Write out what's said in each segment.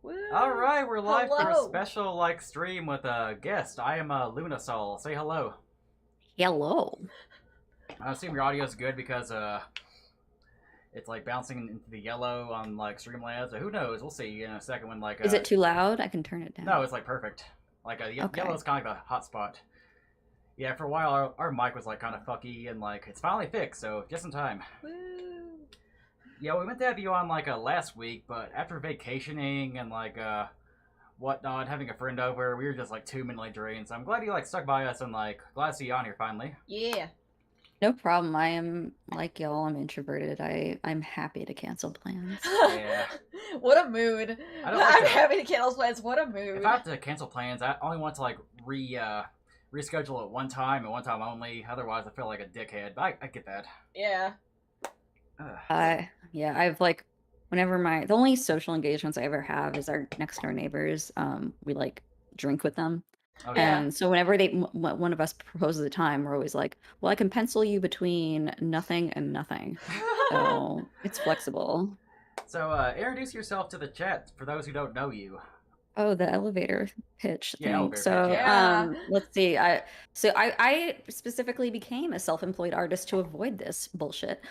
Woo! All right, we're live for a Hello. special stream with a guest. I am LunaSol. Say hello. Hello. I assume your audio is good because it's like bouncing into the yellow on Streamlabs. Who knows? We'll see in a second when Is it too loud? I can turn it down. no, it's perfect. Okay. Yellow is kind of like the hot spot. Yeah, for a while our mic was kind of fucky and it's finally fixed, so just in time. Woo! Yeah, we meant to have you on last week, but after vacationing and whatnot, having a friend over, we were just too mentally drained. So I'm glad you stuck by us and glad to see you on here finally. Yeah. No problem. I am like y'all. I'm introverted. I'm happy to cancel plans. Yeah. What a mood. I don't like I'm that. happy to cancel plans. What a mood. If I have to cancel plans, I only want to reschedule it one time and one time only. Otherwise, I feel like a dickhead. But I get that. Yeah. Yeah, I've whenever the only social engagements I ever have is our next door neighbors. We drink with them. Oh, yeah. And so whenever one of us proposes a time, we're always like, well, I can pencil you between nothing and nothing. So it's flexible. So introduce yourself to the chat for those who don't know you. Oh, the elevator pitch thing. Yeah, elevator So, pitch, yeah. let's see. I specifically became a self-employed artist to avoid this bullshit.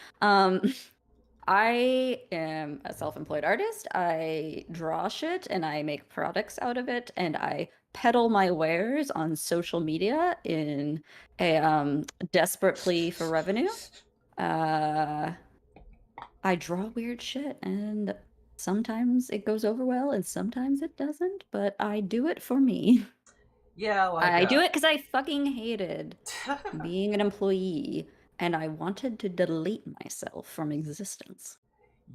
I am a self-employed artist. I draw shit and I make products out of it, and I peddle my wares on social media in a desperate plea for revenue. I draw weird shit, and sometimes it goes over well and sometimes it doesn't, but I do it for me. Yeah, I do it because I fucking hated being an employee and I wanted to delete myself from existence.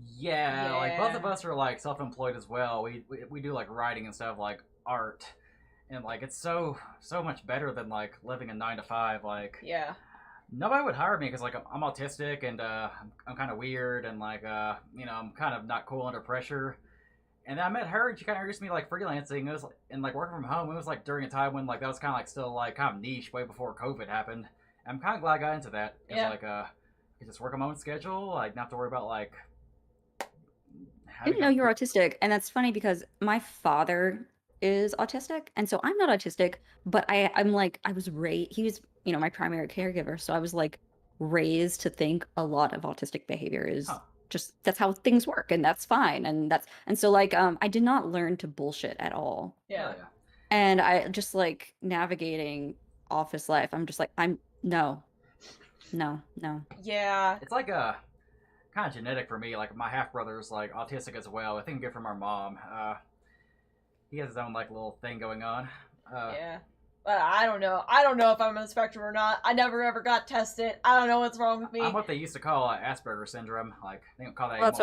Yeah, both of Yeah. us are self-employed as well. We do writing and stuff, art, and it's so much better than living a 9 to 5. Yeah. Nobody would hire me because I'm autistic and I'm kind of weird and I'm kind of not cool under pressure. And then I met her and she kind of introduced me to freelancing. It was and working from home. It was during a time when that was kind of still kind of niche way before COVID happened. I'm kind of glad I got into that. It's Yeah. I could just work on my own schedule. Not have to worry about I didn't know you were autistic, and that's funny because my father is autistic, and so I'm not autistic, but I'm I was raised, he was, my primary caregiver, so I was raised to think a lot of autistic behavior is just, that's how things work, and that's fine, and so I did not learn to bullshit at all. Yeah. And I just navigating office life, I'm just no. Yeah. It's kind of genetic for me. My half brother's autistic as well. I think we get from our mom. He has his own little thing going on. Yeah. But I don't know. I don't know if I'm on the spectrum or not. I never ever got tested. I don't know what's wrong with me. I'm what they used to call Asperger's syndrome. I think call that. Well, that's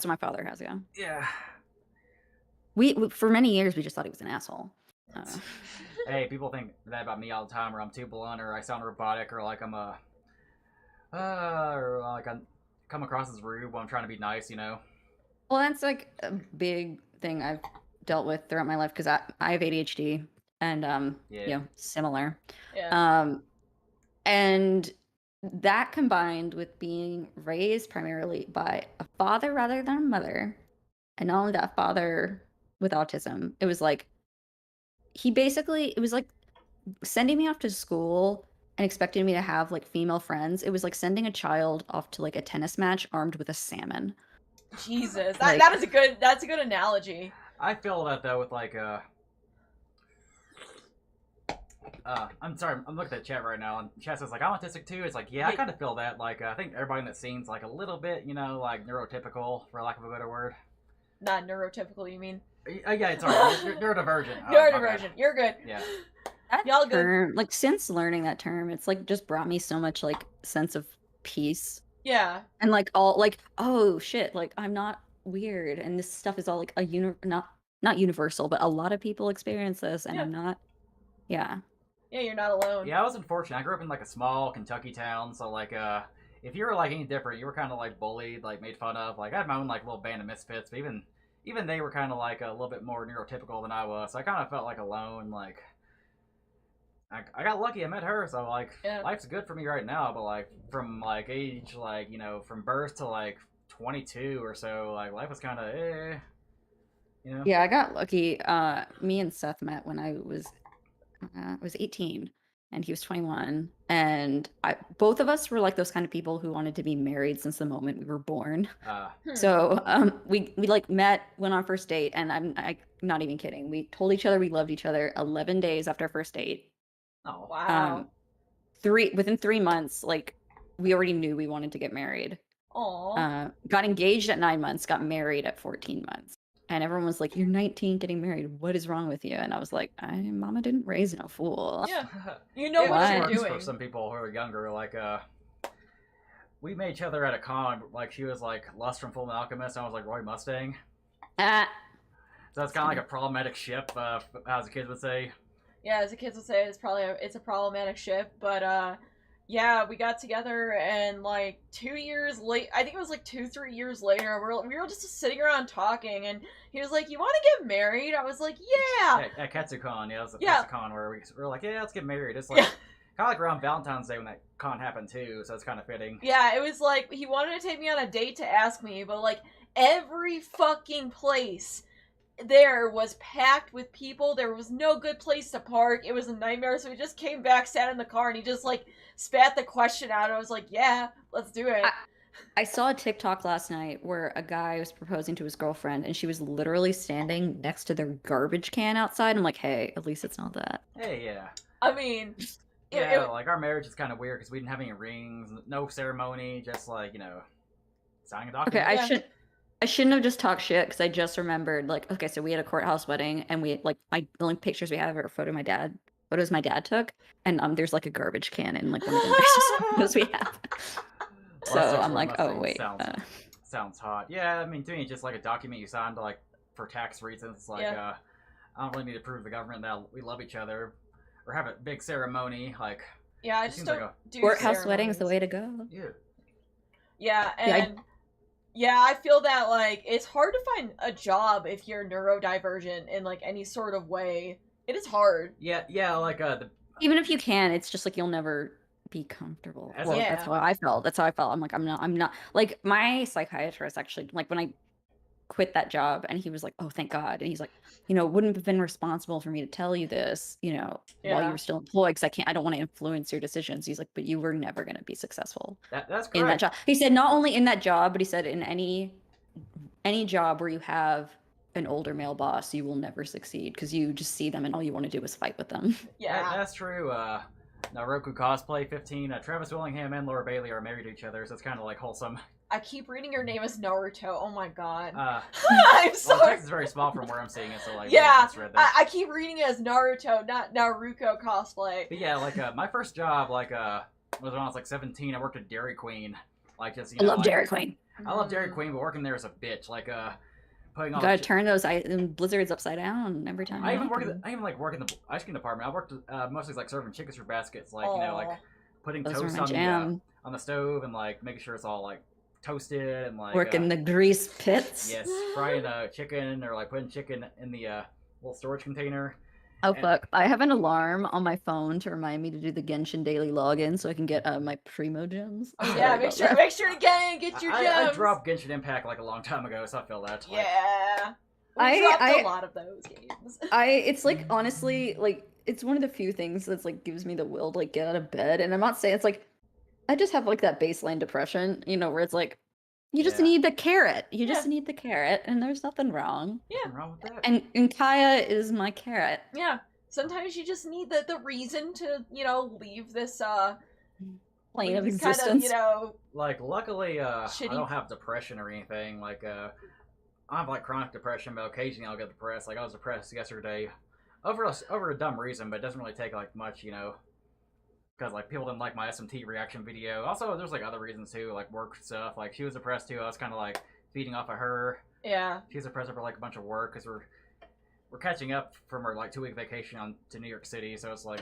what my father has. Yeah. Yeah. We for many years we just thought he was an asshole. Hey, people think that about me all the time, or I'm too blunt, or I sound robotic, or I'm a, or I come across as rude when I'm trying to be nice, Well, that's a big thing I've dealt with throughout my life because I have ADHD and similar. Yeah. And that combined with being raised primarily by a father rather than a mother, and not only that, father with autism, it was it was sending me off to school and expecting me to have female friends. It was like sending a child off to a tennis match armed with a salmon. Jesus, that's a good analogy. I feel that though with I'm sorry, I'm looking at chat right now, and chat says I'm autistic too. It's yeah, I kind of feel that. I think everybody in that scene's a little bit, neurotypical, for lack of a better word. Not neurotypical, you mean? Yeah, it's alright. Neurodivergent. Neurodivergent. You're good. Yeah. Y'all good. Term, since learning that term, it's just brought me so much sense of peace. Yeah. And all oh shit, I'm not weird, and this stuff is all not universal, but a lot of people experience this, and I'm not. Yeah. Yeah, you're not alone. Yeah, I was unfortunate. I grew up in a small Kentucky town, so if you were any different, you were kind of bullied, made fun of. I had my own little band of misfits, but even they were kind of a little bit more neurotypical than I was. So I kind of felt alone. I got lucky. I met her, so life's good for me right now. But from age from birth to 22 or so, life was kind of Yeah, I got lucky. Me and Seth met when I was 18 and he was 21, and both of us were like those kind of people who wanted to be married since the moment we were born. So we like met, went on first date, and I'm not even kidding. We told each other we loved each other 11 days after our first date. Oh, Wow. Within 3 months, like we already knew we wanted to get married. Aw. Got engaged at 9 months, got married at 14 months. And everyone was like, "You're 19 getting married. What is wrong with you?" And I was like, Mama didn't raise no fool." Yeah. You know it what you're works doing. for some people who are younger. Like, we met each other at a con. Like, she was like Lust from Full Alchemist, and I was like Roy Mustang. Ah. So it's kind of like a problematic ship, as the kids would say. Yeah, as the kids would say, it's a problematic ship, but yeah, we got together, and like 2 years late, I think it was like 2-3 years later, we were just sitting around talking, and he was like, "You want to get married?" I was like, "Yeah." At KatsuCon, yeah, it was a Yeah. KatsuCon where we were like, "Yeah, let's get married." It's like Yeah. kind of like around Valentine's Day when that con happened too, so it's kind of fitting. Yeah, it was like he wanted to take me on a date to ask me, but like every fucking place there was packed with people. There was no good place to park. It was a nightmare. So we just came back, sat in the car, and he just like spat the question out. I was like, "Yeah, let's do it." I saw a TikTok last night where a guy was proposing to his girlfriend, and she was literally standing next to their garbage can outside. I'm like, hey, at least it's not that. Hey, yeah. I mean, yeah, like our marriage is kind of weird because we didn't have any rings, no ceremony, just like signing a document. Okay, I shouldn't have just talked shit because I just remembered, like, okay, so we had a courthouse wedding, and we like the only pictures we have are photos my dad took, and there's like a garbage can in like one of the nicest photos we have. So I'm like, oh wait, sounds hot. Yeah, I mean, to me, it's just like a document you signed like for tax reasons. It's like I don't really need to prove to the government that we love each other or have a big ceremony. Like, yeah, I just don't do courthouse wedding is the way to go. Yeah. Yeah, and yeah, I feel that like it's hard to find a job if you're neurodivergent in like any sort of way. It is hard. Yeah, like even if you can, it's just like you'll never be comfortable. Well, yeah. That's how I felt. I'm like, I'm not like, my psychiatrist actually, like when I quit that job, and he was like, "Oh, thank God," and he's like, "Wouldn't have been responsible for me to tell you this, while you were still employed, because I don't want to influence your decisions." He's like, "But you were never going to be successful that's correct. in that job." He said, not only in that job, but he said in any job where you have an older male boss, you will never succeed because you just see them and all you want to do is fight with them. Yeah, that's true. Naruto Cosplay 15, Travis Willingham and Laura Bailey are married to each other, so it's kind of like wholesome. I keep reading your name as Naruto. Oh my God. I'm sorry. Well, text is very small from where I'm seeing it, so like yeah, I keep reading it as Naruto, not Naruto Cosplay. But yeah, like my first job, like was when I was like 17. I worked at Dairy Queen, like just I love Dairy Queen. I love Dairy Queen, but working there is a bitch. Like putting all. You gotta turn those blizzards upside down every time. I even work in the ice cream department. I worked mostly like serving chicken soup baskets, like like putting toast on the stove and like making sure it's all like toasted and like working the grease pits. Yes, frying chicken or like putting chicken in the little storage container. Oh fuck! I have an alarm on my phone to remind me to do the Genshin daily login so I can get my primo gems. Oh yeah, make sure to get your gems. I dropped Genshin Impact like a long time ago, so I feel that. Yeah, we dropped a lot of those games. It's like honestly like it's one of the few things that's like gives me the will to like get out of bed, and I'm not saying it's like I just have like that baseline depression, where it's like you just need the carrot. You just need the carrot, and there's nothing wrong. Yeah. Nothing wrong with that. And Kaya is my carrot. Yeah. Sometimes you just need the reason to, leave this plane of existence. Kind of, like luckily I don't have depression or anything. Like I have like chronic depression, but occasionally I'll get depressed. Like I was depressed yesterday over a dumb reason, but it doesn't really take like much, because like people didn't like my SMT reaction video. Also, there's like other reasons too, like work stuff. Like she was depressed too. I was kind of like feeding off of her. Yeah. She was depressed over like a bunch of work because we're catching up from her like 2-week vacation to New York City. So it's like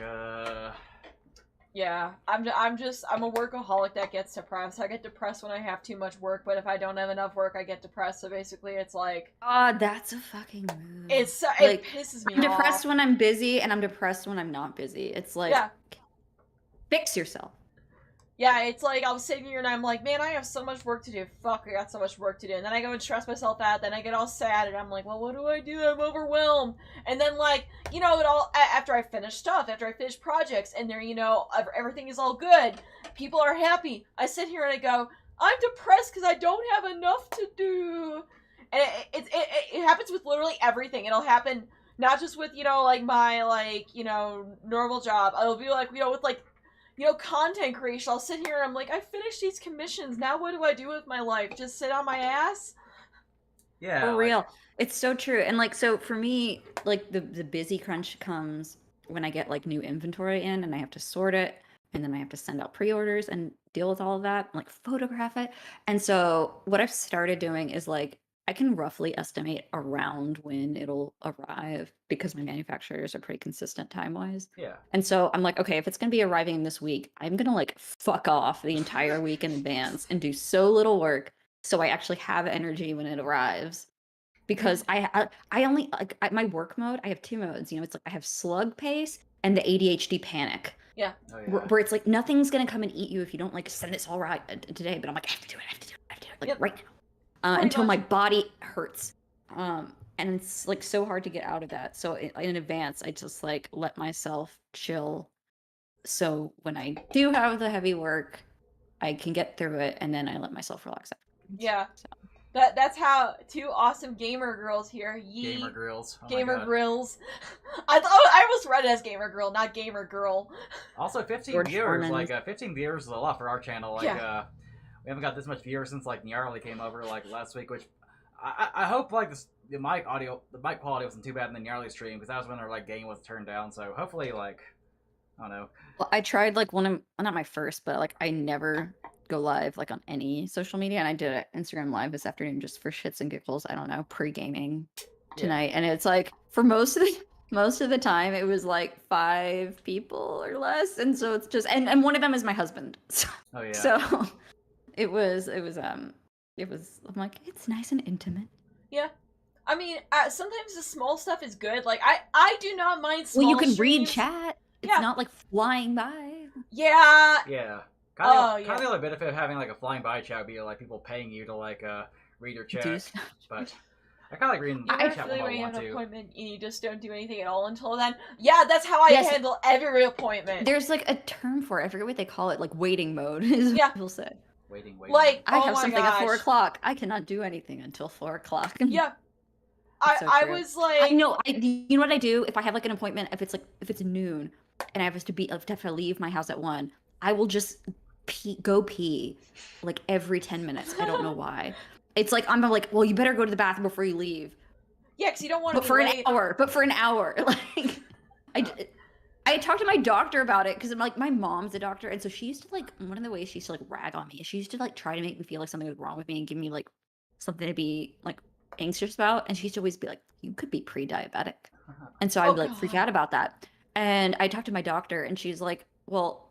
Yeah, I'm a workaholic that gets depressed. I get depressed when I have too much work, but if I don't have enough work, I get depressed. So basically, it's like that's a fucking move. It pisses me off. I'm depressed when I'm busy, and I'm depressed when I'm not busy. It's like fix yourself. Yeah, it's like I was sitting here and I'm like, man, I have so much work to do. Fuck, I got so much work to do. And then I go and stress myself out. Then I get all sad and I'm like, well, what do I do? I'm overwhelmed. And then like, you know, it all after I finish stuff, after I finish projects, and they're, you know, everything is all good. People are happy. I sit here and I go, I'm depressed because I don't have enough to do. And it happens with literally everything. It'll happen not just with, you know, like my like, you know, normal job. It'll be like, you know, with like, you know, content creation. I'll sit here and I'm like, I finished these commissions. Now what do I do with my life? Just sit on my ass? Yeah, For like, real. It's so true. And like, so for me, like the busy crunch comes when I get like new inventory in and I have to sort it and then I have to send out pre-orders and deal with all of that, and, like photograph it. And so what I've started doing is like I can roughly estimate around when it'll arrive because my manufacturers are pretty consistent time-wise. yeah. And so I'm like, okay, if it's gonna be arriving this week, I'm gonna like fuck off the entire week in advance and do so little work so I actually have energy when it arrives. Because I only like my work mode. I have two modes. You know, it's like I have slug pace and the ADHD panic, Yeah. Oh yeah. where it's like nothing's gonna come and eat you if you don't like send this all right today. But I'm like, I have to do it. I have to do it. I have to do it like Yep. right now, Pretty until my much. body hurts. And it's like so hard to get out of that. So in advance, I just like let myself chill. So when I do have the heavy work, I can get through it, and then I let myself relax afterwards. Yeah. So. That's how two awesome gamer girls here. Yee. Gamer grills. Oh my Gamer God. grills. I almost read it as gamer girl, not gamer girl. Also, 15 George viewers. Foreman. Like 15 viewers is a lot for our channel. Like Yeah. we haven't got this much viewers since like Gnarly came over like last week, which I hope like the mic quality wasn't too bad in the Gnarly stream because that was when our like game was turned down. So hopefully like I don't know. Well, I tried like not my first, but like I never go live like on any social media, and I did an Instagram live this afternoon just for shits and giggles. I don't know, pre-gaming tonight, and it's like for most of the time it was like 5 people or less, and so it's just and one of them is my husband. So, Oh yeah. so it was I'm like, it's nice and intimate. Yeah. I mean, sometimes the small stuff is good. Like I do not mind small Well, you can read streams. chat. It's Yeah. not like flying by. Yeah. Yeah. Oh, Kind of the only benefit of having like a flying by chat would be like people paying you to like read your chat. But I kind of like reading You the know, chat when when I you want have an to. appointment and you just don't do anything at all until then. Yeah, that's how I Yes. handle every appointment. There's like a term for it. I forget what they call it. Like waiting mode is Yeah. what people say. Waiting. Like, I oh have my something at 4 gosh. o'clock. I cannot do anything until 4 o'clock. Yeah. So I true. was like, I know. You know what I do if I have like an appointment? If it's noon, and I have to leave my house at 1, I will just go pee like every 10 minutes. I don't know why. It's like I'm like, well, you better go to the bathroom before you leave. yeah, because you don't want to But be for late. an hour. But for an hour, like I talked to my doctor about it because I'm like, my mom's a doctor, and so she used to like one of the ways she used to like rag on me is she used to like try to make me feel like something was wrong with me and give me like something to be like anxious about, and she used to always be like, you could be pre-diabetic, and so I'd like freak out about that. And I talked to my doctor, and she's like, well,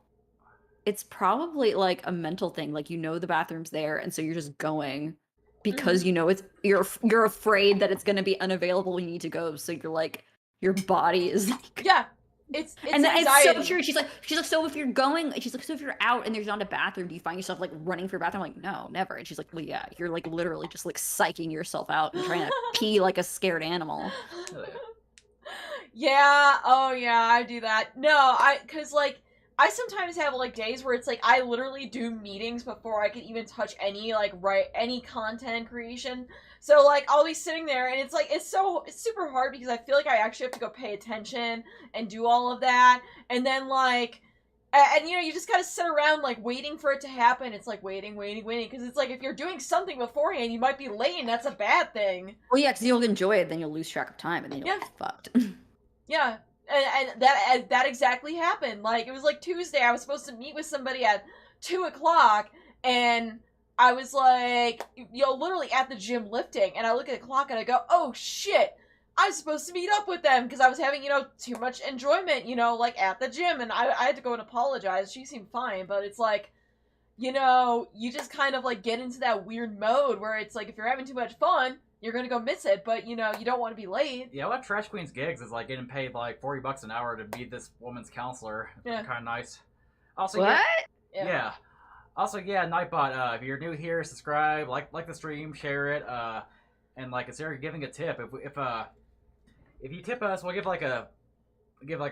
it's probably like a mental thing, like, you know, the bathroom's there, and so you're just going because you know you're afraid that it's going to be unavailable when you need to go, so you're like, your body is like, Yeah. It's and then anxiety. it's so true. She's like, so if you're going, she's like, so if you're out and there's not a bathroom, do you find yourself like running for a bathroom? I'm like, no, never. And she's like, well, yeah, you're like literally just like psyching yourself out and trying to pee like a scared animal. Oh, yeah. Yeah, oh yeah, I do that. No, cause like, I sometimes have like days where it's like, I literally do meetings before I can even touch any, like, any content creation. So like, I'll be sitting there and it's like, it's super hard because I feel like I actually have to go pay attention and do all of that. And then like, and you know, you just gotta sit around like waiting for it to happen. It's like waiting. Cause it's like, if you're doing something beforehand, you might be late and that's a bad thing. Well, yeah, because you'll enjoy it, then you'll lose track of time and then you'll be fucked. Yeah, and that exactly happened. Like, it was like Tuesday, I was supposed to meet with somebody at 2 o'clock, and I was like, you know, literally at the gym lifting, and I look at the clock and I go, oh shit, I'm supposed to meet up with them, because I was having, you know, too much enjoyment, you know, like, at the gym, and I had to go and apologize. She seemed fine, but it's like, you know, you just kind of, like, get into that weird mode where it's like, if you're having too much fun, you're gonna go miss it, but, you know, you don't want to be late. Yeah, what Trash Queen's gigs is like getting paid like $40 an hour to be this woman's counselor. Yeah. Kind of nice. Also, What? yeah. Also, yeah, Nightbot. If you're new here, subscribe, like the stream, share it, and like consider giving a tip. If you tip us, we'll give like a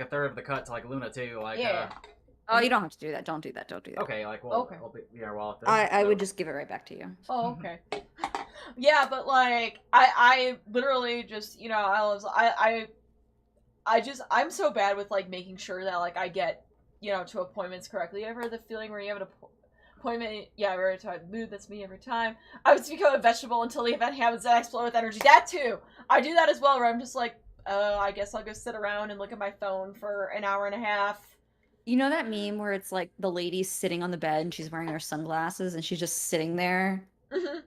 third of the cut to like Luna too. Like, Yeah. Oh, you don't have to do that. Don't do that. Don't do that. okay, like Okay. we'll be our wallet. I would just give it right back to you. Oh, okay. Yeah, but like I literally just, you know, I'm so bad with like making sure that like I get, you know, to appointments correctly. You ever had the feeling where you have an appointment? Yeah, every time. Mood, that's me every time. I was to become a vegetable until the event happens and I explode with energy. That too. I do that as well, where I'm just like, I guess I'll go sit around and look at my phone for an hour and a half. You know that meme where it's like the lady's sitting on the bed and she's wearing her sunglasses and she's just sitting there? Mm-hmm.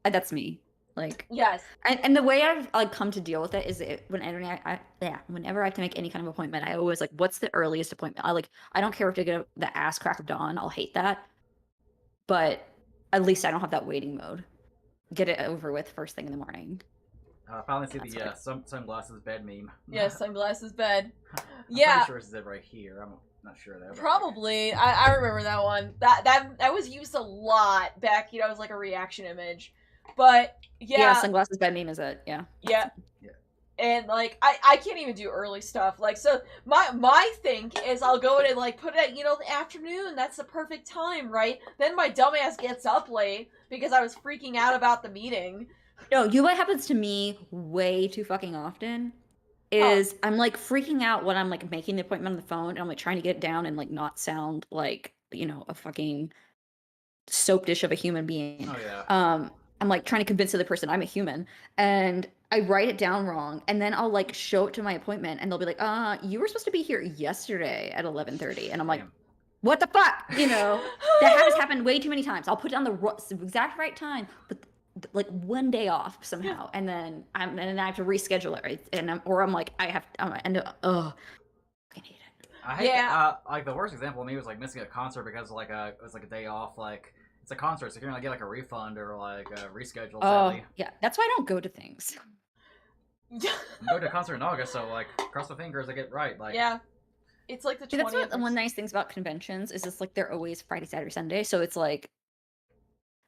That's me. Like, Yes. and the way I've like come to deal with it is whenever I have to make any kind of appointment, I always like, what's the earliest appointment? I don't care if to get the ass crack of dawn. I'll hate that, but at least I don't have that waiting mode. Get it over with first thing in the morning. Finally see That's the sunglasses bed meme. Yeah, sunglasses bed. I'm Yeah. pretty sure it's right here. I'm not sure though. Probably. I remember that one. That was used a lot back, you know, as like a reaction image. But yeah, Sunglasses bed meme is it? Yeah. yeah. Yeah. And like I can't even do early stuff. Like, so my thing is I'll go in and like put it at, you know, the afternoon. That's the perfect time, right? Then my dumbass gets up late because I was freaking out about the meeting. No, you know what happens to me way too fucking often is I'm like freaking out when I'm like making the appointment on the phone and I'm like trying to get it down and like not sound like, you know, a fucking soap dish of a human being. Oh yeah. I'm like trying to convince the other person I'm a human and I write it down wrong and then I'll like show it to my appointment and they'll be like, you were supposed to be here yesterday at 11:30. And I'm like, Damn. what the fuck? You know, that has happened way too many times. I'll put it on the exact right time, but like one day off somehow, and then I have to reschedule it, right? And I'm like, I fucking hate it. I hate like the worst example of me was like missing a concert because like it was like a day off. Like it's a concert, so you're gonna get like a refund or like a reschedule. Sadly. Yeah, that's why I don't go to things. I'm going to a concert in August, so like cross the fingers I get right. Like yeah, it's like the 20th. That's one nice things about conventions is it's like they're always Friday, Saturday, Sunday. So it's like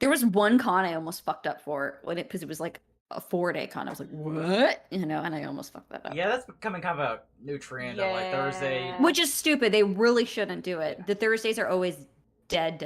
there was one con I almost fucked up for because it was like a 4-day con. I was like, what? You know, and I almost fucked that up. Yeah, that's becoming kind of a new trend of like Thursday. Which is stupid. They really shouldn't do it. The Thursdays are always dead.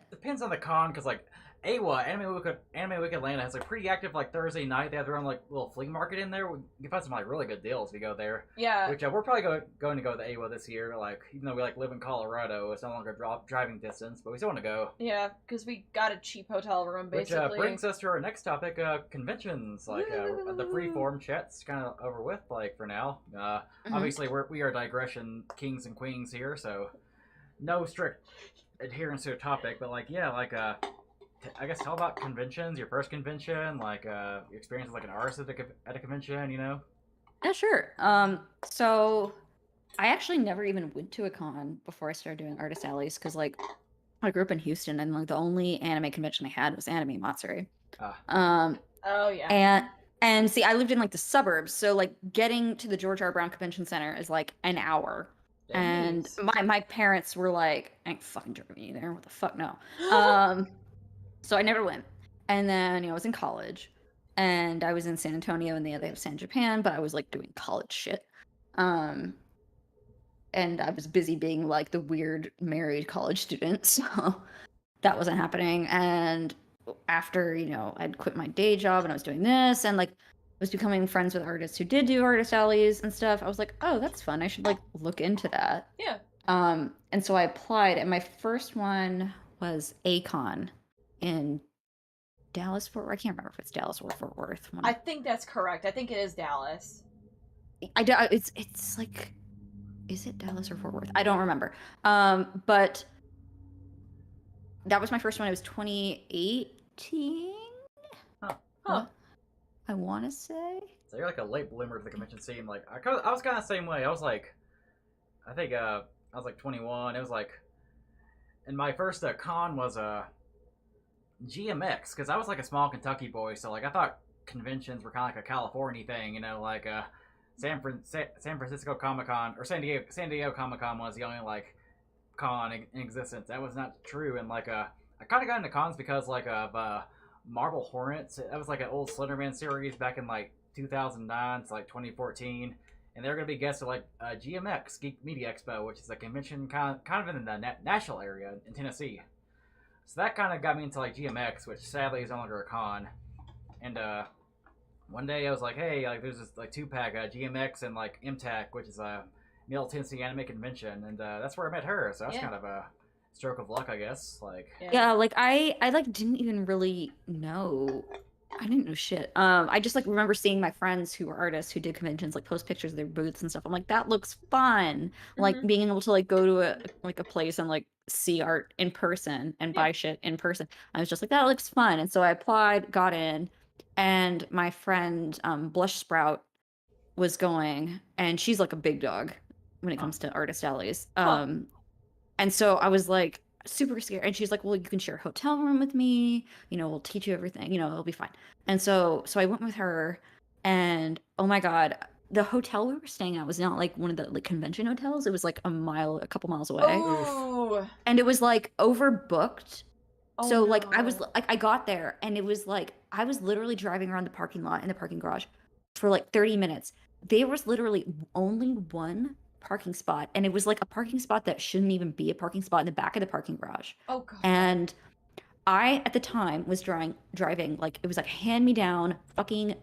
Depends on the con, because like Anime Week Atlanta has a pretty active like Thursday night. They have their own like little flea market in there. You can find some like really good deals if you go there. Yeah. Which we're probably going to go to the AWA this year. Like even though we like live in Colorado, it's no longer driving distance, but we still want to go. Yeah, because we got a cheap hotel room basically. Which brings us to our next topic: conventions. Like the freeform chat's kind of over with. Like for now, obviously we are digression kings and queens here, so no strict adherence to a topic. But like I guess tell about conventions, your first convention, like your experience as like an artist at a convention, you know? Yeah, sure. So I actually never even went to a con before I started doing Artist Alleys because like I grew up in Houston and like the only anime convention I had was Anime Matsuri. Oh yeah. And see, I lived in like the suburbs, so like getting to the George R. Brown Convention Center is like an hour. And my parents were like, I ain't fucking driving you there. What the fuck? No. So I never went. And then, I was in college and I was in San Antonio and they have San Japan, but I was like doing college shit. And I was busy being like the weird married college student. So that wasn't happening. And after, I'd quit my day job and I was doing this and like was becoming friends with artists who did do Artist Alleys and stuff. I was like, oh, that's fun. I should like look into that. Yeah. And so I applied and my first one was ACON in Dallas, Fort Worth. I can't remember if it's Dallas or Fort Worth. I think that's correct. I think it is Dallas. It's like, is it Dallas or Fort Worth? I don't remember. But that was my first one. It was 2018. Huh. I want to say. So you're like a late bloomer to the convention scene. Like I was kind of the same way. I was like, I think I was like 21. It was like, and my first con was GMX, because I was like a small Kentucky boy, so like I thought conventions were kind of like a California thing, like San Francisco Comic Con or San Diego Comic Con was the only like con in existence. That was not true. And like I kind of got into cons because like of Marble Hornets. That was like an old Slenderman series back in like 2009 to like 2014. And they're going to be guests at like GMX, Geek Media Expo, which is a convention kind of in the Nashville area in Tennessee. So that kind of got me into like GMX, which sadly is no longer a con. And one day I was like, hey, like there's this like 2-pack GMX and like MTAC, which is a Middle Tennessee Anime Convention, and that's where I met her. So that's kind of a stroke of luck, I guess. Like yeah, like I like didn't even really know. I didn't know shit. I just like remember seeing my friends who were artists who did conventions like post pictures of their booths and stuff. I'm like, that looks fun. Like being able to like go to a place and like see art in person and buy shit in person. I was just like, that looks fun. And so I applied, got in, and my friend Blush Sprout was going, and she's like a big dog when it comes to artist alleys. And so I was like super scared, and she's like, well, you can share a hotel room with me, you know, we'll teach you everything, you know, it'll be fine. And so I went with her, and oh my god, the hotel we were staying at was not like one of the like convention hotels. It was like a couple miles away. Ooh. And it was like overbooked. So like no. I was like, I got there, and it was like I was literally driving around the parking lot in the parking garage for like 30 minutes. There was literally only one parking spot, and it was like a parking spot that shouldn't even be a parking spot in the back of the parking garage. Oh god. And I at the time was driving like it was like hand me down fucking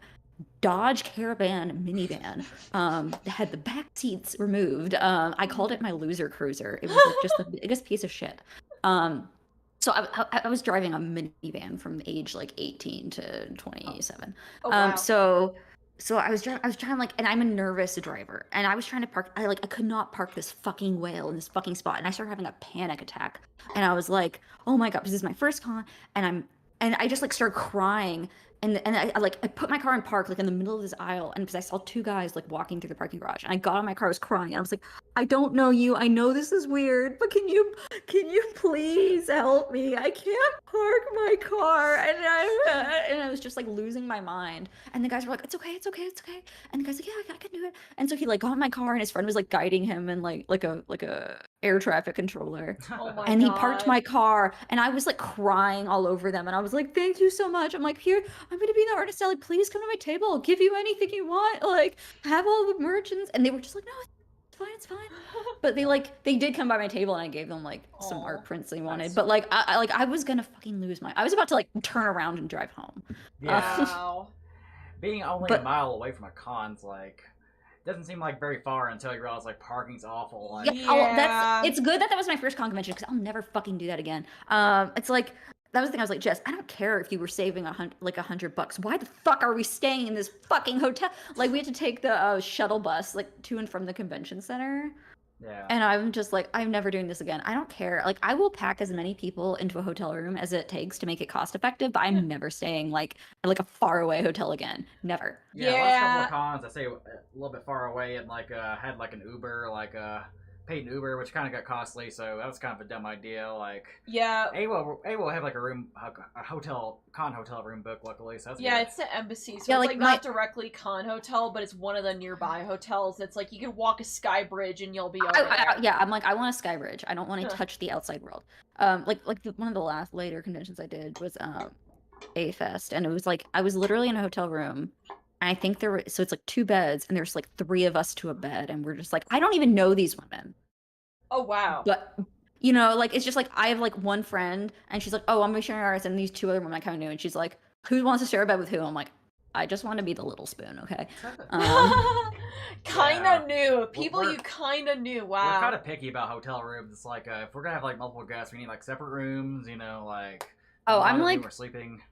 Dodge Caravan minivan that had the back seats removed. I called it my loser cruiser. It was like just the biggest piece of shit. So I was driving a minivan from age like 18 to 27. Oh, wow. So I was trying like, and I'm a nervous driver, and I was trying to park. I could not park this fucking whale in this fucking spot, and I started having a panic attack, and I was like, oh my god, this is my first con, and I just like started crying, and I put my car in park like in the middle of this aisle, and because I saw two guys like walking through the parking garage, and I got out of my car, I was crying, and I was like, I don't know you, I know this is weird, but can you please help me? I can't park my car, and I was just like losing my mind, and the guys were like, it's okay, and the guy's like, yeah, I can do it, and so he like got in my car, and his friend was like guiding him and like a air traffic controller. Oh my And god. he parked my car, and I was like crying all over them, and I was like, thank you so much. I'm like, here, I'm gonna be in the artist alley, please come to my table, I'll give you anything you want, like have all the merchants. And they were just like, no, it's fine. But they did come by my table, and I gave them like some art prints they wanted. But like I was gonna fucking lose I was about to like turn around and drive home. Yeah. Wow. Being only a mile away from a con's like doesn't seem like very far until you realize like parking's awful. Like, It's good that was my first con convention, because I'll never fucking do that again. It's like that was the thing. I was like, Jess, I don't care if you were saving $100. Why the fuck are we staying in this fucking hotel? Like, we had to take the shuttle bus like to and from the convention center. Yeah. And I'm just like, I'm never doing this again. I don't care. Like, I will pack as many people into a hotel room as it takes to make it cost effective, but I'm never staying like at like a far away hotel again. Never. Yeah. Last couple of cons, I stayed a little bit far away, and like had like an Uber, like paid an Uber, which kind of got costly, so that was kind of a dumb idea. Like, yeah, AWOL have like a hotel room book, luckily. So that's good. It's the embassy, so yeah, it's like not directly con hotel, but it's one of the nearby hotels. It's like you can walk a sky bridge and you'll be over there. I'm like, I want a sky bridge. I don't want to touch the outside world. One of the later conventions I did was A Fest, and it was like I was literally in a hotel room. And I think so it's like 2 beds, and there's like 3 of us to a bed, and we're just like, I don't even know these women. Oh wow. But you know, like it's just like I have like one friend, and she's like, oh, I'm gonna be sharing ours, and these 2 other women I kind of knew, and she's like, who wants to share a bed with who? I'm like, I just want to be the little spoon, okay? Kinda new. People you kinda knew. Wow. We're kind of picky about hotel rooms. It's like if we're gonna have like multiple guests, we need like separate rooms. You know, like I'm like, we're sleeping.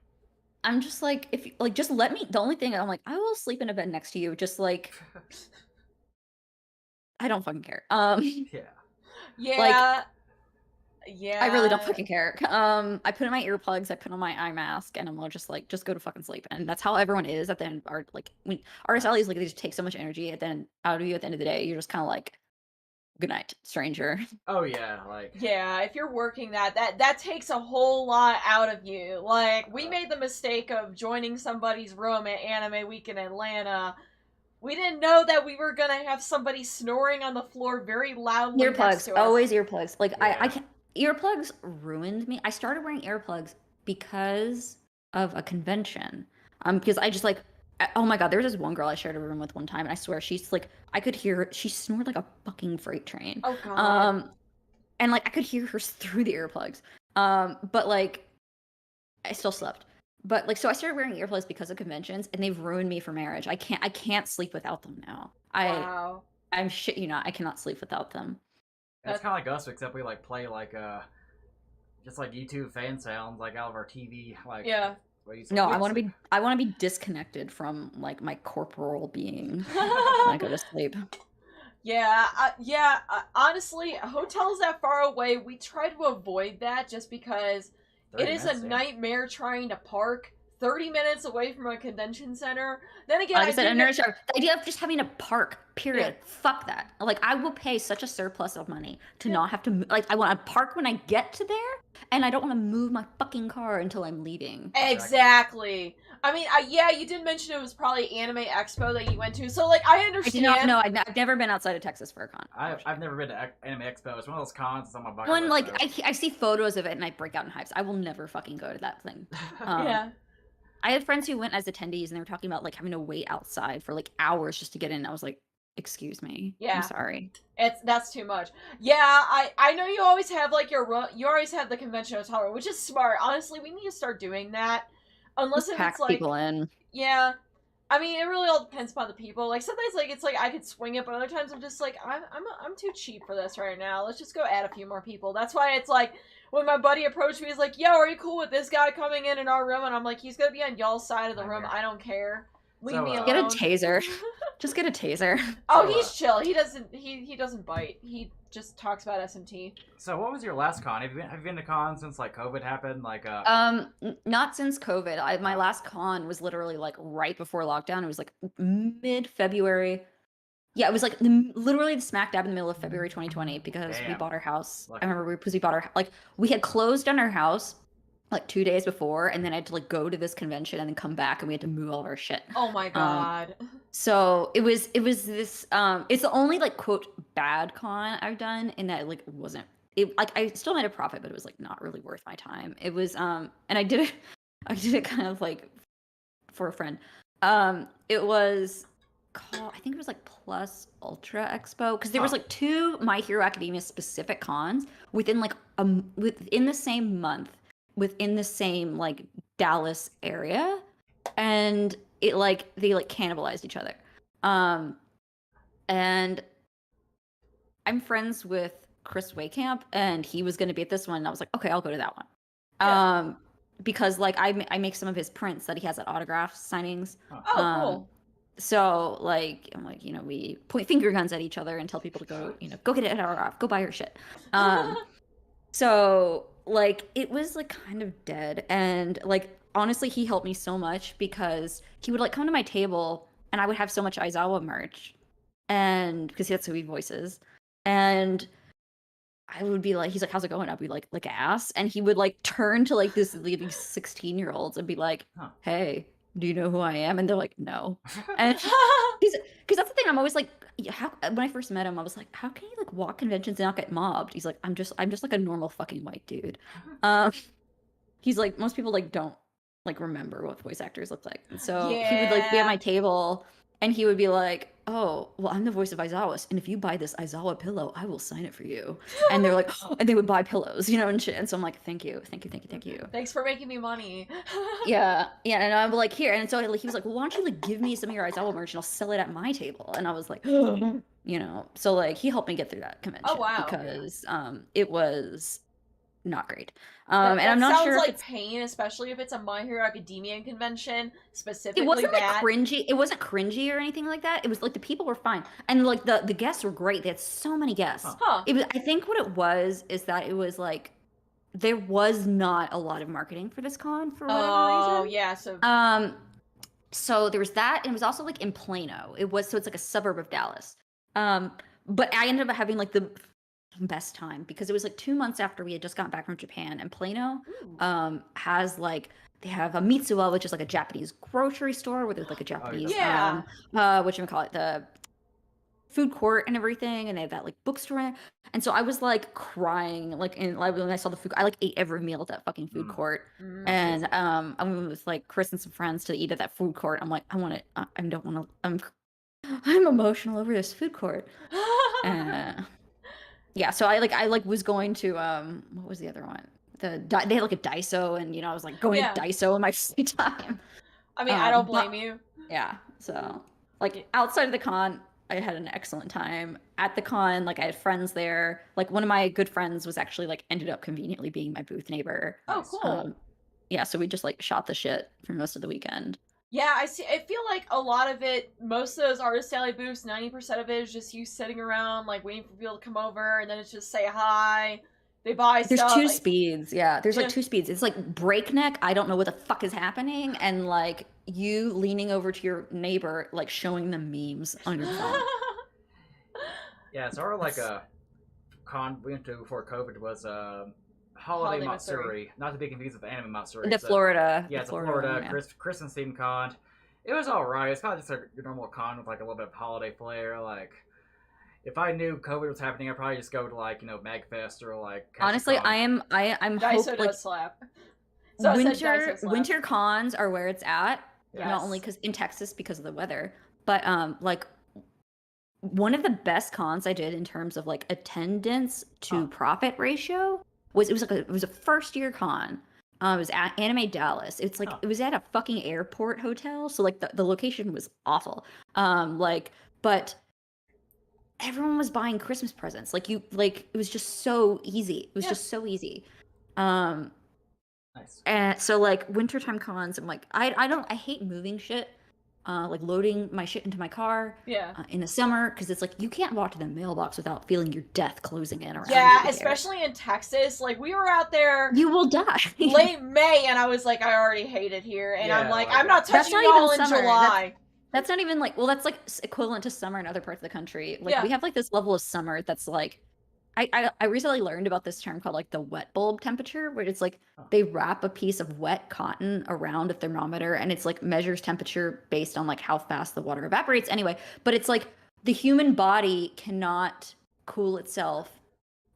I'm just like, if like, just let me. The only thing I'm like, I will sleep in a bed next to you. Just like, I don't fucking care. Yeah. Yeah. Like, yeah. I really don't fucking care. I put in my earplugs, I put on my eye mask, and I'm just like, just go to fucking sleep. And that's how everyone is at the end. When artist alleys, like, they just take so much energy out of you at the end of the day. You're just kind of like, good night, stranger. Oh yeah, like, yeah, if you're working that takes a whole lot out of you. Like, we made the mistake of joining somebody's room at Anime Week in Atlanta We didn't know that we were gonna have somebody snoring on the floor very loudly next to Earplugs, us. always earplugs. Like I Yeah. can't. Earplugs ruined me. I started wearing earplugs because of a convention. Because I just like, oh my god, there was this one girl I shared a room with one time, and I swear she's like, I could hear her. She snored like a fucking freight train. Oh god. And like I could hear her through the earplugs. But like I still slept. But like so I started wearing earplugs because of conventions, and they've ruined me for marriage. I can't sleep without them now. Wow. I'm shit you not. I cannot sleep without them. It's kind of like us, except we like play like just like YouTube fan sounds like out of our TV. Like Yeah. No, I I want to be disconnected from like my corporal being when I go to sleep. Yeah, honestly, hotels that far away, we try to avoid that just because it is a nightmare trying to park 30 minutes away from a convention center. Then again, Like I said, the idea of just having a park, period. Yeah. Fuck that. Like, I will pay such a surplus of money to not have to, like, I want to park when I get to there, and I don't want to move my fucking car until I'm leaving. Exactly. I mean, yeah, you did mention it was probably Anime Expo that you went to, so, like, I understand. I did not know. I've never been outside of Texas for a con. I've never been to Anime Expo. It's one of those cons that's on my bucket list. Like, so. I see photos of it, and I break out in hives. I will never fucking go to that thing. Yeah. I had friends who went as attendees, and they were talking about like having to wait outside for like hours just to get in. I was like, "Excuse me, I'm sorry." That's too much. Yeah, I know you always have like you always have the convention hotel room, which is smart. Honestly, we need to start doing that. Unless if it's like people in. Yeah, I mean, it really all depends upon the people. Like sometimes, like it's like I could swing it, but other times I'm just like I'm too cheap for this right now. Let's just go add a few more people. That's why it's like when my buddy approached me, he's like, "Yo, are you cool with this guy coming in our room?" And I'm like, "He's gonna be on y'all's side of the room. I don't care. Leave me alone." Get a taser. Just get a taser. Oh, he's chill. He doesn't bite. He just talks about SMT. So, what was your last con? Have you been to con since like COVID happened? Like not since COVID. My last con was literally like right before lockdown. It was like mid-February. Yeah, it was like literally the smack dab in the middle of February 2020 because we bought our house. I remember because we bought our like we had closed on our house like 2 days before, and then I had to like go to this convention and then come back, and we had to move all of our shit. Oh my god. So it was this it's the only like quote bad con I've done in that like wasn't it like I still made a profit, but it was like not really worth my time. It was and I did it kind of like for a friend. It was called, I think it was like Plus Ultra Expo, because there was like 2 My Hero Academia specific cons within like within the same month, within the same like Dallas area, and it like they like cannibalized each other. And I'm friends with Chris Waycamp, and he was going to be at this one, and I was like, okay, I'll go to that one. Yeah. Because like I make some of his prints that he has at autograph signings. Oh, cool. So like I'm like, we point finger guns at each other and tell people to go, go get it at autograph, go buy your shit. So like it was like kind of dead, and like honestly he helped me so much because he would like come to my table and I would have so much Aizawa merch, and because that's who he voices, and I would be like, he's like, how's it going? I'd be like ass. And he would like turn to like these 16-year-olds and be like, hey, do you know who I am? And they're like, no. And because that's the thing. I'm always like, when I first met him, I was like, how can you like walk conventions and not get mobbed? He's like, I'm just like a normal fucking white dude. He's like, most people like don't like remember what voice actors look like. And so he would like be at my table and he would be like, oh, well, I'm the voice of Aizawa, and if you buy this Aizawa pillow, I will sign it for you. And they're like, oh, and they would buy pillows, and shit. And so I'm like, thank you. Thanks for making me money. Yeah. And I'm like, here. And so like, he was like, well, why don't you like give me some of your Aizawa merch and I'll sell it at my table. And I was like, so like he helped me get through that convention. Oh, wow. Because it was not great. And I'm not sure. Sounds like pain, especially if it's a My Hero Academia convention. Specifically, it wasn't like cringy. It wasn't cringy or anything like that. It was like the people were fine, and like the guests were great. They had so many guests. It was. I think what it was is that it was like there was not a lot of marketing for this con for whatever reason. Oh yeah. So there was that, and it was also like in Plano. It's like a suburb of Dallas. But I ended up having like the best time because it was like 2 months after we had just gotten back from Japan, and Plano has like They have a Mitsuwa, which is like a Japanese grocery store where there's like a Japanese Yeah. whatchamacallit, the food court and everything, and they have that like bookstore. And so I was like crying, like when I saw the food, I like ate every meal at that fucking food court. And I went with like Chris and some friends to eat at that food court. I'm like, I want it. I don't want to. I'm emotional over this food court. Yeah, so I was going to what was the other one? They had like a Daiso, and I was like going to Daiso in my free time. I mean, I don't blame you. Yeah, so like outside of the con, I had an excellent time. At the con, like I had friends there. Like one of my good friends was actually like ended up conveniently being my booth neighbor. Oh, cool. Yeah, so we just like shot the shit for most of the weekend. Yeah, I feel like a lot of it, most of those artist alley booths, 90% of it is just you sitting around, like, waiting for people to come over, and then it's just say hi, they buy There's stuff. two speeds, yeah. There's like two speeds. It's like breakneck, I don't know what the fuck is happening, and like you leaning over to your neighbor, like showing them memes on your phone. Yeah, so our like a con we went to before COVID was Holiday Matsuri, not to be confused with the anime Matsuri. The Florida. Yeah, it's a Florida Christmas themed con. It was alright. It's kind of just a normal con with like a little bit of holiday flair. Like, if I knew COVID was happening, I'd probably just go to like Magfest or like. Honestly, I'm Daiso does slap. So winter cons are where it's at. Yes. Not only because in Texas because of the weather, but like one of the best cons I did in terms of like attendance to profit ratio was it was a first year con. It was at Anime Dallas. It's like it was at a fucking airport hotel, so like the location was awful. But everyone was buying Christmas presents. It was just so easy. It was just so easy. Nice. And so like wintertime cons, I'm like I hate moving shit. Like loading my shit into my car in the summer, because it's like you can't walk to the mailbox without feeling your death closing in around you. Yeah, especially in Texas. Like we were out there, you will die late May, and I was like, I already hate it here, and I'm like, I'm not touching y'all in July. That's not even like, well, that's like equivalent to summer in other parts of the country. Like we have like this level of summer that's like, I recently learned about this term called like the wet bulb temperature, where it's like they wrap a piece of wet cotton around a thermometer and it's like measures temperature based on like how fast the water evaporates. Anyway, but it's like the human body cannot cool itself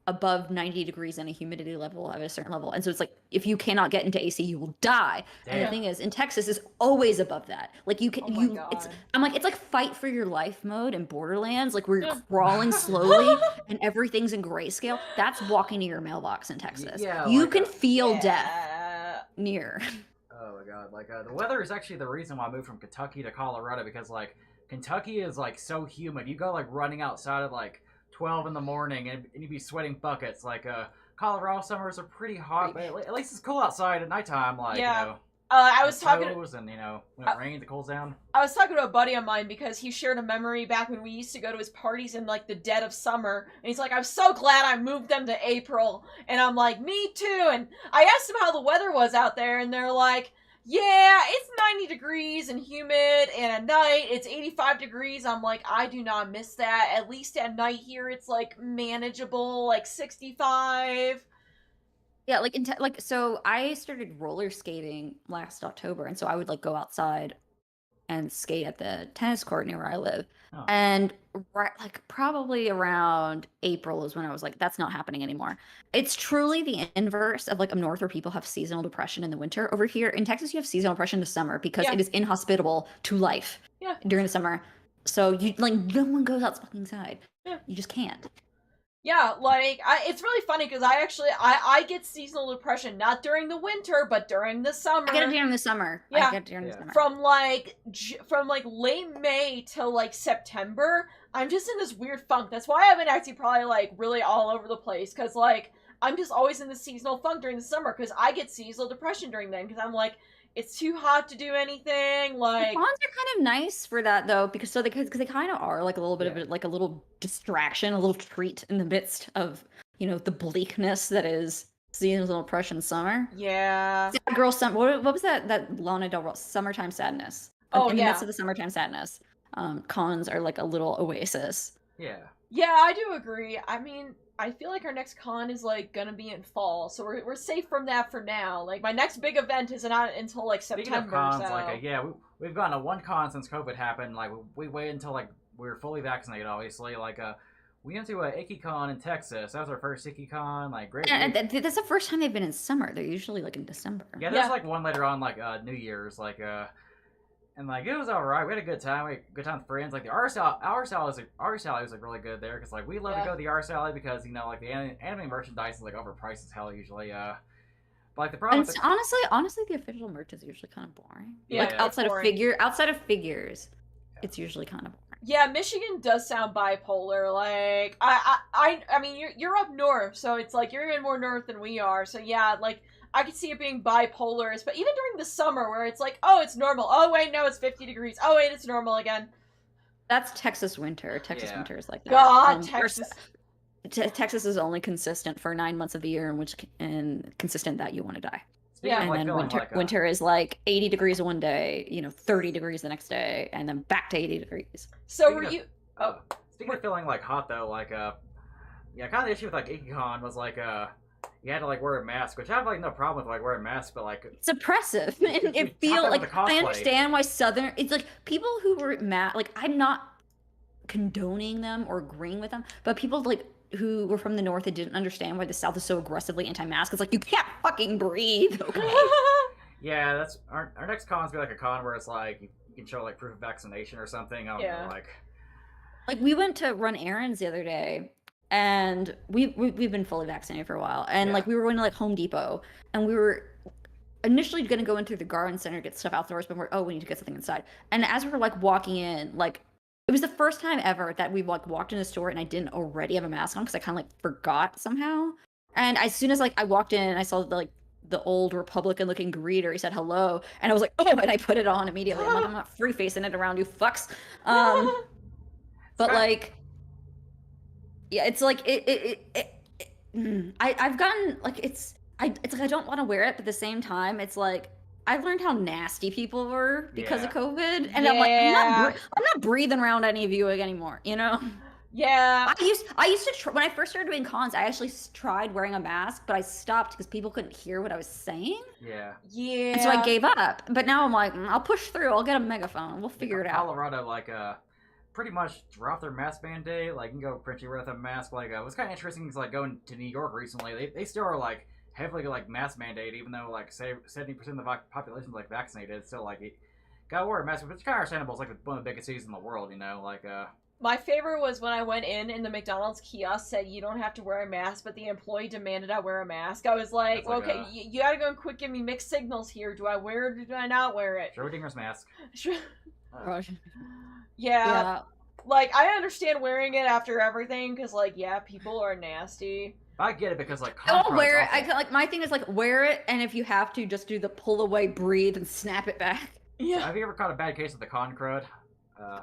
above 90 degrees and a humidity level at a certain level. And so it's like, if you cannot get into AC, you will die. Damn. And the thing is, in Texas, is always above that. Like you can, it's like fight for your life mode in Borderlands, like where you're crawling slowly and everything's in grayscale. That's walking to your mailbox in Texas. Yeah, you can feel death near. Oh my God. Like the weather is actually the reason why I moved from Kentucky to Colorado, because like Kentucky is like so humid. You go like running outside at like 12 in the morning and you'd be sweating buckets. Like Colorado summers are pretty hot, but at least it's cool outside at nighttime. Like I was talking and when it rains it cools down. I was talking to a buddy of mine because he shared a memory back when we used to go to his parties in like the dead of summer, and he's like, I'm so glad I moved them to April. And I'm like, me too. And I asked them how the weather was out there, and they're like, yeah, it's 90 degrees and humid, and at night it's 85 degrees. I'm like, I do not miss that. At least at night here it's like manageable, like 65. Yeah, like so I started roller skating last October, and so I would like go outside and skate at the tennis court near where I live. Oh. And like probably around April is when I was like, that's not happening anymore. It's truly the inverse of like up north where people have seasonal depression in the winter. Over here in Texas, you have seasonal depression in the summer because it is inhospitable to life during the summer. So you like no one goes outside. Yeah. You just can't. Yeah, like, it's really funny because I get seasonal depression, not during the winter, but during the summer. I get it during the summer. Yeah. I get it during the summer. From like late May till like September, I'm just in this weird funk. That's why I've been actually probably like really all over the place, because like, I'm just always in the seasonal funk during the summer, because I get seasonal depression during then, because I'm like, it's too hot to do anything. Like, cons are kind of nice for that though, because they kind of are like a little bit of like a little distraction, a little treat in the midst of the bleakness that is seasonal depression summer. Yeah. Girl, what was that Lana Del Rey, Summertime Sadness? In the midst of the summertime sadness, cons are like a little oasis. Yeah. Yeah, I do agree. I mean, I feel like our next con is like gonna be in fall, so we're safe from that for now. Like my next big event isn't out until like Speaking September. of cons, so. like we've gone to one con since COVID happened. Like we waited until like we were fully vaccinated. Obviously, like we went to a IkiCon in Texas. That was our first IkiCon. Like great. And that's the first time they've been in summer. They're usually like in December. Yeah, there's like one later on, like New Year's, like and like it was all right. We had a good time. We had a good time with friends. Like the art alley was like really good there because like we love to go to the art alley because you know like the anime merchandise is like overpriced as hell usually. But like the problem, And honestly, the official merch is usually kind of boring. Yeah, like outside of figures, it's usually kind of boring. Yeah, Michigan does sound bipolar. Like I mean, you're up north, so it's like you're even more north than we are. So yeah, like I could see it being bipolar, but even during the summer where it's like, oh, it's normal. Oh wait, no, it's 50 degrees. Oh wait, it's normal again. That's Texas winter. Texas winter is like that. God, Texas. Texas is only consistent for 9 months of the year, and consistent that you want to die. Yeah, and then winter is like 80 degrees one day, 30 degrees the next day, and then back to 80 degrees. So speaking of feeling like hot though, like kind of the issue with like IkiCon was like you had to like wear a mask, which I have like no problem with like wearing a mask, but like it's oppressive. And it feels like I understand why Southern. It's like people who were like I'm not condoning them or agreeing with them, but people like who were from the north that didn't understand why the South is so aggressively anti-mask. It's like you can't fucking breathe. Okay. Yeah, that's our next con is be like a con where it's like you can show like proof of vaccination or something. I don't know, like we went to run errands the other day, and we've been fully vaccinated for a while, and like we were going to like Home Depot, and we were initially going to go into the garden center to get stuff outdoors, but we need to get something inside. And as we were like walking in, like it was the first time ever that we like walked in a store and I didn't already have a mask on because I kind of like forgot somehow. And as soon as like I walked in, I saw the old Republican looking greeter. He said hello, and I was like, oh, and I put it on immediately. I'm like, I'm not free facing it around you fucks. But like, yeah, it's like I've gotten like it's like I don't want to wear it, but at the same time, it's like I learned how nasty people were because of COVID, and I'm like, I'm not breathing around any of you anymore, Yeah. I used to when I first started doing cons, I actually tried wearing a mask, but I stopped because people couldn't hear what I was saying. Yeah. Yeah. And so I gave up. But now I'm like, I'll push through. I'll get a megaphone. We'll figure it out. Colorado, like, pretty much dropped their mask mandate. Like, you can go pretty with a mask. Like, what's kind of interesting is like going to New York recently. They still are like heavily like mask mandate, even though like 70% of the population is like vaccinated. It's still like you gotta wear a mask, but it's kind of understandable. It's like one of the biggest cities in the world, like. My favorite was when I went in and the McDonald's kiosk said you don't have to wear a mask, but the employee demanded I wear a mask. I was like, okay, you gotta go and quick give me mixed signals here. Do I wear it or do I not wear it? Schrodinger's mask. Yeah. Like, I understand wearing it after everything, because, like, yeah, people are nasty. I get it, because, like, don't wear it. Like, my thing is, like, wear it, and if you have to, just do the pull away, breathe, and snap it back. Yeah. Have you ever caught a bad case of the con crud?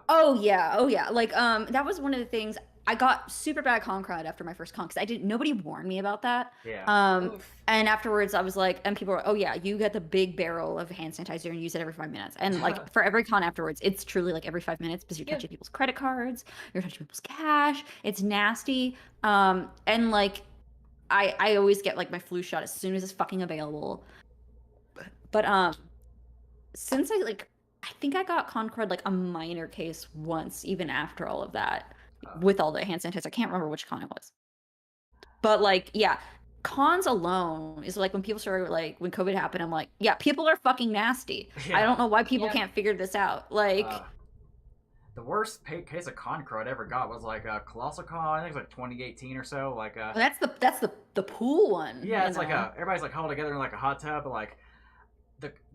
Oh yeah. Like, that was one of the things. I got super bad con crud after my first con because nobody warned me about that. Yeah. And afterwards I was like, and people were, oh yeah, you get the big barrel of hand sanitizer and use it every 5 minutes. And like for every con afterwards, it's truly like every 5 minutes because you're touching people's credit cards, you're touching people's cash. It's nasty. And like, I always get like my flu shot as soon as it's fucking available. But since I think I got con crud like a minor case once, even after all of that, with all the hand sanitizer. I can't remember which con it was. But like, yeah, cons alone is like when people started like when COVID happened, I'm like, yeah, people are fucking nasty. Yeah. I don't know why people can't figure this out. Like, the worst case of con crud I ever got was like a Colossal Con. I think it was like 2018 or so. Like, that's the pool one. Yeah, it's like everybody's like huddled together in like a hot tub, but like.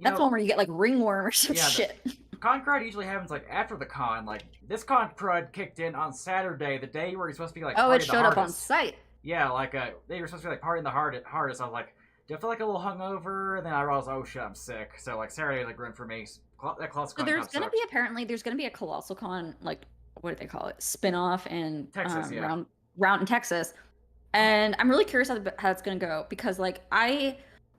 That's one where you get like ringworm or some shit. Con crud usually happens like after the con. Like this con crud kicked in on Saturday, the day where you're supposed to be like. Oh, it showed up on site. Yeah, like they were supposed to be like partying the hardest. I was like, do I feel like a little hungover? And then I realized, oh shit, I'm sick. So like Saturday was like ruined for me. That Colossal Con. There's gonna be a Colossal Con, like what do they call it? Spinoff in Texas, round in Texas, and I'm really curious how it's gonna go because like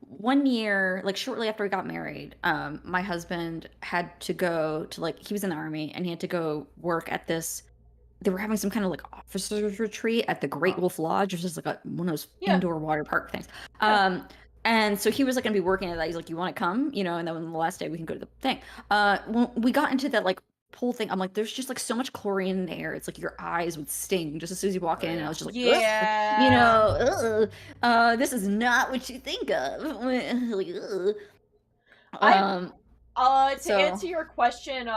one year, like shortly after we got married, my husband had to go to he was in the army and he had to go work at this they were having some kind of like officers retreat at the Great Wolf Lodge, which is like one of those indoor water park things. And so he was like gonna be working at that. He's like, "You want to come?" And then on the last day we can go to the thing. When we got into that like pool thing, I'm like, there's just like so much chlorine in the air. It's like your eyes would sting just as soon as you walk in. And I was just like, this is not what you think of. Like, to answer your question,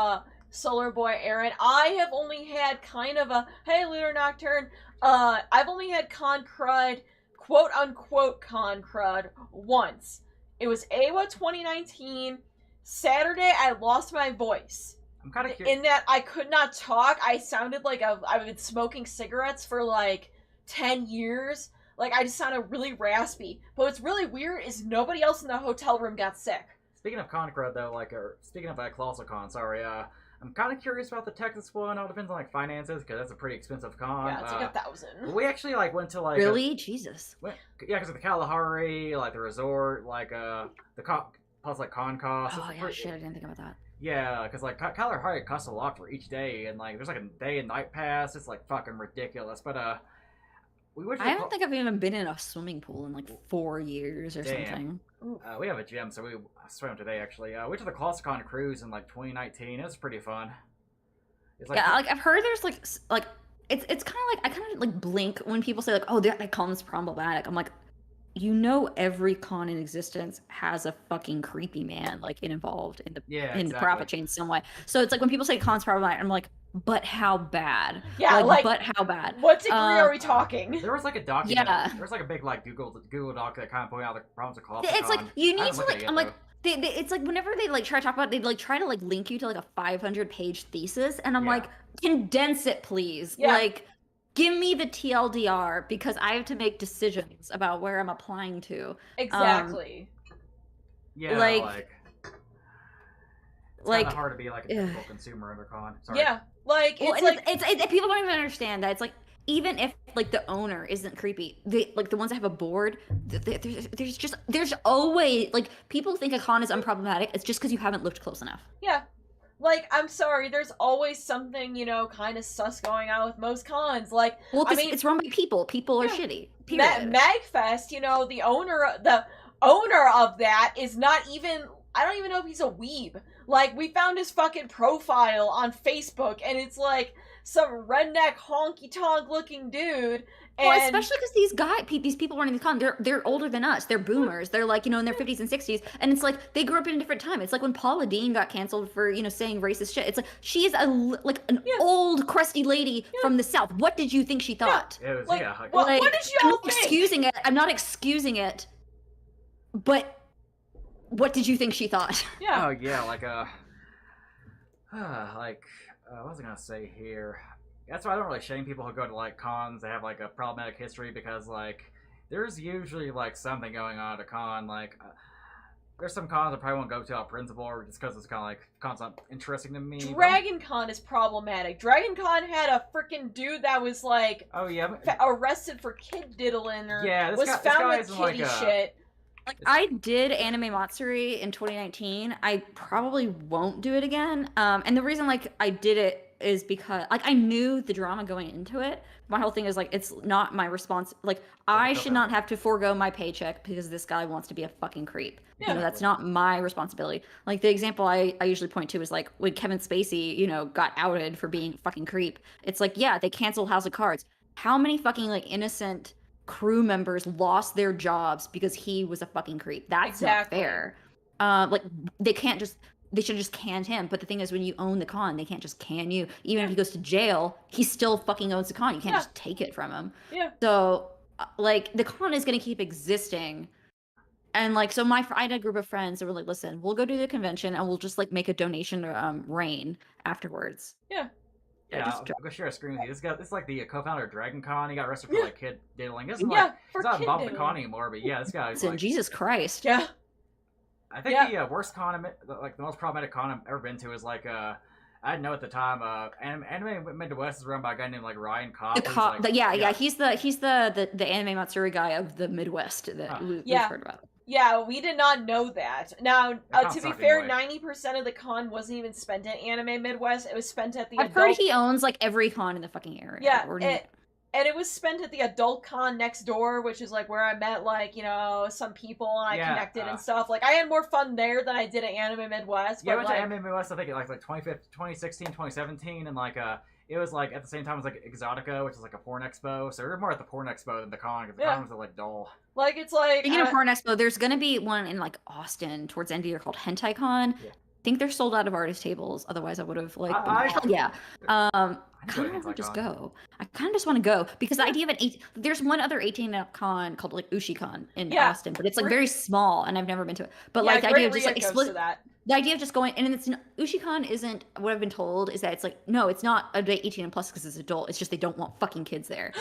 Solar Boy Aaron, I have only had kind of a hey Lunar Nocturne. I've only had con crud, quote unquote con crud, once. It was AWA 2019. Saturday, I lost my voice. I'm kind of curious. In that I could not talk. I sounded like I've been smoking cigarettes for like 10 years. Like, I just sounded really raspy. But what's really weird is nobody else in the hotel room got sick. Speaking of con crud, though, speaking of Colossal Con, sorry, I'm kind of curious about the Texas one. It all depends on, like, finances, because that's a pretty expensive con. Yeah, it's like $1,000. We actually, like, went to, like... Really? Jesus. Yeah, because of the Kalahari, like, the resort, like, plus, like, con costs. Oh, yeah, shit, I didn't think about that. Yeah, because, like, Kalahari costs a lot for each day, and, like, there's, like, a day and night pass. It's, like, fucking ridiculous. But, I don't think I've even been in a swimming pool in, like, 4 years or something. We have a gym, so we swam today, actually. We went to the ColossalCon cruise in, like, 2019. It was pretty fun. It's like, yeah, like, I've heard there's, like, it's kind of like, I kind of, like, blink when people say, like, oh, that con's problematic. I'm like, every con in existence has a fucking creepy man, like, involved in the profit chain some way. So it's like, when people say con's problematic, I'm like, but how bad? Yeah, like but how bad? What degree are we talking? There was like a document. Yeah. There was like a big like Google doc that kind of pointed out the problems of ColossalCon. It's like you need to like. I'm like. It's like whenever they like try to talk about it, they like try to like link you to like a 500-page thesis, and I'm like, condense it, please. Yeah. Like, give me the TLDR because I have to make decisions about where I'm applying to. Exactly. Yeah, like it's kind of hard to be like a typical consumer under con. Sorry. Yeah, like it's people don't even understand that. It's like, even if like the owner isn't creepy, like the ones that have a board, there's always like, people think a con is unproblematic. It's just because you haven't looked close enough. Yeah, like, I'm sorry, there's always something, kind of sus going on with most cons. Like, well, I mean, it's run by people. People are shitty. Magfest, the owner of that is not even. I don't even know if he's a weeb. Like, we found his fucking profile on Facebook, and it's like some redneck honky-tonk looking dude. And well, especially because these people running the con, they're older than us. They're boomers. They're like, in their 50s and 60s. And it's like, they grew up in a different time. It's like when Paula Deen got canceled for, saying racist shit. It's like, she is an old, crusty lady from the South. What did you think she thought? Yeah. It was, what did you all think? I'm not excusing it. But what did you think she thought? Yeah. Oh, yeah, what was I gonna say here? That's why I don't really shame people who go to, like, cons that have, like, a problematic history, because, like, there's usually, like, something going on at a con. Like, there's some cons I probably won't go to out of principle, or just because it's kind of, like, con's not interesting to me. Dragon Con is problematic. Dragon Con had a freaking dude that was, like, arrested for kid diddling, or found with kitty shit. Like, I did Anime Matsuri in 2019. I probably won't do it again. And the reason, like, I did it is because, like, I knew the drama going into it. My whole thing is, like, it's not my response. Like, I should not have to forego my paycheck because this guy wants to be a fucking creep. Yeah. That's not my responsibility. Like, the example I usually point to is, like, when Kevin Spacey, got outed for being a fucking creep. It's like, yeah, they canceled House of Cards. How many fucking, like, innocent crew members lost their jobs because he was a fucking creep? That's not fair. Like, they should just can him. But the thing is, when you own the con, they can't just can you. Even if he goes to jail, he still fucking owns the con. You can't just take it from him. Yeah. So, like, the con is going to keep existing. And, like, so I had a group of friends that were like, listen, we'll go to the convention and we'll just, like, make a donation to Rain afterwards. Yeah. Yeah, I'll go share a screen with you. This is like the co-founder of Dragon Con. He got arrested for like kid diddling. He's not involved with the con anymore, but yeah, this guy. Like, Jesus Christ. Yeah. I think the worst con, like the most problematic con I've ever been to, is like I didn't know at the time. Anime Midwest is run by a guy named like Ryan Kopp. He's the Anime Matsuri guy of the Midwest that we've heard about. Yeah, we did not know that. Now, That to be sucked fair, anyway. 90% of the con wasn't even spent at Anime Midwest. It was spent at the I've heard adult. he owns like every con in the fucking area. Yeah, Or and it was spent at the adult con next door, which is like where I met like some people and I Yeah, connected and stuff. Like I had more fun there than I did at Anime Midwest. Yeah, I But went to like, Anime Midwest, I think, like 2016, 2017, and like it was like at the same time as like Exotica, which is like a porn expo. So we were more at the porn expo than the con, because the Yeah. con was like dull. like it's like speaking of porn expo, there's gonna be one in like Austin towards the end of the year called Hentai Con. Yeah. I think they're sold out of artist tables. Otherwise, I would have like. I- yeah. I need to go to Kind of want Hentai to just Con. go. I kind of just want to go because the idea of there's one other 18 up con called like UshiCon in Yeah. Austin, but it's like very small and I've never been to it. But yeah, like the Great idea of just like Ria goes to that. the idea of just going and it's UshiCon isn't what I've been told is that it's like no, it's not a 18 and plus because it's adult. It's just they don't want fucking kids there.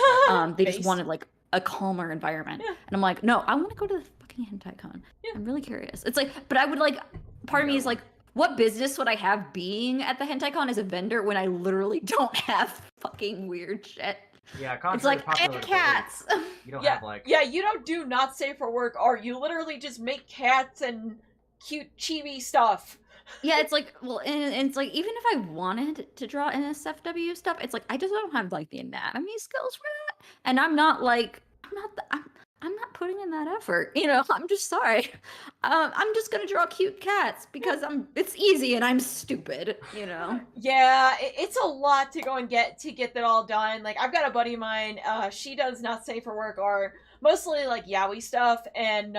They just Based. wanted like a calmer environment. Yeah. And I'm like, no, I want to go to the fucking hentai con. Yeah. I'm really curious. It's like, but I would like, part of me is like, what business would I have being at the hentai con as a vendor when I literally don't have fucking weird shit? Yeah, It's like, I have cats. You don't Yeah, have like yeah, you don't do not safe for work art. You literally just make cats and cute chibi stuff. Yeah, it's like, well, and it's like, even if I wanted to draw NSFW stuff, it's like, I just don't have like the anatomy skills for that. And I'm not like, I'm not putting in that effort. I'm just sorry. I'm just gonna draw cute cats because it's easy and I'm stupid, Yeah, it's a lot to go and get that all done. Like I've got a buddy of mine, she does not safe for work art, mostly like yaoi stuff, and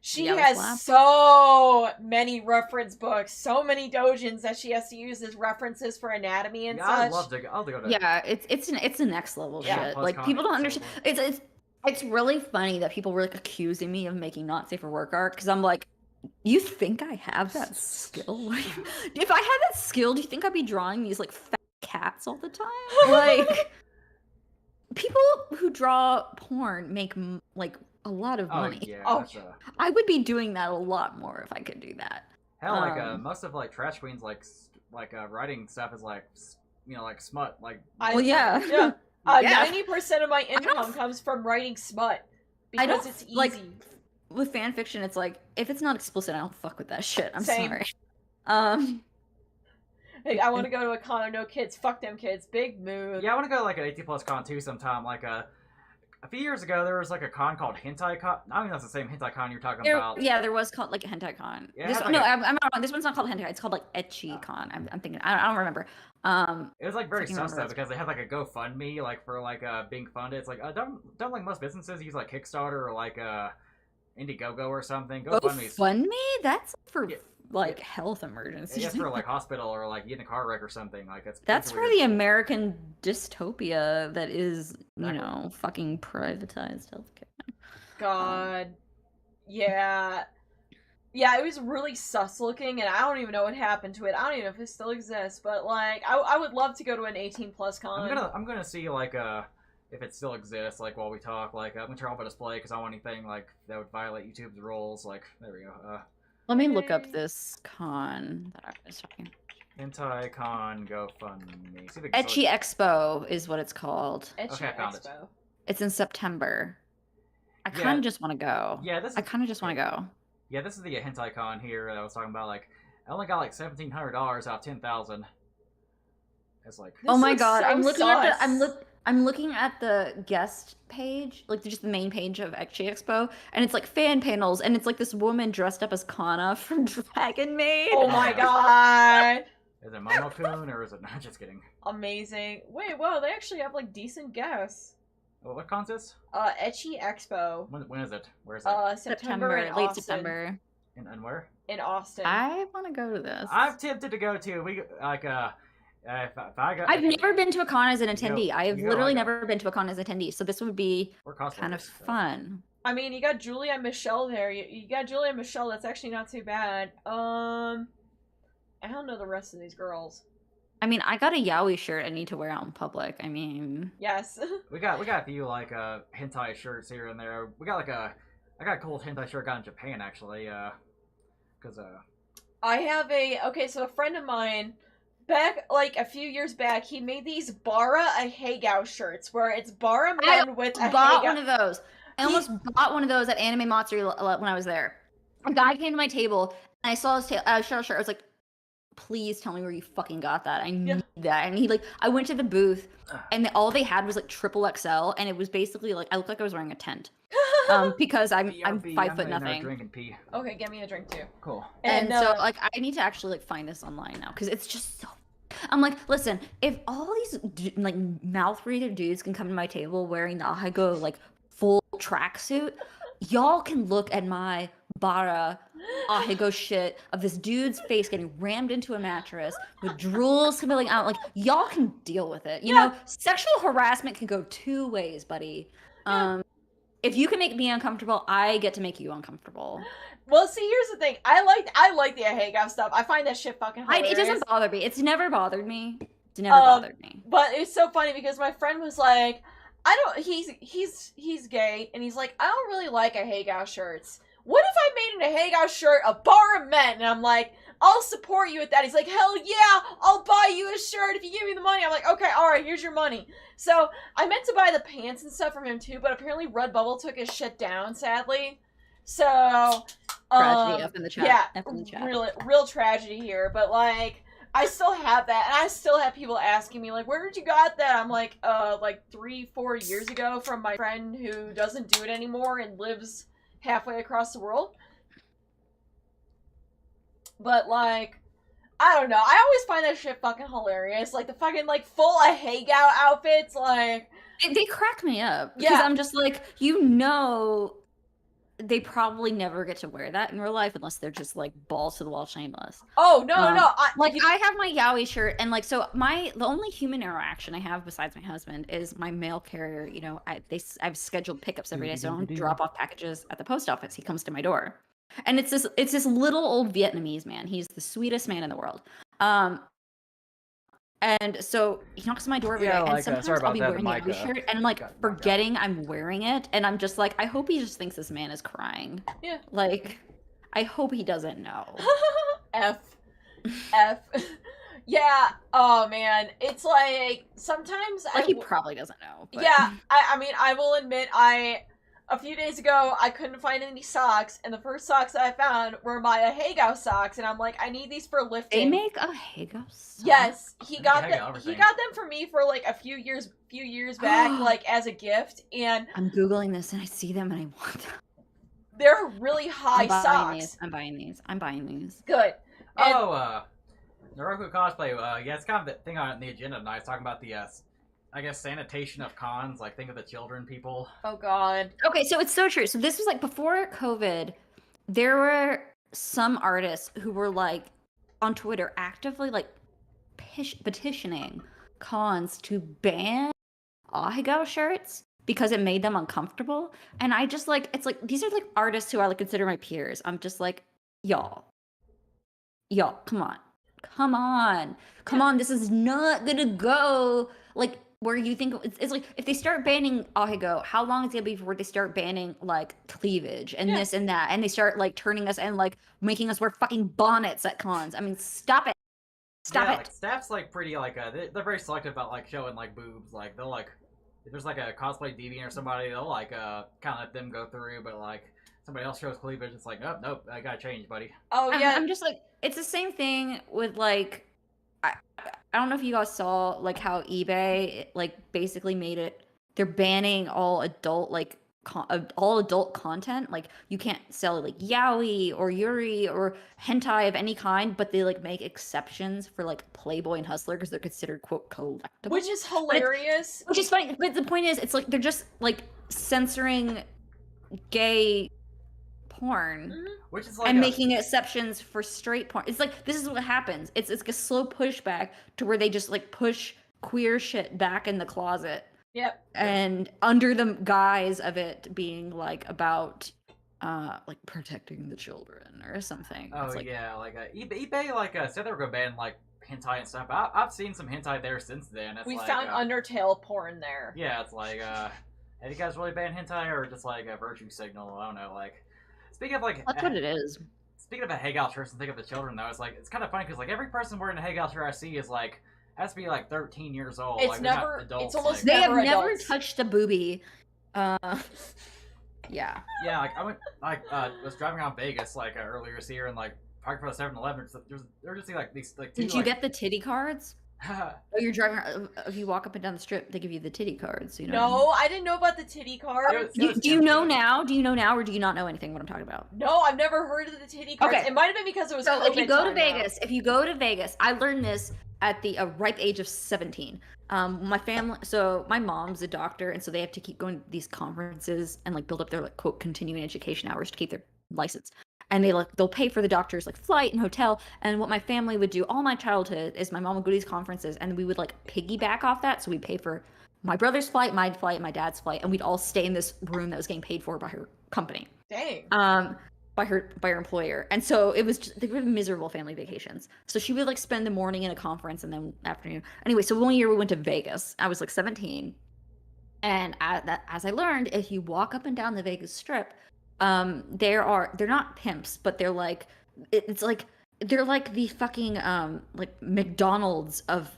she Yaoi has slap. so many reference books, so many dojins that she has to use as references for anatomy and yeah, such. I'd love to go. I'll go to Yeah, it's the next level Yeah. shit. Plus Like con people don't is so understand. It's really funny that people were like accusing me of making not safe for work art because I'm like, you think I have that skill? If I had that skill, do you think I'd be drawing these like fat cats all the time? Like people who draw porn make like a lot of money. Yeah, Oh, that's, I would be doing that a lot more if I could do that. hell, like most of like Trash Queen's like writing stuff is like like smut like. I- Well, yeah. Yeah. Yeah. 90% of my income comes from writing smut I because don't it's easy. like with fan fiction. It's like if it's not explicit, I don't fuck with that shit. I'm Same. sorry. Hey, I want to go to a con of no kids. Fuck them kids. Big mood. Yeah, I want to go to like an 18 plus con too sometime. Like a few years ago, there was like a con called Hentai Con. I mean, that's the same Hentai Con you're talking about. Yeah, there was called like a hentai con. Yeah, it This, had, like, no, a- I'm not wrong. This one's not called hentai. It's called like etchi con. I'm thinking. I don't remember. It was like very Fucking sus though remember. because they had like a GoFundMe like for like being funded. It's like don't like most businesses use like Kickstarter or like Indiegogo or something. GoFundMe's GoFundMe? That's for Yeah, like health emergencies. it's for like hospital or like you in a car wreck or something. Like That's it's for weird. the American dystopia that is, Exactly. fucking privatized healthcare. God. Yeah. Yeah, it was really sus looking, and I don't even know what happened to it. I don't even know if it still exists, but like, I would love to go to an 18 plus con. I'm gonna see like if it still exists like while we talk. Like I'm gonna turn off a display because I don't want anything like that would violate YouTube's rules. Like there we go. Let me look up Okay. this con that I was talking. Hentai Con GoFundMe. See if it can still- Etchi Expo is what it's called. Etchi Okay, I found it. Expo. It's in September. I Yeah. kind of just want to go. Yeah, this. I kind of just want to go. Yeah, this is the Hentai Con here that I was talking about. Like, I only got like $1,700 out of 10,000. It's like This Oh my looks god, so I'm looking at sus. I'm looking at the guest page, like just the main page of Etchi Expo, and it's like fan panels, and it's like this woman dressed up as Kana from Dragon Maid. Oh my god. is it Momo-kun or is it not? Just kidding. Amazing. Wait, whoa, they actually have like decent guests. What con is this? Etchi Expo. When is it? Where is it? September in late Austin. September. And where? In Austin. I want to go to this. I've tempted to go to. We like if I go. I've never been to a con as an attendee. I have you go, literally I go. never been to a con as an attendee, so this would be We're cosplayers, kind of so. fun. I mean, you got Julia and Michelle there. You got Julia and Michelle. That's actually not too bad. I don't know the rest of these girls. I mean, I got a yaoi shirt I need to wear out in public. I mean, Yes. We got a few like hentai shirts here and there. We got like I got a cool hentai shirt I got in Japan actually. Because I have so a friend of mine, back like a few years back, he made these Bara a Hagao shirts where it's Bara men with a bought Hagao. one of those. I almost bought one of those at Anime Matsuri when I was there. A guy came to my table, and I saw his shirt. I was like, please tell me where you fucking got that. I need that. And I went to the booth, and all they had was like triple XL, and it was basically like I looked like I was wearing a tent. Because I'm BRB, 5 foot I'm nothing. drink and pee. Okay, get me a drink too. Cool. And so like I need to actually like find this online now because it's just so. I'm like, listen, if all these like mouth breather dudes can come to my table wearing the Ahigo like full tracksuit, y'all can look at my bara Ahigo shit of this dude's face getting rammed into a mattress with drools spilling out. Like, y'all can deal with it. You know, sexual harassment can go 2 ways, buddy. If you can make me uncomfortable, I get to make you uncomfortable. Well, see, here's the thing. I like the Ahegao stuff. I find that shit fucking hilarious. It doesn't bother me. It's never bothered me. It's never bothered me. But it's so funny because my friend was like, he's gay, and he's like, I don't really like Ahegao shirts. What if I made an Ahegao shirt a bar of men? And I'm like, I'll support you with that. He's like, hell yeah, I'll buy you a shirt if you give me the money. I'm like, okay, alright, here's your money. So, I meant to buy the pants and stuff from him too, but apparently Redbubble took his shit down, sadly. So, tragedy up in the chat. Yeah, up in the chat. Real tragedy here, but like, I still have that, and I still have people asking me, like, where did you got that? I'm like 3-4 years ago from my friend who doesn't do it anymore and lives halfway across the world. But, like, I don't know. I always find that shit fucking hilarious. Like, the fucking, like, full Ahegao outfits, like... They crack me up. Because I'm just like, you know... They probably never get to wear that in real life unless they're just, like, balls to the wall shameless. Oh, no. I have my yaoi shirt, and, like, so the only human interaction I have besides my husband is my mail carrier. You know, I've scheduled pickups every day, so I don't drop off packages at the post office. He comes to my door. And it's this little old Vietnamese man. He's the sweetest man in the world. And so he knocks on my door every day, and sometimes I'll be wearing a shirt, and I'm like forgetting I'm wearing it, and I'm just like, I hope he just thinks this man is crying. Yeah. Like, I hope he doesn't know. F. Yeah. Oh man, it's like sometimes he probably doesn't know. But... Yeah. I mean, I will admit, a few days ago, I couldn't find any socks, and the first socks that I found were my Ahegao socks, and I'm like, I need these for lifting. They make Ahegao socks? Yes, he got them for me for like a few years back, like as a gift, and I'm Googling this and I see them and I want them. They're really high socks. I'm buying these. Good. And, Naruto cosplay, yeah, it's kind of the thing on the agenda tonight. It's talking about the, I guess, sanitation of cons, like, think of the children people. Oh, God. Okay, so it's so true. So this was, like, before COVID, there were some artists who were, like, on Twitter actively, like, petitioning cons to ban Ahegao shirts because it made them uncomfortable. And I just, like, it's like, these are, like, artists who I, like, consider my peers. I'm just like, y'all, come on. This is not gonna go, like, where you think it's like if they start banning Ahegao, how long is it gonna be before they start banning like cleavage and this and that, and they start like turning us and like making us wear fucking bonnets at cons? I mean, stop it. Like, staff's like pretty like they're very selective about like showing like boobs. Like they'll like if there's like a cosplay deviant or somebody, they'll like kind of let them go through, but like somebody else shows cleavage, it's like nope, I gotta change, buddy. Oh yeah, I'm just like, it's the same thing with like. I don't know if you guys saw like how eBay like basically made it. They're banning all adult like all adult content. Like you can't sell like yaoi or yuri or hentai of any kind, but they like make exceptions for like Playboy and Hustler because they're considered quote collectible. Which is hilarious. Which is funny. But the point is, it's like they're just like censoring gay porn. Mm-hmm. Which is like and making exceptions for straight porn. It's like this is what happens. It's like a slow pushback to where they just like push queer shit back in the closet. Yep. And under the guise of it being like about like protecting the children or something. Oh it's like, yeah, like eBay like said they were gonna ban like hentai and stuff. I've seen some hentai there since then. We like, found Undertale porn there. Yeah, it's like have you guys really banned hentai or just like a virtue signal? I don't know, like. Speaking of like, that's what it is. Speaking of a Hagel shirt and think of the children though, it's like it's kind of funny because like every person wearing a Hagel shirt I see is like has to be like 13 years old. It's like, never. Adults, it's almost like, they have never never adults. touched a boobie. Yeah. Yeah, like I went was driving around Vegas like earlier this year and like parked for the 7-Eleven. So there just like these like two Did you like get the titty cards? Oh, you're driving around, if you walk up and down the strip, they give you the titty cards. You know what I mean? No, I didn't know about the titty cards. It was Do you know tempting. now? Do you know now, or do you not know anything what I'm talking about? No, I've never heard of the titty cards. Okay. It might have been because it was So COVID if you go to time, though. Vegas, I learned this at the ripe age of 17. My family, so my mom's a doctor, and so they have to keep going to these conferences and like build up their like quote continuing education hours to keep their license. And they'll pay for the doctor's like flight and hotel. And what my family would do all my childhood is my mom would go to these conferences, and we would like piggyback off that. So we'd pay for my brother's flight, my dad's flight, and we'd all stay in this room that was getting paid for by her company. Dang. By her employer. And so it was just, they were miserable family vacations. So she would like spend the morning in a conference and then afternoon. Anyway, so one year we went to Vegas. I was like 17. And as I learned, if you walk up and down the Vegas Strip, they're not pimps, but they're like, it's like, they're like the fucking like McDonald's of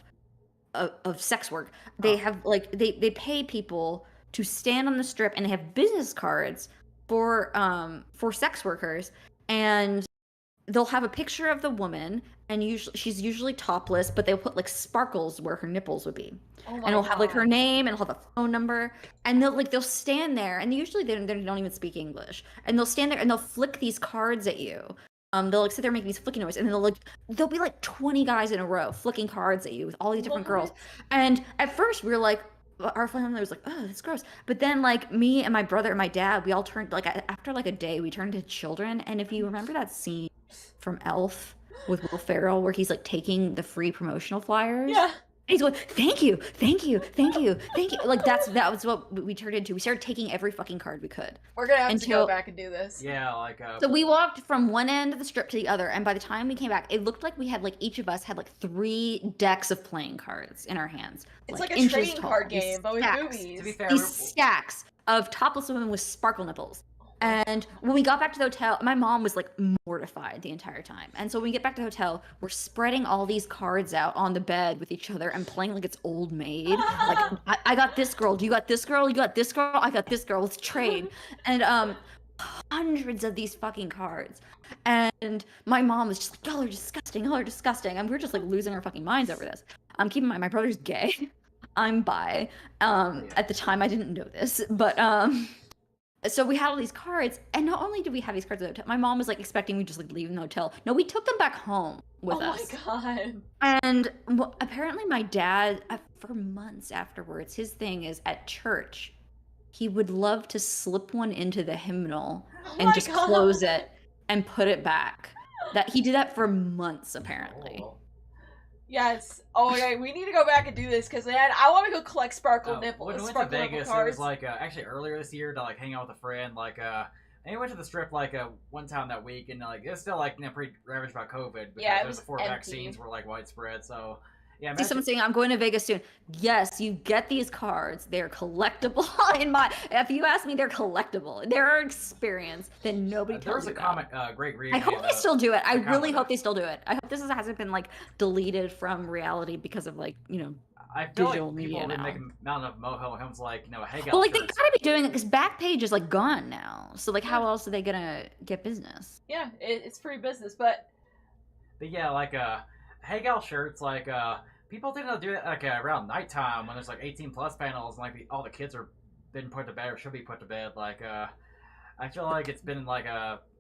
sex work. They have like they pay people to stand on the strip, and they have business cards for sex workers, and they'll have a picture of the woman, and she's usually topless, but they'll put like sparkles where her nipples would be. Oh my And it'll have like her God. name, and it'll have a phone number, and they'll stand there, and usually they don't even speak English, and they'll stand there and they'll flick these cards at you. They'll like sit there making these flicking noises, and there'll be like 20 guys in a row flicking cards at you with all these different girls. And at first we were like, our family was like, oh, that's gross. But then like me and my brother and my dad, we all turned like after like a day, we turned into children. And if you remember that scene from Elf with Will Ferrell where he's like taking the free promotional flyers, Yeah. he's going, thank you, thank you, thank you, thank you. Like that was what we turned into. We started taking every fucking card we could. We're gonna have to Until- go back and do this. Yeah, like So we walked from one end of the strip to the other, and by the time we came back, it looked like we had like each of us had like 3 decks of playing cards in our hands. It's like a inches trading tall. card These game, but with stacks. boobies. to be fair, These stacks of topless women with sparkle nipples. And when we got back to the hotel, my mom was like mortified the entire time. And so when we get back to the hotel, we're spreading all these cards out on the bed with each other and playing like it's old maid. Like, I got this girl. Do you got this girl? You got this girl? I got this girl. Let's trade. And hundreds of these fucking cards. And my mom was just like, y'all are disgusting. Y'all are disgusting. And we're just like losing our fucking minds over this. Keep in mind, my brother's gay. I'm bi. At the time, I didn't know this, but so we had all these cards, and not only did we have these cards at the hotel, my mom was like expecting we just like leave in the hotel. No, we took them back home with us. Oh my God. And apparently my dad, for months afterwards, his thing is at church, he would love to slip one into the hymnal Oh and my just God. close it and put it back. That he did that for months, apparently. Oh. Yes. Oh my God, we need to go back and do this because man, I want to go collect sparkle nipples. When we went to sparkle nipple Vegas, it cards. was like actually earlier this year to like hang out with a friend. Like, and we went to the strip like one time that week, and like it's still like pretty ravaged by COVID because Yeah, it those was before empty. vaccines were like widespread. So yeah, See imagine- someone saying, I'm going to Vegas soon. Yes, you get these cards. They're collectible. If you ask me, they're collectible. They're an experience that nobody there was tells a you about. comment, Greg Reed. I hope they still do it. I comment really on hope that. they still do it. I hope this hasn't been like deleted from reality because of like, I feel digital like media people would now. make a mountain of moho homes like hey guys. well, like they gotta be doing it because Backpage is like gone now. So like, how else are they gonna get business? Yeah, it's free business, but But yeah, like hey gal shirts, like people tend to do it like around nighttime when there's like 18 plus panels and like all the kids are been put to bed or should be put to bed. Like I feel like it's been like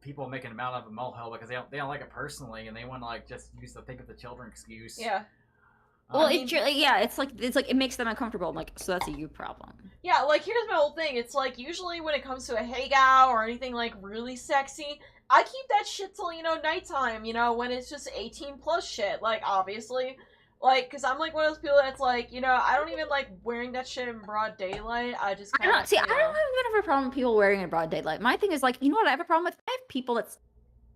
people making a mountain of a molehill because they don't like it personally and they want to like just use the think of the children excuse. yeah. Well, I mean- it's like it makes them uncomfortable. I'm like, so that's a you problem. Yeah, like here's my whole thing. It's like usually when it comes to a hey gal or anything like really sexy, I keep that shit till nighttime. When it's just 18 plus shit. Like obviously, like because I'm like one of those people that's like I don't even like wearing that shit in broad daylight. I just I don't see. I don't even have a problem with people wearing it in broad daylight. My thing is like, you know what I have a problem with? I have people that's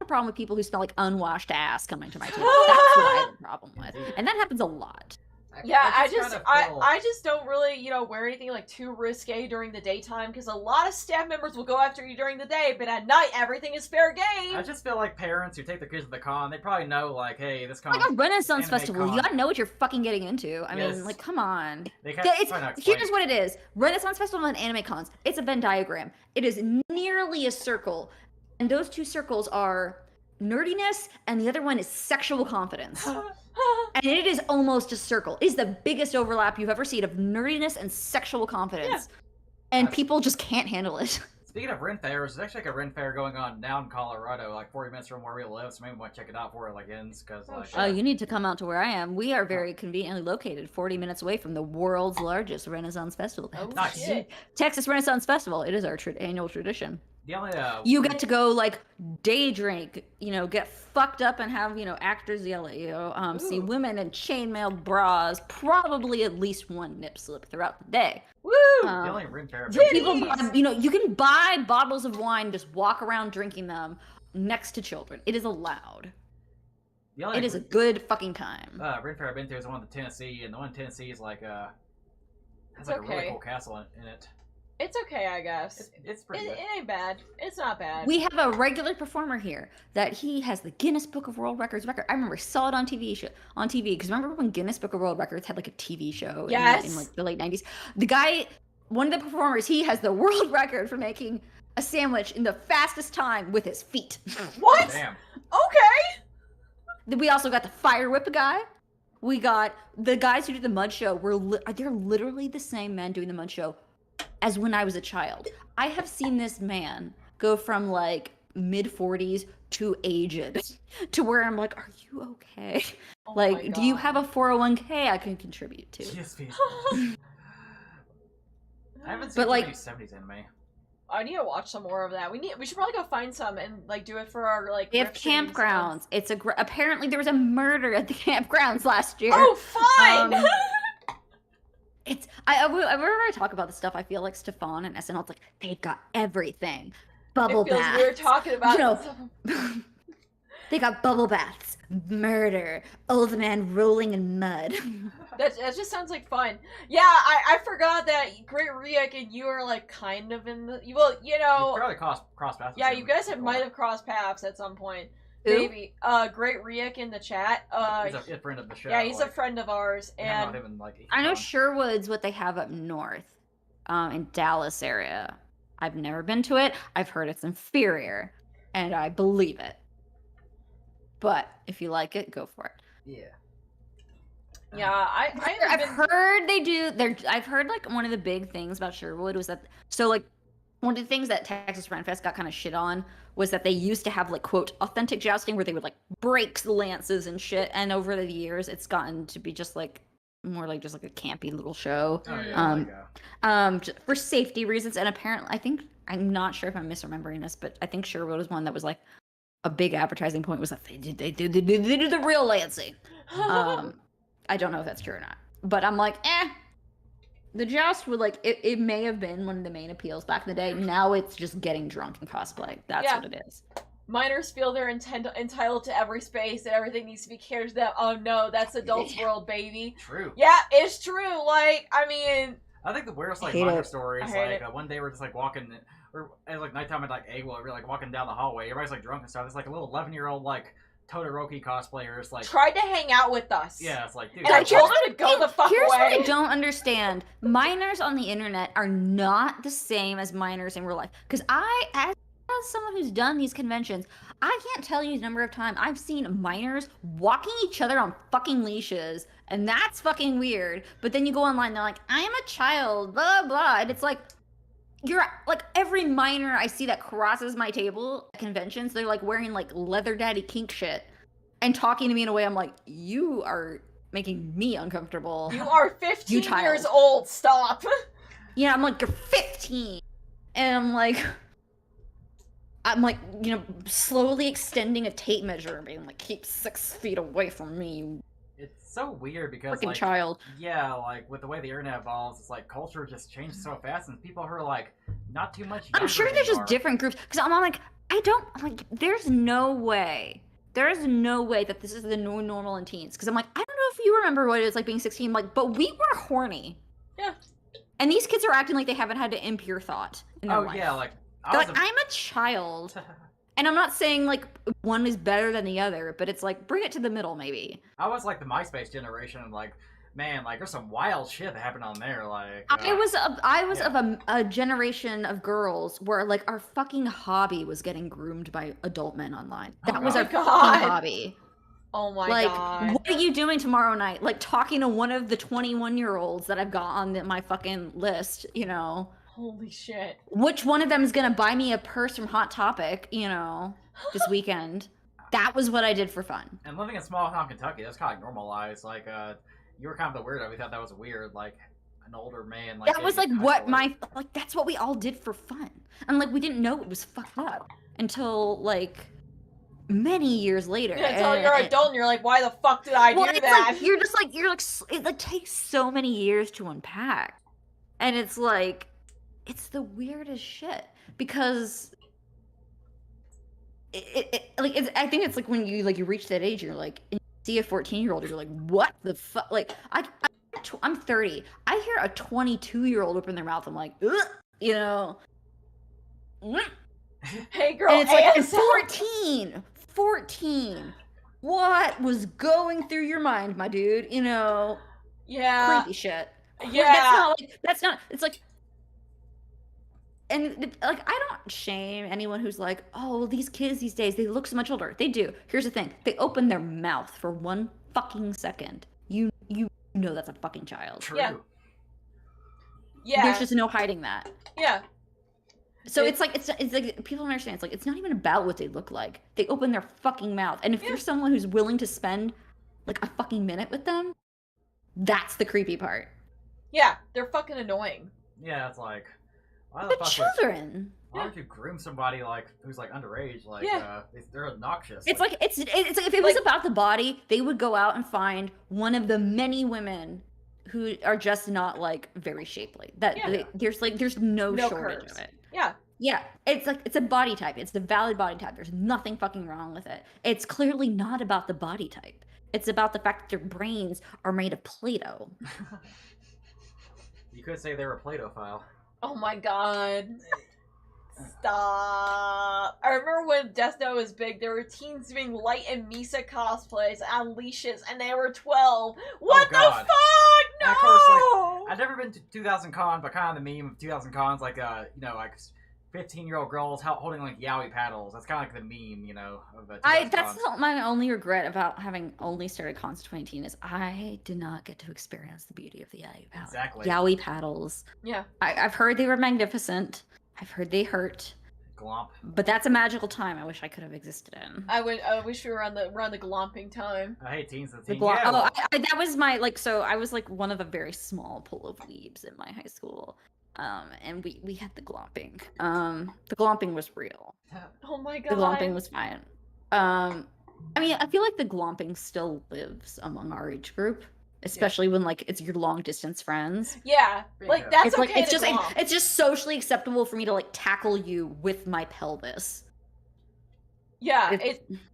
a problem with people who smell like unwashed ass coming to my table. That's what I have a problem with, and that happens a lot. Yeah, I just just, kinda I, feel- I just don't really, wear anything like too risque during the daytime because a lot of staff members will go after you during the day, but at night everything is fair game. I just feel like parents who take their kids to the con, they probably know, like, hey, this con. Like a Renaissance anime festival, you con. gotta know what you're fucking getting into. I Yes. mean, like, come on. They Yeah, can't. Probably not explain. here's what it is: Renaissance Festival and anime cons. It's a Venn diagram. It is nearly a circle, and those two circles are nerdiness, and the other one is sexual confidence. And it is almost a circle. It is the biggest overlap you've ever seen of nerdiness and sexual confidence, and people just can't handle it. Speaking of Ren fairs, there's actually like a Ren fair going on now in Colorado, like 40 minutes from where we live, so maybe we want to check it out before it like ends, because like. You need to come out to where I am. We are very conveniently located, 40 minutes away from the world's largest Renaissance festival. Oh, Nice. shit. Texas Renaissance Festival. It is our annual tradition. The only You get to go like day drink, get fucked up and have actors yell at you. See Ooh. women in chainmail bras, probably at least one nip slip throughout the day. Woo! the only Ren fair. People, Titties! you can buy bottles of wine, just walk around drinking them next to children. It is allowed. The only It is a good fucking time. Ren fair I've been to is the one in Tennessee, and the one in Tennessee is like has It's like a really okay. cool castle in it. It's okay, I guess. It's pretty It good. ain't bad. It's not bad. We have a regular performer here that he has the Guinness Book of World Records record. I remember I saw it on TV because remember when Guinness Book of World Records had like a TV show in like the late 90s? The guy, one of the performers, he has the world record for making a sandwich in the fastest time with his feet. What? Damn. Okay. We also got the fire whip guy. We got the guys who did the mud show. They're literally the same men doing the mud show as when I was a child. I have seen this man go from like mid 40s to aged to where I'm like, are you okay? Oh my Like, do you God. have a 401k I can contribute to? Yes, please. I haven't seen But, too like- many 70s anime. I need to watch some more of that. We should probably go find some and like do it for our like. They have riff streams and- campgrounds. It's apparently there was a murder at the campgrounds last year. Oh, fine. Um, whenever I talk about this stuff, I feel like Stefan and SNL. It's like they've got everything. Bubble it feels baths. weird talking about You it. know, they got bubble baths, murder, old man rolling in mud. That just sounds like fun. Yeah, I forgot that Great Riek and you are like kind of in the well, You probably cross paths. Yeah, with you him guys before. might have crossed paths at some point. Who? Maybe. Great Riek in the chat. He's a friend of the show. Yeah, he's like, a friend of ours, we hang out and with him in, like, I know con. Sherwood's what they have up north, in Dallas area. I've never been to it. I've heard it's inferior, and I believe it. But if you like it, go for it. Yeah. yeah, I I've haven't been. heard they do. I've heard like one of the big things about Sherwood was that one of the things that Texas Ren Fest got kind of shit on was that they used to have like quote authentic jousting where they would like break lances and shit, and over the years it's gotten to be just like more like just like a campy little show. Oh, yeah, For safety reasons, and apparently I'm not sure if I'm misremembering this, but I think Sherwood was one that was like a big advertising point was that they did the real lancing. I don't know if that's true or not, but I'm like, the joust would like it may have been one of the main appeals back in the day. Now it's just getting drunk and cosplay. That's Yeah. what it is. Minors feel they're entitled to every space and everything needs to be catered to them. Oh no, that's adults' world, baby. True. Yeah, it's true. Like, I mean, I think the weirdest like I hate minor it. story I is hate like it. one day we're just like walking, or at like nighttime at like Agua, we're like walking down the hallway. Everybody's like drunk and stuff. It's like a little 11-year-old like Todoroki cosplayer. It's like tried to hang out with us. yeah, it's like dude. And I like, told him to go the fuck Here's what I away. don't understand. Minors on the internet are not the same as minors in real life. Because as someone who's done these conventions, I can't tell you the number of times I've seen minors walking each other on fucking leashes, and that's fucking weird. But then you go online, they're like, I am a child, blah, blah. And it's like, you're like every minor I see that crosses my table at conventions, they're like wearing like leather daddy kink shit and talking to me in a way I'm like, you are making me uncomfortable. You are 15 child. years old. Stop. Yeah, I'm like, you're 15. And I'm like, slowly extending a tape measure and being like, keep 6 feet away from me, you it's so weird because freaking like child. yeah, like with the way the internet evolves, it's like culture just changed so fast, and people who are like not too much. I'm sure younger there's just anymore. different groups. Because I'm like, there's no way that this is the new normal in teens. Because I'm like, I don't know if you remember what it was like being 16, like, but we were horny. Yeah. And these kids are acting like they haven't had an impure thought in their life. Yeah, like They're like, I'm a child. And I'm not saying like one is better than the other, but it's like bring it to the middle, maybe. I was like the MySpace generation, and like, man, like there's some wild shit that happened on there. Like, I was of a generation of girls where like our fucking hobby was getting groomed by adult men online. That was our fucking hobby. Oh my like, god. What are you doing tomorrow night? Like talking to one of the 21-year-olds that I've got on my fucking list, you know. Holy shit. Which one of them is gonna buy me a purse from Hot Topic, you know, this weekend? That was what I did for fun. And living in small town Kentucky, that's kind of like normalized. Like, you were kind of the weirdo. We thought that was weird. Like, an older man. Like, that was like what that's what we all did for fun. And like, we didn't know it was fucked up until like many years later. Yeah, until you're an adult and you're like, why the fuck did I do that? Like, it like takes so many years to unpack. And it's like, it's the weirdest shit because I think it's like when you reach that age, you're like, and you see a 14-year-old, you're like, what the fuck? Like, I'm 30. I hear a 22-year-old open their mouth. I'm like, ugh, you know. Hey, girl, and it's like 14. What was going through your mind, my dude? You know. Yeah. Creepy shit. Yeah. It's like. And like, I don't shame anyone who's like, oh, these kids these days, they look so much older. They do. Here's the thing. They open their mouth for 1 fucking second. You know that's a fucking child. True. Yeah. There's just no hiding that. Yeah. So it's like people don't understand. It's like, it's not even about what they look like. They open their fucking mouth. And if you're someone who's willing to spend like a fucking minute with them, that's the creepy part. Yeah, they're fucking annoying. Yeah, it's like, why the They're fuck children. Why would you groom somebody like who's like underage? Like, they're obnoxious. It's like it's like if it was about the body, they would go out and find one of the many women who are just not like very shapely. There's no shortage curves. of it. Yeah. Yeah, it's like, it's a body type. It's the valid body type. There's nothing fucking wrong with it. It's clearly not about the body type. It's about the fact that their brains are made of Play-Doh. You could say they were a Play-Doh-phile. Oh my god. Stop. I remember when Death Note was big, there were teens doing Light and Misa cosplays on leashes, and they were 12. What the fuck? No! And of course, like, I've never been to 2000 Con, but kind of the meme of 2000 Cons, like, you know, like 15-year-old girls holding like yaoi paddles. That's kind of like the meme, you know, of the 2000 That's Cons. my only regret about having only started cons in 2018 is I did not get to experience the beauty of the yaoi paddle. Exactly. Yaoi paddles. Yeah. I've heard they were magnificent. I've heard they hurt. Glomp. But that's a magical time I wish I could have existed in. I wish we were on the glomping time. I hate teens. The The teen. Yeah, well, that was my, like, so I was like one of a very small pool of weebs in my high school. And we had the glomping. The glomping was real. Oh my god. The glomping was fine. I mean, I feel like the glomping still lives among our age group, especially when like it's your long distance friends. Yeah, like that's it's okay. Like it's just socially acceptable for me to like tackle you with my pelvis. Yeah,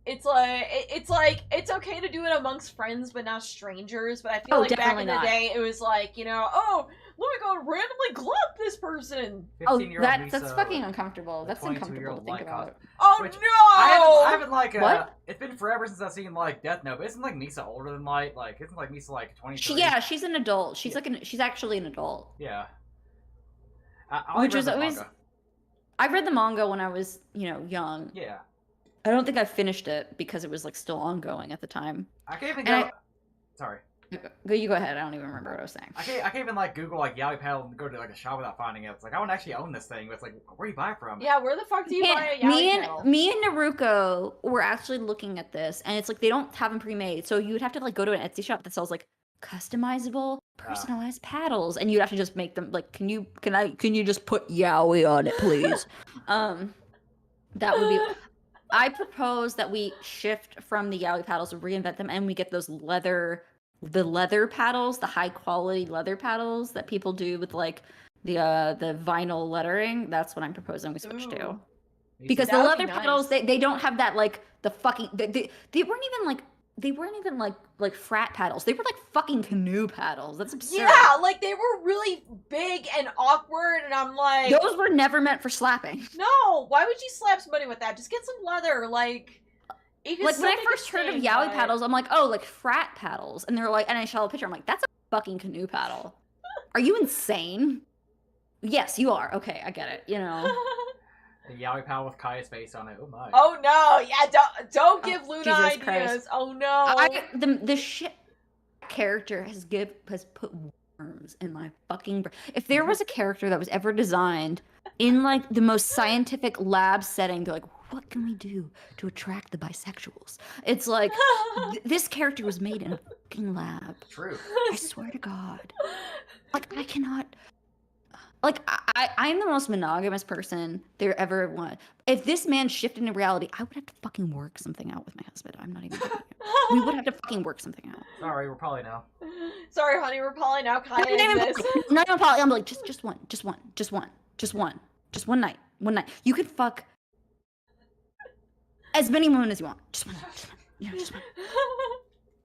it's like it's okay to do it amongst friends but not strangers. But I feel like back in the day it was like, you know, oh, let me go randomly glump this person. Oh, that's fucking uncomfortable. That's uncomfortable to think about. Oh Which, no! I haven't like what? It's been forever since I've seen like Death Note, but isn't like Misa older than Light? Like isn't like Misa like 23? She's an adult. She's like she's actually an adult. Yeah. Which is always. I read the manga when I was, you know, young. Yeah. I don't think I finished it because it was like still ongoing at the time. I can't even go. Sorry. You go ahead. I don't even remember what I was saying. I can't even like Google like yaoi paddle and go to like a shop without finding it. It's like I want to actually own this thing, but it's like where do you buy it from? Yeah, where the fuck do you buy a yaoi paddle? Me and Naruko were actually looking at this, and it's like they don't have them pre-made, so you'd have to like go to an Etsy shop that sells like customizable, personalized paddles, and you'd have to just make them like, can you just put yaoi on it, please? That would be. I propose that we shift from the yaoi paddles, reinvent them, and we get those leather paddles, the high quality leather paddles that people do with like the vinyl lettering. That's what I'm proposing we switch to. Because the leather paddles, they don't have that like the fucking they weren't even like they weren't even like frat paddles. They were like fucking canoe paddles. That's absurd. Yeah, like they were really big and awkward, and I'm like, those were never meant for slapping. no, why would you slap somebody with that? Just get some leather, like. Like when I first heard of yaoi paddles, I'm like, oh, like frat paddles, and they're like, and I saw a picture, I'm like, that's a fucking canoe paddle. Are you insane? Yes, you are. Okay, I get it. You know. A yaoi paddle with Kaya's face on it. Oh my. Oh no! Yeah, don't give Luna Jesus ideas. Christ. Oh no! The shit character has put worms in my fucking brain. If there was a character that was ever designed in like the most scientific lab setting, they're like, what can we do to attract the bisexuals? It's like this character was made in a fucking lab. True. I swear to God. Like I cannot. Like I'm the most monogamous person there ever was. If this man shifted into reality, I would have to fucking work something out with my husband. I'm not even kidding you. We would have to fucking work something out. Sorry, we're probably now. Sorry, honey, we're probably now Kaya Not even exists. not even poly. I'm like just one night. You could fuck as many women as you want. Just one. You know,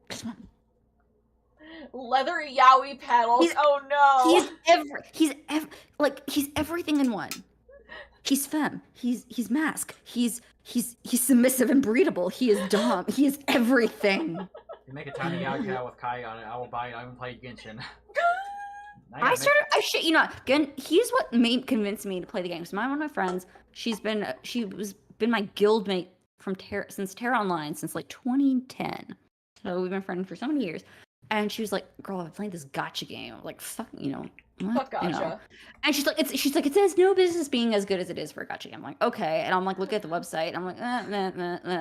just one. Leather yaoi paddles. Oh no. He's everything in one. He's femme. He's mask. He's submissive and breedable. He is dom. He is everything. You make a tiny yaoi paddle with Kaya on it, I will buy it. I will play Genshin. I shit you not. Again, he's what convinced me to play the game. So one of my friends, she was been my guildmate from since Terra Online since like 2010. So we've been friends for so many years. And she was like, "Girl, I'm playing this gacha game." I'm like, "Fuck, you know, what?" Fuck gacha. You know? And she's like, "It says no business being as good as it is for a gacha game." I'm like, "Okay." And I'm like, look at the website. And I'm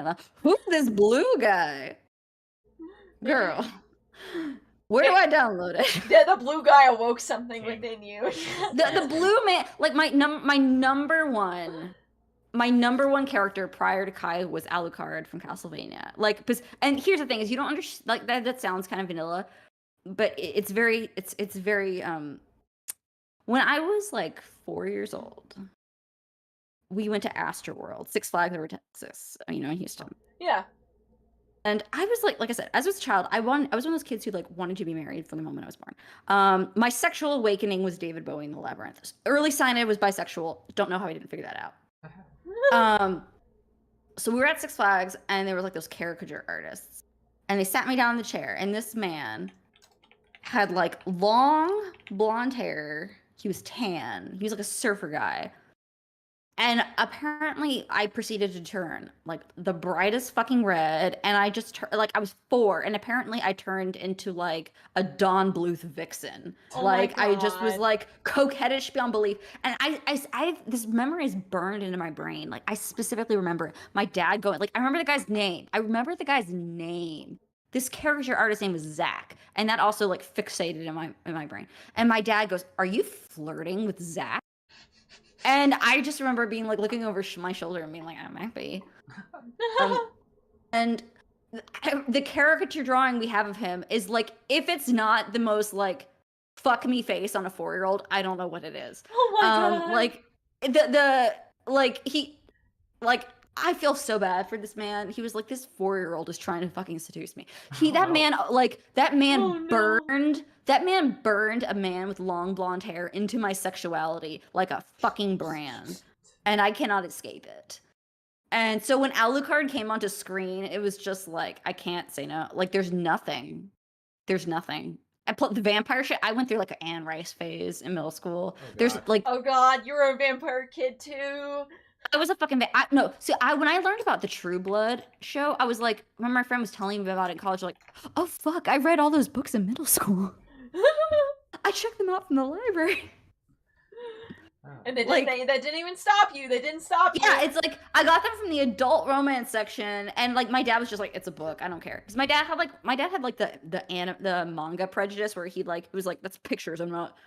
like, who's this blue guy, girl? Where do I download it? Yeah, the blue guy awoke something within you. the blue man, like my number one character prior to Kai was Alucard from Castlevania. Like, and here's the thing: is you don't understand. Like that sounds kind of vanilla, but it's very. When I was like 4 years old, we went to Astroworld, Six Flags over Texas, you know, in Houston. Yeah. And I was like I said, as a child, I was one of those kids who like wanted to be married from the moment I was born. My sexual awakening was David Bowie in The Labyrinth. Early sign I was bisexual. Don't know how I didn't figure that out. So we were at Six Flags, and there was like those caricature artists, and they sat me down in the chair, and this man had like long blonde hair. He was tan. He was like a surfer guy. And apparently I proceeded to turn like the brightest fucking red, and I just like I was 4, and apparently I turned into like a Dawn Bluth vixen. Oh like my I just was God. like coquettish beyond belief. And I this memory is burned into my brain. Like I specifically remember my dad going, like I remember the guy's name. This caricature artist's name was Zach, and that also like fixated in my brain. And my dad goes, "Are you flirting with Zach?" And I just remember being like looking over my shoulder and being like, "I might be." And the caricature drawing we have of him is like, if it's not the most like fuck me face on a 4-year-old, I don't know what it is. Oh my God. Like I feel so bad for this man. He was like, this 4-year-old is trying to fucking seduce me. That man burned a man with long blonde hair into my sexuality like a fucking brand. And I cannot escape it. And so when Alucard came onto screen, it was just like, I can't say no. Like, there's nothing. I put the vampire shit. I went through like an Anne Rice phase in middle school. There's like, oh God, you were a vampire kid too. I was a fucking no. See, when I learned about the True Blood show, I was like, when my friend was telling me about it in college, like, oh fuck, I read all those books in middle school. I checked them out from the library. And that didn't even stop you. They didn't stop you. Yeah, it's like I got them from the adult romance section, and like my dad was just like, "It's a book. I don't care." Because my dad had like the manga prejudice where he like it was like, "That's pictures. I'm not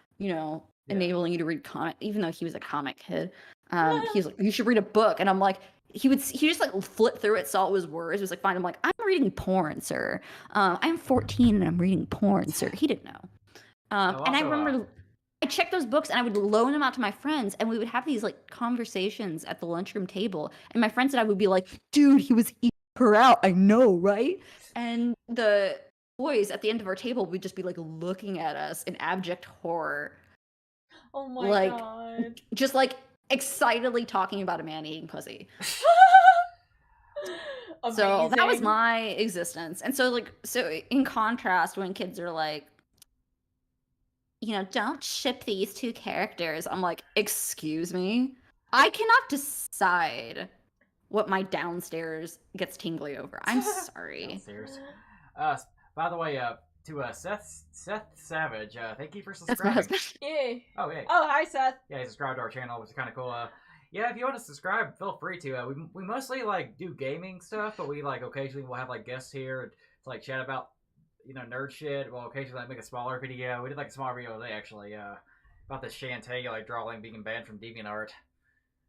enabling you to read comic." Even though he was a comic kid, he was like, "You should read a book," and I'm like, he just like flip through it, saw it was words. It was like, fine. I'm like, "I'm reading porn, sir. I'm 14 and I'm reading porn, sir." He didn't know. And I remember. I checked those books and I would loan them out to my friends, and we would have these like conversations at the lunchroom table. And my friends and I would be like, "Dude, he was her out. I know, right? And the boys at the end of our table would just be like looking at us in abject horror, Oh my like god. just like excitedly talking about a man eating pussy. So that was Amazing. my existence. And so in contrast, when kids are like, don't ship these two characters, I'm like, excuse me? I cannot decide what my downstairs gets tingly over. I'm sorry. Downstairs. By the way, to Seth Savage, thank you for That's my subscribing. husband. Yay. Oh, yeah. Oh, hi, Seth. Yeah, he subscribed to our channel, which is kind of cool. Yeah, if you want to subscribe, feel free to. We mostly like do gaming stuff, but we like occasionally we'll have like guests here to like chat about nerd shit. We'll occasionally like make a smaller video. We did like a smaller video today actually about this Shantae like drawing being banned from DeviantArt.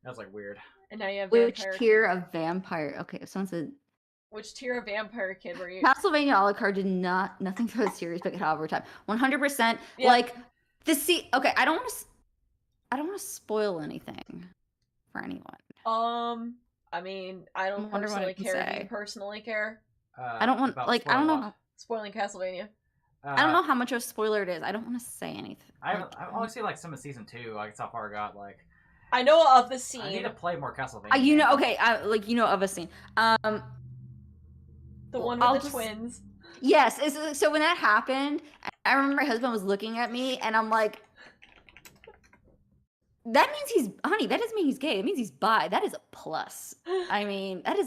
That was like weird. And now you have Which Vampire tier Kid. of vampire? Okay, if someone said Which tier of Vampire Kid were you? Castlevania a la carte did nothing for the series, but it had over time. 100%. Yeah. Like okay, I don't want to spoil anything for anyone. I mean, I don't wonder what I personally can care. Do say. you personally care? I don't want I don't know. Spoiling Castlevania. I don't know how much of a spoiler it is. I don't want to say anything. I've only seen like some of season 2. Like, that's how far I got. Like, I know of the scene. I need to play more Castlevania. Okay, of a scene. The one with the twins. Yes. So when that happened, I remember my husband was looking at me, and I'm like, that means honey, that doesn't mean he's gay. It means he's bi. That is a plus. I mean, that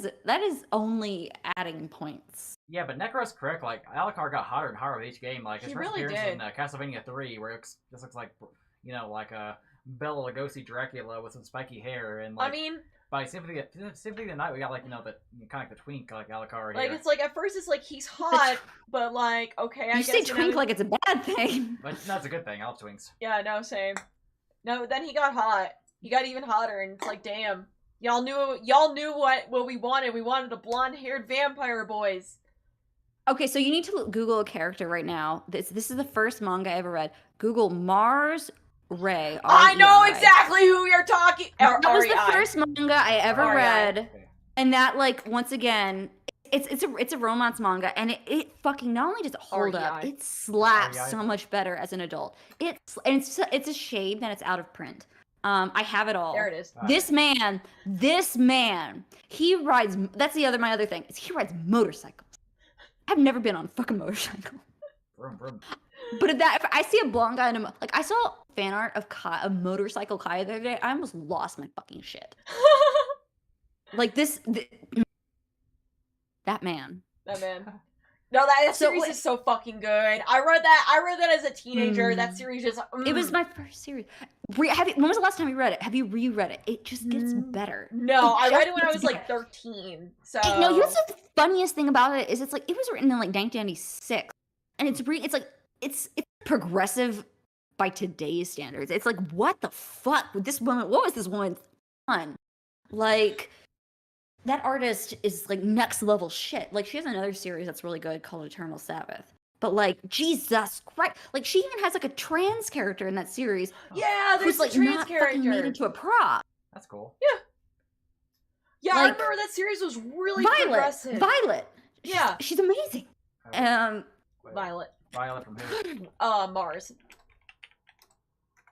is only adding points. Yeah, but Necro's correct. Like, Alucard got hotter and hotter with each game. Like, his first really appearance did. in Castlevania 3, where it just looks like, like a Bela Lugosi Dracula with some spiky hair. And like, I mean, by Symphony of the Night, we got like the kind of like the twink like Alucard. like here. it's like at first it's like he's hot, but like okay, I You guess say twink like it's a bad thing. But no, it's a good thing. I love twinks. Yeah, no, same. No, then he got hot. He got even hotter, and it's like, damn, y'all knew what we wanted. We wanted a blonde-haired vampire, boys. Okay, so you need to Google a character right now. This is the first manga I ever read. Google Mars Ray. I know R-E-I. exactly who you're talking. That was the R-E-I. first manga I ever R-E-I. read, Okay. and that once again, it's a romance manga, and it fucking not only does it hold up, R-E-I. it slaps R-E-I. so much better as an adult. It's a shame that it's out of print. I have it all. There it is. This man, he rides. That's my other thing. Is he rides motorcycles. I've never been on a fucking motorcycle. Vroom, vroom. But if I see a blonde guy I saw fan art of a motorcycle Kai the other day, I almost lost my fucking shit. Like that man. That man. No, that series is so fucking good. I read that as a teenager. That series just. It was my first series. When was the last time you read it? Have you reread it? It just gets better. No, I read it when I gets was like better. 13. So No, you know what's the funniest thing about it is it was written in like 1996, and it's progressive by today's standards. It's like, what the fuck with this woman? What was this woman on? Like, that artist is like next level shit. Like, she has another series that's really good called Eternal Sabbath. But like, Jesus Christ, like she even has like a trans character in that series. Yeah, there's who's like a trans not character. fucking made into a prop. That's cool. Yeah, I Like, remember that series was really progressive. Violet. Yeah. She's amazing. Wait, Violet. Violet from who? Mars.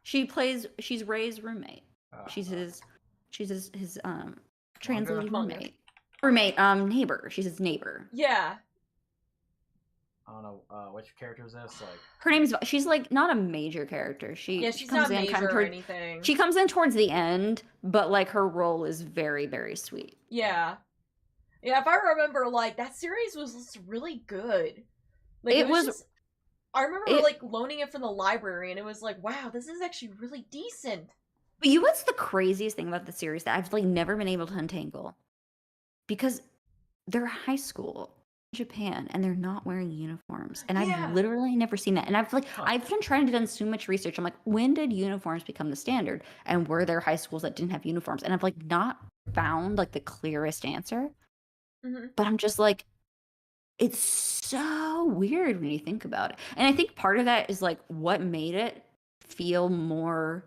She's Ray's roommate. She's his translated Manga. roommate. Neighbor. She's his neighbor. Yeah. I don't know which character is this. Like, Her name's. She's like not a major character. She She's comes not in major kind of or anything. She comes in towards the end, but like her role is very, very sweet. Yeah. Yeah, if I remember, like, that series was really good. Like, It was- just, I remember, like, loaning it from the library, and it was like, wow, this is actually really decent. But you know what's the craziest thing about the series that I've like never been able to untangle? Because they're high school in Japan and they're not wearing uniforms. And Yeah. I've literally never seen that. And I've been trying to do so much research. I'm like, when did uniforms become the standard? And were there high schools that didn't have uniforms? And I've like not found like the clearest answer. Mm-hmm. But I'm just like, it's so weird when you think about it. And I think part of that is like what made it feel more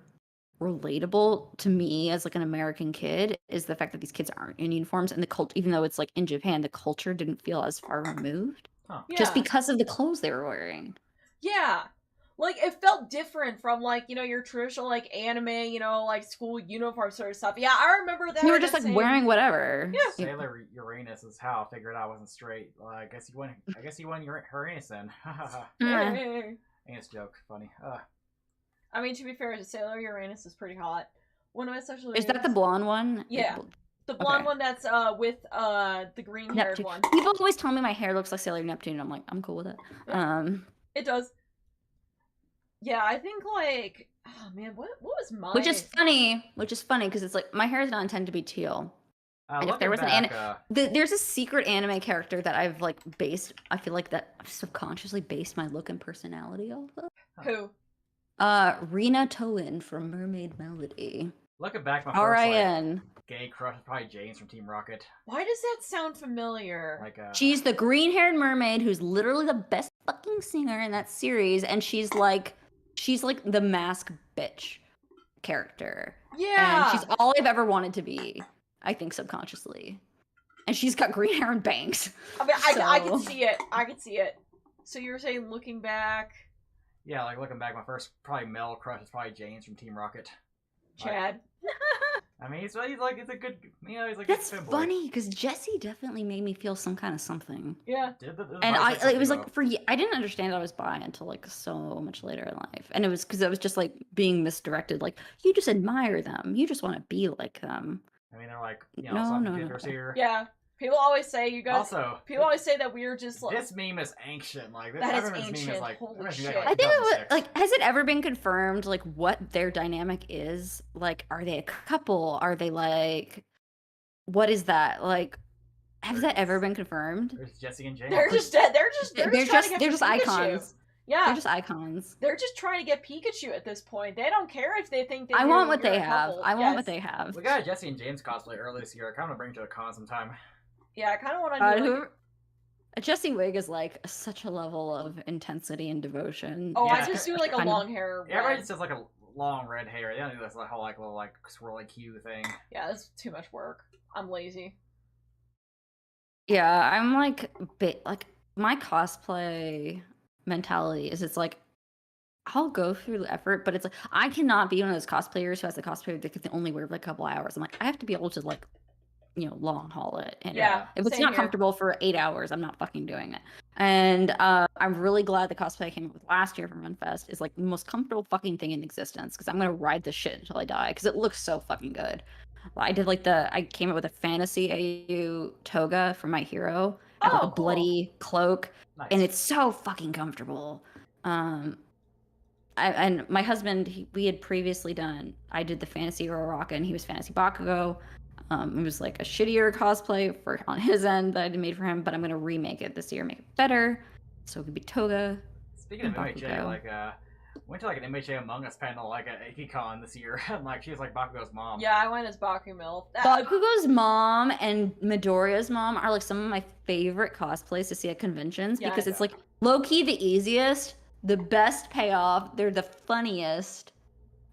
relatable to me as like an American kid is the fact that these kids aren't in uniforms, and the cult, even though it's like in Japan, the culture didn't feel as far removed just Yeah. because of the clothes they were wearing. Yeah. Like, it felt different from, like, you know, your traditional, like, anime, you know, like, school uniform sort of stuff. Yeah, I remember that. You were just like wearing whatever. Yeah. Sailor Uranus is how I figured out I wasn't straight. Well, I guess you won her anus then. Hey. Anus joke, funny. I mean, to be fair, Sailor Uranus is pretty hot. One of my special Is that the blonde one? Yeah. The blonde Okay. one that's with the green haired Neptune. one. People always tell me my hair looks like Sailor Neptune, and I'm like, I'm cool with it. It does. Yeah, I think like, oh man, what was mine? Which is funny because it's like my hair is not intended to be teal. And if there was there's a secret anime character that I've like based. I feel like that I've subconsciously based my look and personality off of. Who? Rina Toin from Mermaid Melody. Looking back, my R.I.N. First gay crush is probably James from Team Rocket. Why does that sound familiar? Like she's the green-haired mermaid who's literally the best fucking singer in that series, and she's like the mask bitch character. Yeah. And she's all I've ever wanted to be, I think, subconsciously. And she's got green hair and bangs. I mean, I can see it. I can see it. So you were saying looking back? Yeah, like looking back, my first probably male crush is probably James from Team Rocket. Chad. I mean, he's like, it's a good, you know, he's like. That's funny because Jesse definitely made me feel some kind of something. Yeah. And it was like I didn't understand I was bi until like so much later in life, and it was because I was just like being misdirected. Like, you just admire them, you just want to be like them. I mean, they're like, you know, no. here. Yeah. People always say you guys. Also, people always say that we're just like. This meme is ancient. Like that is ancient. Meme is like, holy shit. I think it was like, has it ever been confirmed like what their dynamic is? Like, are they a couple? Are they like, what is that like? Has that ever been confirmed? There's Jesse and James. They're just icons. Yeah, they're just icons. They're just trying to get Pikachu at this point. They don't care if they think I want what they have. I want what they have. We got a Jesse and James cosplay earlier this year. I kind of bring to the con sometime. Yeah, I kind of want to do a Jesse wig is like such a level of intensity and devotion. Oh, yeah. I just do like a long hair. Yeah, everybody just does like a long red hair. They don't do this whole like little like swirly Q thing. Yeah, that's too much work. I'm lazy. Yeah, I'm like my cosplay mentality is it's like I'll go through the effort, but it's like I cannot be one of those cosplayers who has a cosplay that can only wear like a couple hours. I'm like, I have to be able to like, you know, long haul it. And if it's not comfortable for 8 hours, I'm not fucking doing it. And I'm really glad the cosplay I came up with last year from Runfest is like the most comfortable fucking thing in existence because I'm gonna ride this shit until I die because it looks so fucking good. I did like I came up with a fantasy AU toga for my hero. I have a bloody cloak, and it's so fucking comfortable. And my husband, we had previously done. I did the fantasy Uraraka, and he was fantasy Bakugo. It was like a shittier cosplay on his end that I made for him, but I'm gonna remake it this year, make it better, so it could be toga. Speaking of MHA, like went to like an MHA Among Us panel like at IkiCon this year, and like she was like Bakugo's mom. Yeah, I went as Bakumil. Bakugo's mom and Midoriya's mom are like some of my favorite cosplays to see at conventions because it's like low-key the easiest, the best payoff, they're the funniest.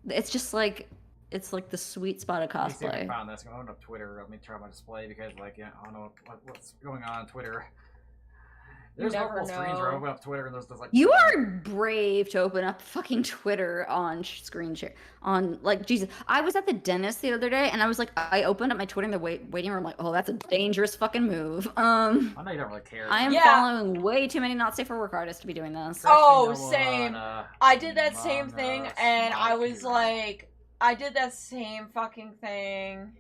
It's just like it's like the sweet spot of cosplay. See if I found this. I'm going up Twitter. Let me try my display because like I don't know what's going on Twitter. There's multiple screens where I open up Twitter and there's like. You are brave to open up fucking Twitter on screen share. On like Jesus, I was at the dentist the other day and I was like, I opened up my Twitter in the waiting room. Like, oh, that's a dangerous fucking move. I know you don't really care. I am following way too many not safe for work artists to be doing this. Same. I did that same thing and I was like, I did that same fucking thing.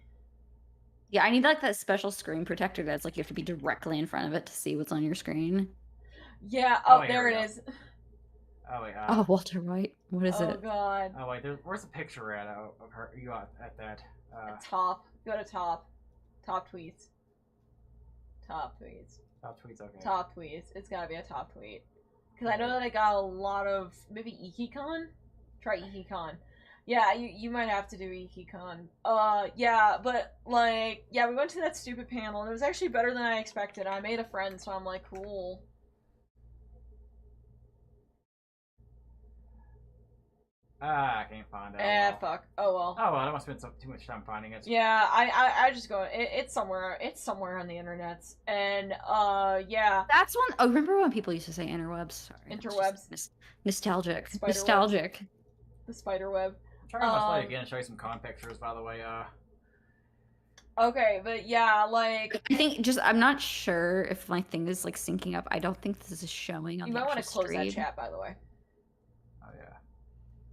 Yeah, I need like that special screen protector that's like you have to be directly in front of it to see what's on your screen. Yeah, there it is. Oh wait. Oh, Walter White. What is it? Oh god. Oh wait, where's the picture at of her? You at that? Top. Go to top. Top tweets. Top tweets. Top tweets. Okay. Top tweets. It's gotta be a top tweet. Because I know that I got a lot of maybe IkiCon. Try IkiCon. Yeah, you might have to do IkiCon. Yeah, but, like, yeah, we went to that stupid panel, and it was actually better than I expected. I made a friend, so I'm like, cool. I can't find it. Fuck. Oh well. Oh well, I don't want to spend too much time finding it. Yeah, I just go. It's somewhere. It's somewhere on the internet. And yeah. That's one. Oh, remember when people used to say interwebs? Sorry, Interwebs. Nostalgic. Spider Nostalgic. Web. The spider web. I'm trying to play again and show you some con pictures, by the way. Okay, but yeah, like I think I'm not sure if my thing is like syncing up. I don't think this is showing on. You the might want to close stream. that chat, by the way. Oh yeah.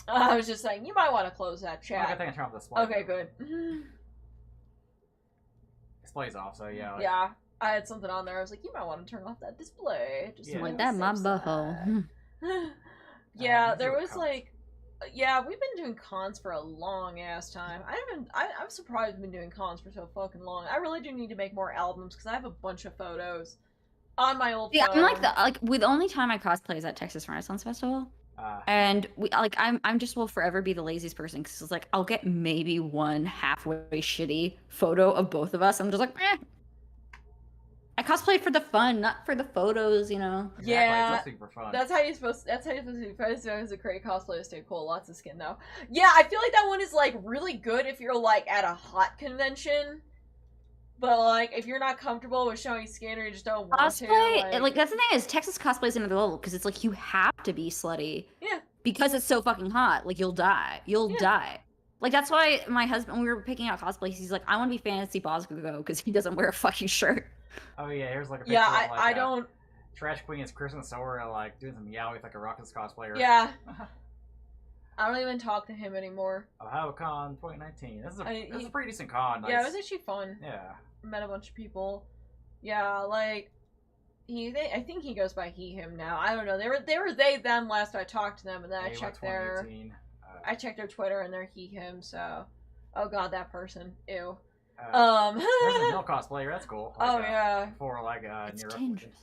I was just saying, you might want to close that chat. I think I turned off the display. Okay, good. Display's off, so yeah. Like, yeah, I had something on there. I was like, you might want to turn off that display. Just like that, my butthole. Yeah, there was like, yeah, we've been doing cons for a long ass time. I'm surprised we've been doing cons for so fucking long. I really do need to make more albums because I have a bunch of photos on my old phone. I'm with the only time I cosplay is at Texas Renaissance Festival. And I'm just will forever be the laziest person because it's like I'll get maybe one halfway shitty photo of both of us. I'm just like, eh. I cosplay for the fun, not for the photos, you know. Exactly. Yeah, it's super fun. that's how you're supposed. That's how you're supposed to be. Supposed to as a great cosplayer to stay cool. Lots of skin though. Yeah, I feel like that one is like really good if you're like at a hot convention. But like, if you're not comfortable with showing skin or you just don't want to, like that's the thing is Texas cosplay is another level because it's like you have to be slutty. Yeah. Because it's so fucking hot, like you'll die. You'll die. Like that's why my husband, when we were picking out cosplays, he's like, I want to be Fantasy Bosco because he doesn't wear a fucking shirt. Oh yeah, here's like a picture yeah. of, like, I don't. Trash Queen is Kristen Sora like doing some yaoi with like a Rockets cosplayer. Yeah. I don't even talk to him anymore. OhioCon 2019. This is a pretty decent con. Yeah, it was actually fun. Yeah. Met a bunch of people. Yeah, like I think he goes by he him now. I don't know. They were they them last I talked to them, and then I checked their Twitter and they're he him. So, oh god, that person. Ew. There's a male cosplayer. That's cool. Like, yeah. For like it's dangerous.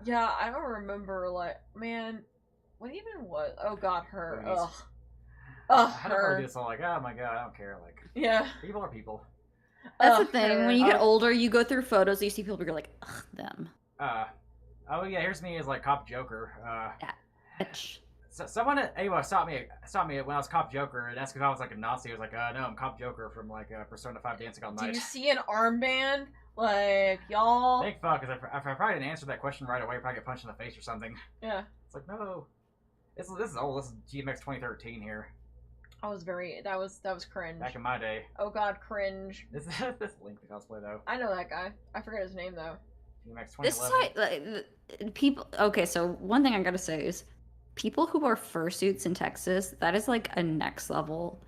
Yeah, I don't remember. Like, man, what even was? Oh god, her. Movies. Ugh. Ugh, I don't really do this all like, oh my god, I don't care. Like, yeah. People are people. That's the thing. When you get older, you go through photos, and you see people, you're like, ugh, them. Oh yeah, here's me as like Cop Joker. Yeah. Bitch. So someone at AWA stopped me when I was Cop Joker, and that's because I was like a Nazi. I was like, no, I'm Cop Joker from like Persona 5 Dancing All Night. Do you see an armband? Like, y'all. Thank fuck, because if I probably didn't answer that question right away, I'd probably get punched in the face or something. Yeah. It's like, no. This is old. This is GMX 2013 here. I was that was cringe. Back in my day. Oh god, cringe. This Link the cosplay though. I know that guy. I forget his name though. GMX 2011. This is like, people. Okay, so one thing I gotta say is, people who wear fursuits in Texas, that is like a next level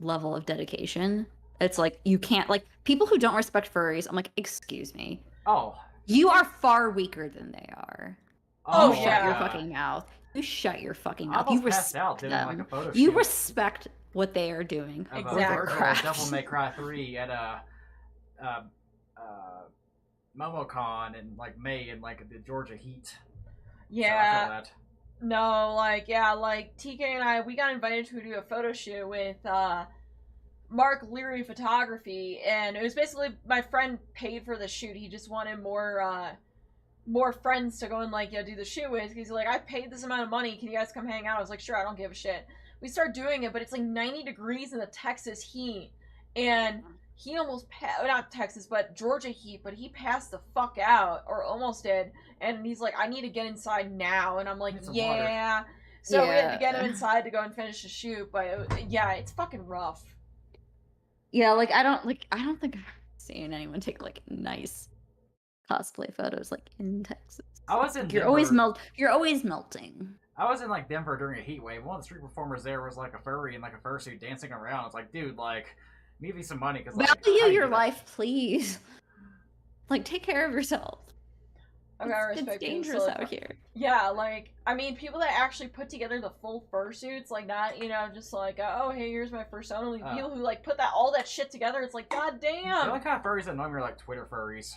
of dedication. It's like you can't like people who don't respect furries. I'm like, excuse me. Oh. You are far weaker than they are. Oh, you shut your fucking mouth. You shut your fucking mouth. You respect them. Like a photo you shoot respect what they are doing. Exactly. Devil May Cry 3 at MomoCon in like May in like the Georgia heat. Yeah. So I feel that. No, like TK and I, we got invited to do a photo shoot with Mark Leary Photography, and it was basically my friend paid for the shoot. He just wanted more friends to go and like do the shoot with. He's like, I paid this amount of money. Can you guys come hang out? I was like, sure. I don't give a shit. We start doing it, but it's like 90 degrees in the Texas heat, and he almost not Texas, but Georgia heat, but he passed the fuck out, or almost did. And he's like, I need to get inside now. And I'm like, yeah. Water. So we had to get him inside to go and finish the shoot. But yeah, it's fucking rough. Yeah, like I don't think I've seen anyone take like nice cosplay photos like in Texas. I was in. You're always melting. I was in like Denver during a heat wave. One of the street performers there was like a furry in like a fursuit dancing around. It's like, dude, like, give me some money because like, value your life, please. Like, take care of yourself. It's dangerous out here. Yeah, like, I mean, people that actually put together the full fursuits, like, not, just like, oh, hey, here's my persona. Like, people who, like, put all that shit together, it's like, god damn! The only kind of furries that annoy me are, like, Twitter furries.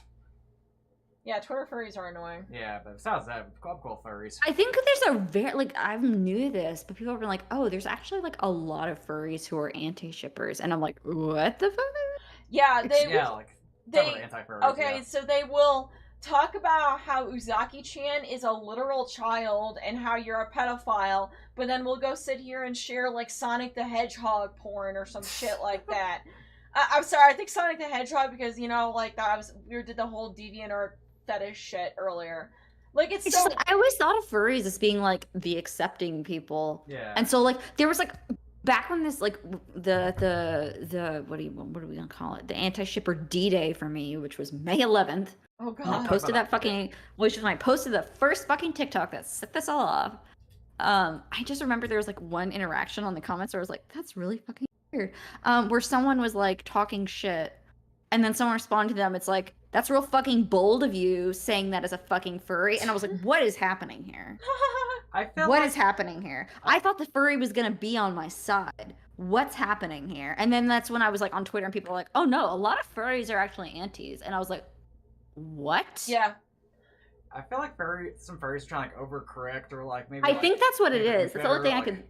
Yeah, Twitter furries are annoying. Yeah, but besides that, I'm cool furries. I think there's a I'm new to this, but people have been like, oh, there's actually, like, a lot of furries who are anti-shippers, and I'm like, what the fuck? Yeah, anti-furries. Okay, yeah. So they will talk about how Uzaki-chan is a literal child and how you're a pedophile, but then we'll go sit here and share like Sonic the Hedgehog porn or some shit like that. I'm sorry, I think Sonic the Hedgehog because like we did the whole DeviantArt fetish shit earlier. Like it's It's so. just like, I always thought of furries as being like the accepting people. Yeah. And so like there was like back when this like the what are we gonna call it? The anti-shipper D-Day for me, which was May 11th. Oh When I god. posted that fucking, which is when I posted the first fucking TikTok that set this all off. I just remember there was like one interaction on the comments where I was like, that's really fucking weird. Where someone was like talking shit, and then someone responded to them. It's like, that's real fucking bold of you saying that as a fucking furry. And I was like, what is happening here? I feel What like is happening here? I thought the furry was gonna be on my side. What's happening here? And then that's when I was like on Twitter and people were like, oh no, a lot of furries are actually antis. And I was like, what? Yeah. I feel like some furries are trying to like overcorrect or like maybe. I think that's what it make is. That's the only thing I like- could.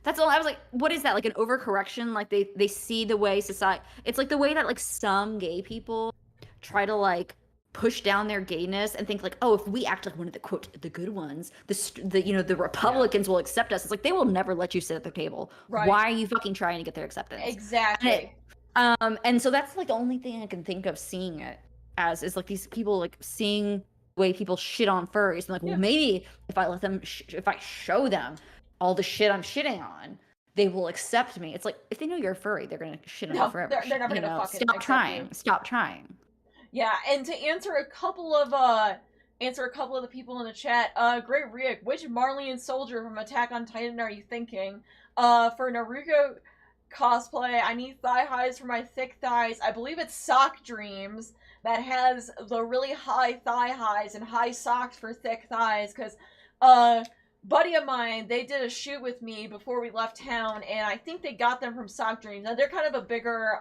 That's all. I was like, what is that? Like an overcorrection? Like they see the way society. It's like the way that like some gay people try to like push down their gayness and think like, oh, if we act like one of the quote the good ones, the Republicans will accept us. It's like they will never let you sit at their table. Right. Why are you fucking trying to get their acceptance? Exactly. And so that's like the only thing I can think of seeing it as is like these people like seeing the way people shit on furries and like, well, maybe if I let them, if I show them all the shit I'm shitting on, they will accept me. It's like if they know you're a furry, they're gonna shit on you forever. They're never gonna fucking stop accept trying. you. Stop trying. Yeah, and to answer a couple of the people in the chat, Great Riek, which Marleyan soldier from Attack on Titan are you thinking? For Naruto cosplay, I need thigh highs for my thick thighs. I believe it's Sock Dreams that has the really high thigh highs and high socks for thick thighs, because buddy of mine, they did a shoot with me before we left town, and I think they got them from Sock Dreams. Now they're kind of bigger,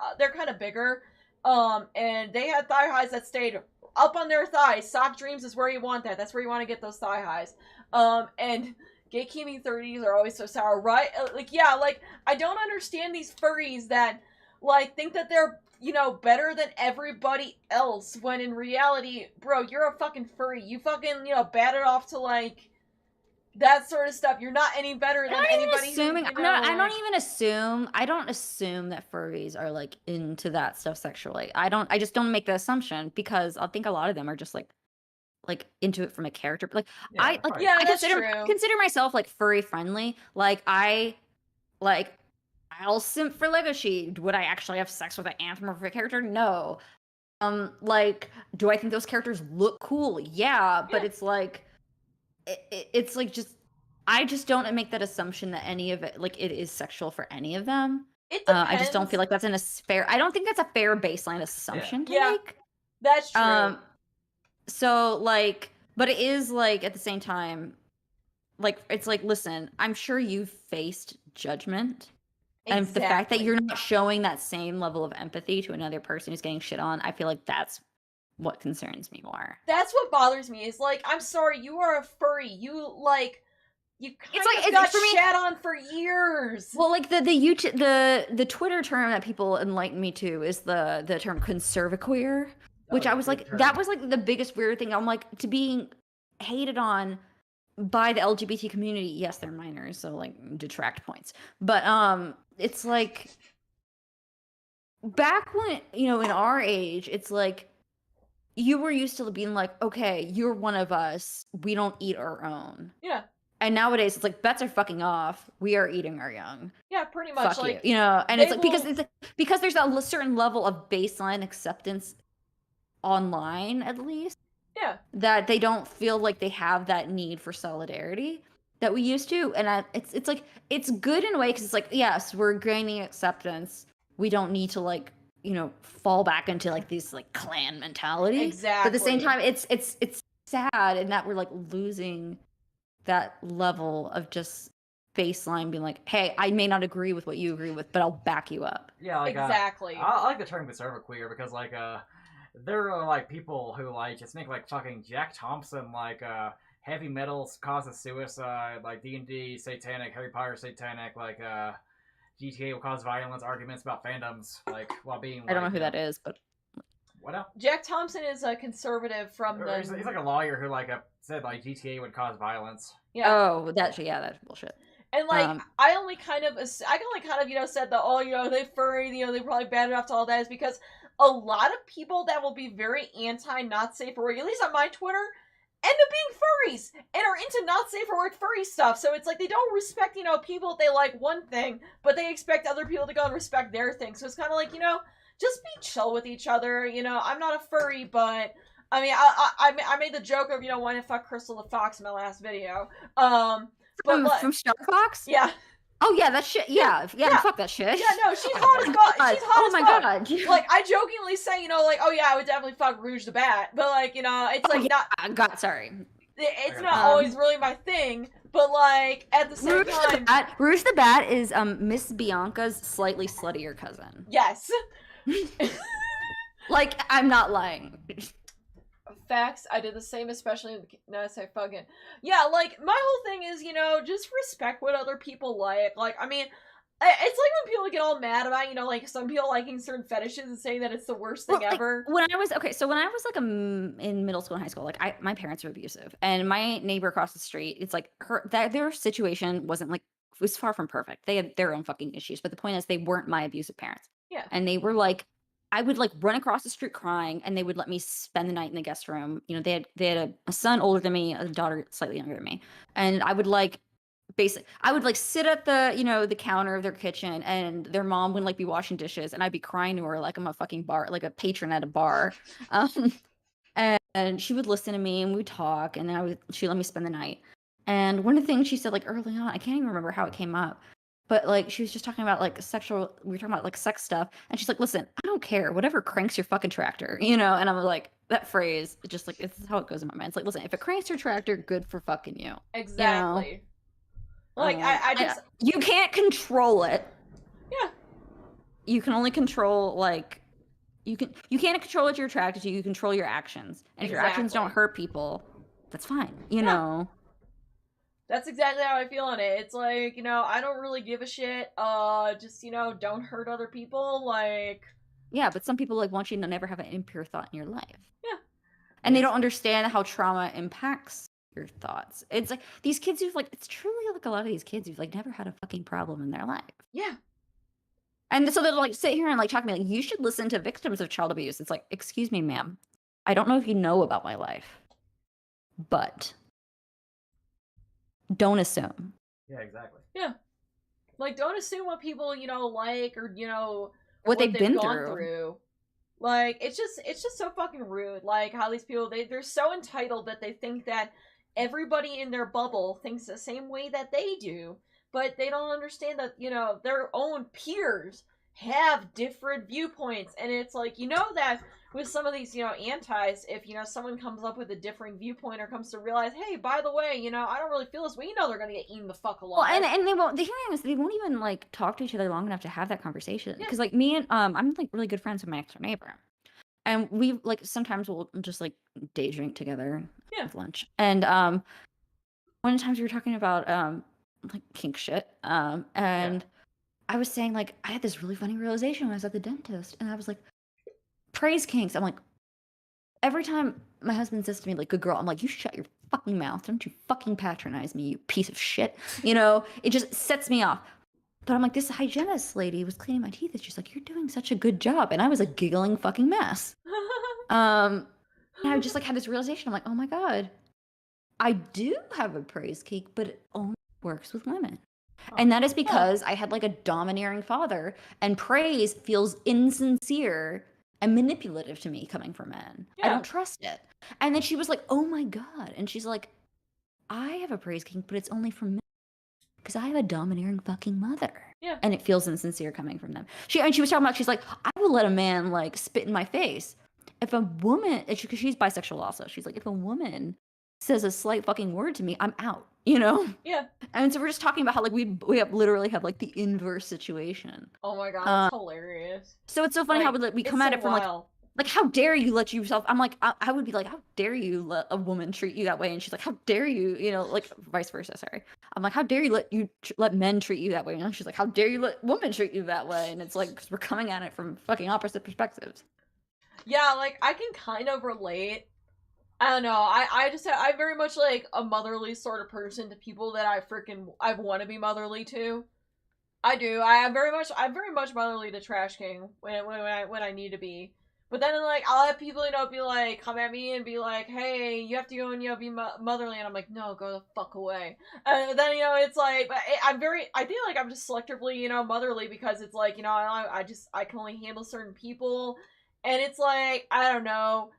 and they had thigh highs that stayed up on their thighs. Sock Dreams is where you want that. That's where you want to get those thigh highs. And gay Kimi 30s are always so sour, right? I don't understand these furries that, think that they're, better than everybody else, when in reality, bro, you're a fucking furry. You fucking, bat it off to, that sort of stuff. You're not any better than anybody. I don't assume that furries are like into that stuff sexually. I just don't make the assumption because I think a lot of them are just like into it from a character. I consider myself like furry friendly. I'll simp for Lego Sheet. Would I actually have sex with an anthropomorphic character? No. Do I think those characters look cool? Yeah, but it's like it's like just I just don't make that assumption that any of it it is sexual for any of them. It depends. I just don't feel like that's I don't think that's a fair baseline assumption to make. That's true. But it is at the same time, it's listen, I'm sure you've faced judgment. Exactly. And the fact that you're not showing that same level of empathy to another person who's getting shit on, I feel like that's what concerns me more. That's what bothers me. Is I'm sorry, you are a furry. You got shat on for years. Well, the Twitter term that people enlighten me to is the term conservaqueer, which I was like, that was the biggest weird thing. I'm to being hated on by the LGBT community. Yes, they're minors, so detract points. But it's back when in our age, it's you were used to being okay, you're one of us. We don't eat our own. Yeah. And nowadays, it's bets are fucking off. We are eating our young. Yeah, pretty much. Fuck you. And it's because there's a certain level of baseline acceptance online, at least. Yeah. That they don't feel like they have that need for solidarity that we used to. And it's good in a way because it's yes, we're gaining acceptance. We don't need to fall back into these clan mentality. Exactly. But at the same time, it's sad in that we're losing that level of just baseline being hey, I may not agree with what you agree with, but I'll back you up. Yeah, exactly. I like the term conservaqueer because there are people who just make fucking Jack Thompson heavy metals causes suicide, D&D satanic, Harry Potter satanic, GTA will cause violence, arguments about fandoms, while being I don't know who that is, but What now? Jack Thompson is a conservative from the. He's like a lawyer who said like GTA would cause violence. Yeah. Oh, that's bullshit. And like I only kind of said that they furry, they probably bad enough to all that is because a lot of people that will be very anti not safe for work, at least on my Twitter, end up being furries and are into not safe for work furry stuff. So it's like they don't respect people if they like one thing, but they expect other people to go and respect their thing. So it's kind of like just be chill with each other. I'm not a furry, but I mean I made the joke of wanting to fuck Crystal the Fox in my last video. From Star Fox? Yeah. Oh yeah, that shit. Yeah. Fuck that shit. Yeah, no, she's hot as fuck. She's hot oh as my fuck. god. Like I jokingly say, oh yeah, I would definitely fuck Rouge the Bat, but like it's like not. Sorry. It's not always really my thing, but like at the same time, Rouge the Bat is Miss Bianca's slightly sluttier cousin. Yes. Like I'm not lying. Facts. I did the same, especially no, I say fucking. Yeah, like my whole thing is, just respect what other people like. Like, I mean, it's like when people get all mad about, like some people liking certain fetishes and saying that it's the worst thing ever. When I was like in middle school and high school, like my parents were abusive, and my neighbor across the street, it's like their situation wasn't like it was far from perfect. They had their own fucking issues, but the point is they weren't my abusive parents. Yeah, and they were like. I would like run across the street crying, and they would let me spend the night in the guest room. They had a son older than me, a daughter slightly younger than me, and I would like sit at the the counter of their kitchen, and their mom would like be washing dishes, and I'd be crying to her like I'm a fucking bar, like a patron at a bar, and she would listen to me, and we'd talk, and then she'd let me spend the night. And one of the things she said like early on, I can't even remember how it came up. But like she was just talking about like we were talking about like sex stuff, and she's like, "Listen, I don't care, whatever cranks your fucking tractor, And I was like, that phrase, just like it's how it goes in my mind. It's like, listen, if it cranks your tractor, good for fucking you. Exactly. Like I just you can't control it. Yeah. You can only control like you can't control what you're attracted to. You control your actions, and if your actions don't hurt people, that's fine. You know. That's exactly how I feel on it. It's like, I don't really give a shit. Just, don't hurt other people. Like, yeah, but some people like want you to never have an impure thought in your life. Yeah. And they don't understand how trauma impacts your thoughts. It's like these kids it's truly like a lot of these kids who've like never had a fucking problem in their life. Yeah. And so they'll like sit here and like talk to me like, you should listen to victims of child abuse. It's like, excuse me, ma'am. I don't know if you know about my life, but don't assume. Yeah, exactly. Yeah. Like, don't assume what people, like or, what they've been gone through. Like, it's just so fucking rude. Like, how these people, they're so entitled that they think that everybody in their bubble thinks the same way that they do. But they don't understand that, their own peers have different viewpoints. And it's like, that with some of these, antis, if, someone comes up with a differing viewpoint or comes to realize, hey, by the way, I don't really feel this way, they're going to get eaten the fuck alive. Well, and they won't, the thing is, they won't even, like, talk to each other long enough to have that conversation. Because, like, me and, I'm, like, really good friends with my next door neighbor. And we, like, sometimes we'll just, like, day drink together with lunch. And, one of the times we were talking about, like, kink shit, and I was saying, like, I had this really funny realization when I was at the dentist, and I was like, praise kinks. I'm like, every time my husband says to me, like, good girl, I'm like, you shut your fucking mouth. Don't you fucking patronize me, you piece of shit. It just sets me off. But I'm like, this hygienist lady was cleaning my teeth, and she's like, you're doing such a good job. And I was a giggling fucking mess. And I just, like, had this realization. I'm like, oh my God, I do have a praise kink, but it only works with women. And that is because I had, like, a domineering father, and praise feels insincere and manipulative to me coming from men. I don't trust it. And then she was like, oh my God. And she's like, I have a praise kink, but it's only from men because I have a domineering fucking mother. Yeah. And it feels insincere coming from them. She was talking about, she's like, I will let a man like spit in my face. If a woman, because she's bisexual also, she's like, if a woman says a slight fucking word to me, I'm out. Yeah. And so we're just talking about how like we literally have like the inverse situation. Oh my God, that's hilarious. So it's so funny how we come at it from like how dare you let yourself? I'm like I would be like, how dare you let a woman treat you that way? And she's like, how dare you? Like vice versa. Sorry. I'm like, how dare you let men treat you that way? And she's like, how dare you let women treat you that way? And it's like, because we're coming at it from fucking opposite perspectives. Yeah, like, I can kind of relate. I don't know. I'm very much like a motherly sort of person to people that I want to be motherly to. I do. I'm very much motherly to Trash King when I need to be. But then like I'll have people be like come at me and be like, hey, you have to go and be motherly, and I'm like, no, go the fuck away. And then it's like, but I feel like I'm just selectively motherly because it's like I can only handle certain people, and it's like I don't know.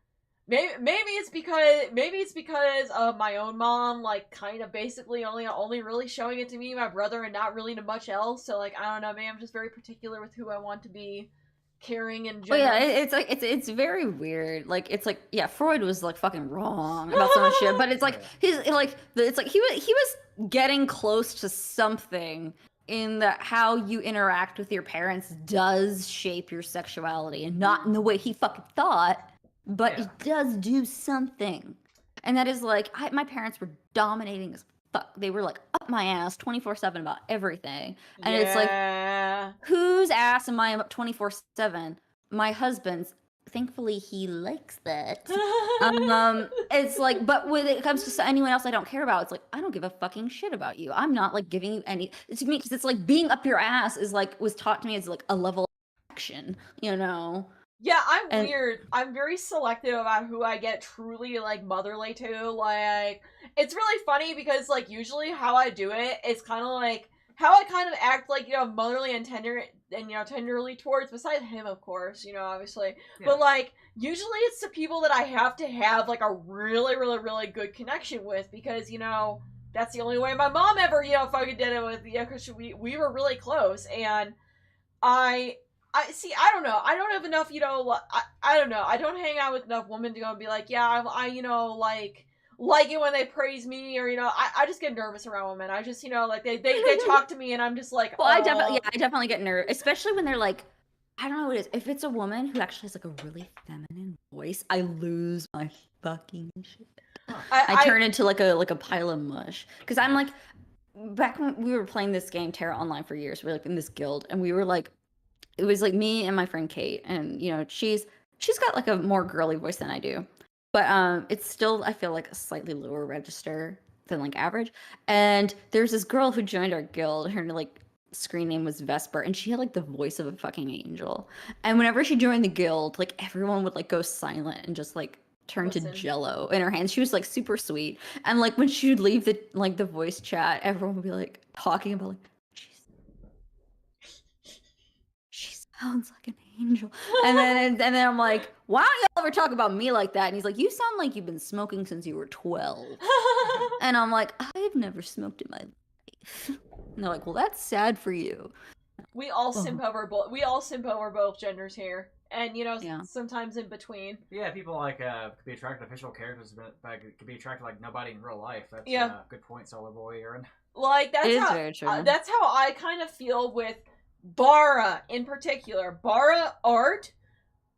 Maybe it's because of my own mom, like kind of basically only really showing it to me, my brother, and not really to much else. So like I don't know, maybe I'm just very particular with who I want to be caring in Well, yeah, general. it's like it's very weird. Like it's like yeah, Freud was like fucking wrong about so much shit, but it's like he's like it's like he was getting close to something in that how you interact with your parents does shape your sexuality, and not in the way he fucking thought, but it does do something. And that is like my parents were dominating as fuck. They were like up my ass 24/7 about everything, and it's like whose ass am I up 24/7? My husband's. Thankfully, he likes that. It's like, but when it comes to anyone else I don't care about, it's like I don't give a fucking shit about you. I'm not like giving you any. To me, because it's like being up your ass is like was taught to me as like a level of action, you know. Yeah, I'm weird. I'm very selective about who I get truly like motherly to. Like, it's really funny because like usually how I do it is kind of like how I kind of act like motherly and tender and tenderly towards, besides him of course, obviously. Yeah. But like usually it's the people that I have to have like a really really really good connection with, because that's the only way my mom ever fucking did it with because we were really close. And I see. I don't know. I don't have enough. I don't know. I don't hang out with enough women to go and be like, yeah, I like it when they praise me, or I just get nervous around women. I just like they talk to me and I'm just like, well, I definitely get nervous, especially when they're like, I don't know what it is. If it's a woman who actually has like a really feminine voice, I lose my fucking shit. I turn into like a pile of mush, because I'm like, back when we were playing this game Terra Online for years, we were like in this guild, and we were like, it was like me and my friend Kate, and she's got like a more girly voice than I do, but it's still, I feel like, a slightly lower register than like average. And there's this girl who joined our guild. Her like screen name was Vesper, and she had like the voice of a fucking angel. And whenever she joined the guild, like everyone would like go silent and just like turn to jello in her hands. She was like super sweet, and like when she would leave the voice chat, everyone would be like talking about like, she sounds like an angel. And then I'm like, why don't y'all ever talk about me like that? And he's like, you sound like you've been smoking since you were 12. And I'm like, I've never smoked in my life. And they're like, well, that's sad for you. We all simp over both genders here, and sometimes in between. Yeah, people like could be attracted to fictional characters, but could be attracted to like nobody in real life. That's good point, Solar Boy, Aaron. Like that's how I kind of feel with Bara in particular. Bara art,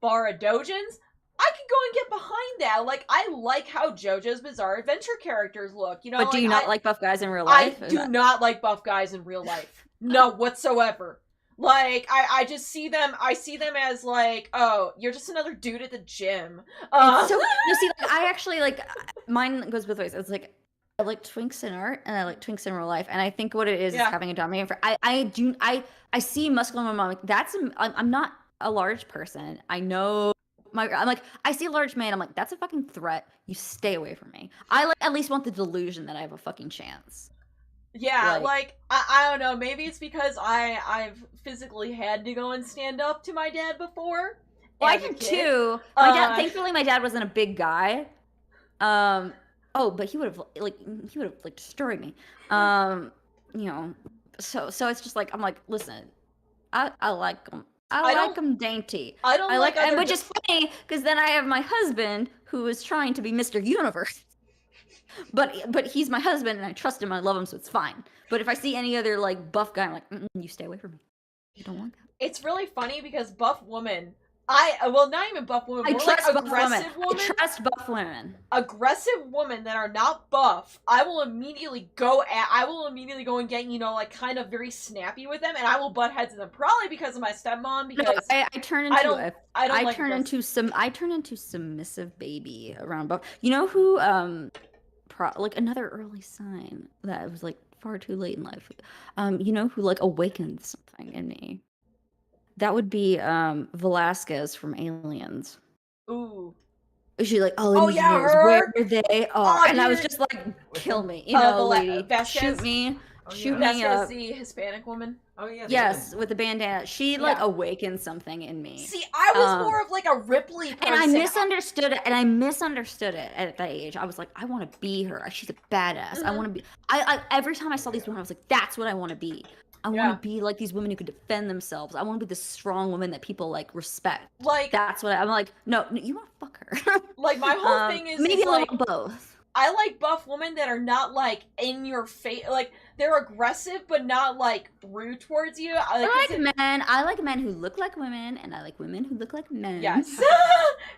Bara dojins. I could go and get behind that. Like, I like how JoJo's Bizarre Adventure characters look. But do you not like buff guys in real life? I do not like buff guys in real life. No, whatsoever. Like, I just see them. I see them as like, oh, you're just another dude at the gym. See, like, I actually like mine goes both ways. It's like I like twinks in art and I like twinks in real life, and I think what it is having a dominant for. I see muscle in my mom. Like I'm not a large person. I know. I'm like, I see a large man, I'm like, that's a fucking threat. You stay away from me. I like at least want the delusion that I have a fucking chance. Yeah, like I don't know, maybe it's because I've physically had to go and stand up to my dad before. Well, I did too. My dad, thankfully my dad wasn't a big guy. But he would have destroyed me. So it's just like, I'm like, listen, I like him. I like them dainty. Which is funny because then I have my husband who is trying to be Mr. Universe, but he's my husband and I trust him, I love him, so it's fine. But if I see any other like buff guy, I'm like, you stay away from me. You don't want that. It's really funny because buff women Well, not even buff women. I More like trust buff women. aggressive women. I trust buff women. Aggressive women that are not buff, I will immediately go and get, like, kind of very snappy with them, and I will butt heads with them. Probably because of my stepmom, because I turn into submissive baby around buff. You know who like another early sign that was like far too late in life. You know who like awakened something in me? That would be Velasquez from Aliens. Ooh. She's like, all I need to know is where they are. And I was just like, kill me. You know, lady. Shoot me. Shoot me up. the Hispanic woman. Oh, yeah. Yes, with the bandana. She, like, awakened something in me. See, I was more of, like, a Ripley person. And I misunderstood it at that age. I was like, I want to be her. She's a badass. I want to be... every time I saw these women, I was like, that's what I want to be. I want to be like these women who could defend themselves. I want to be this strong woman that people like respect. Like that's what I'm like. No, you want to fuck her. Like my whole thing is maybe a little both. I like buff women that are not like in your face. Like they're aggressive, but not like rude towards you. I like men who look like women, and I like women who look like men. Yes,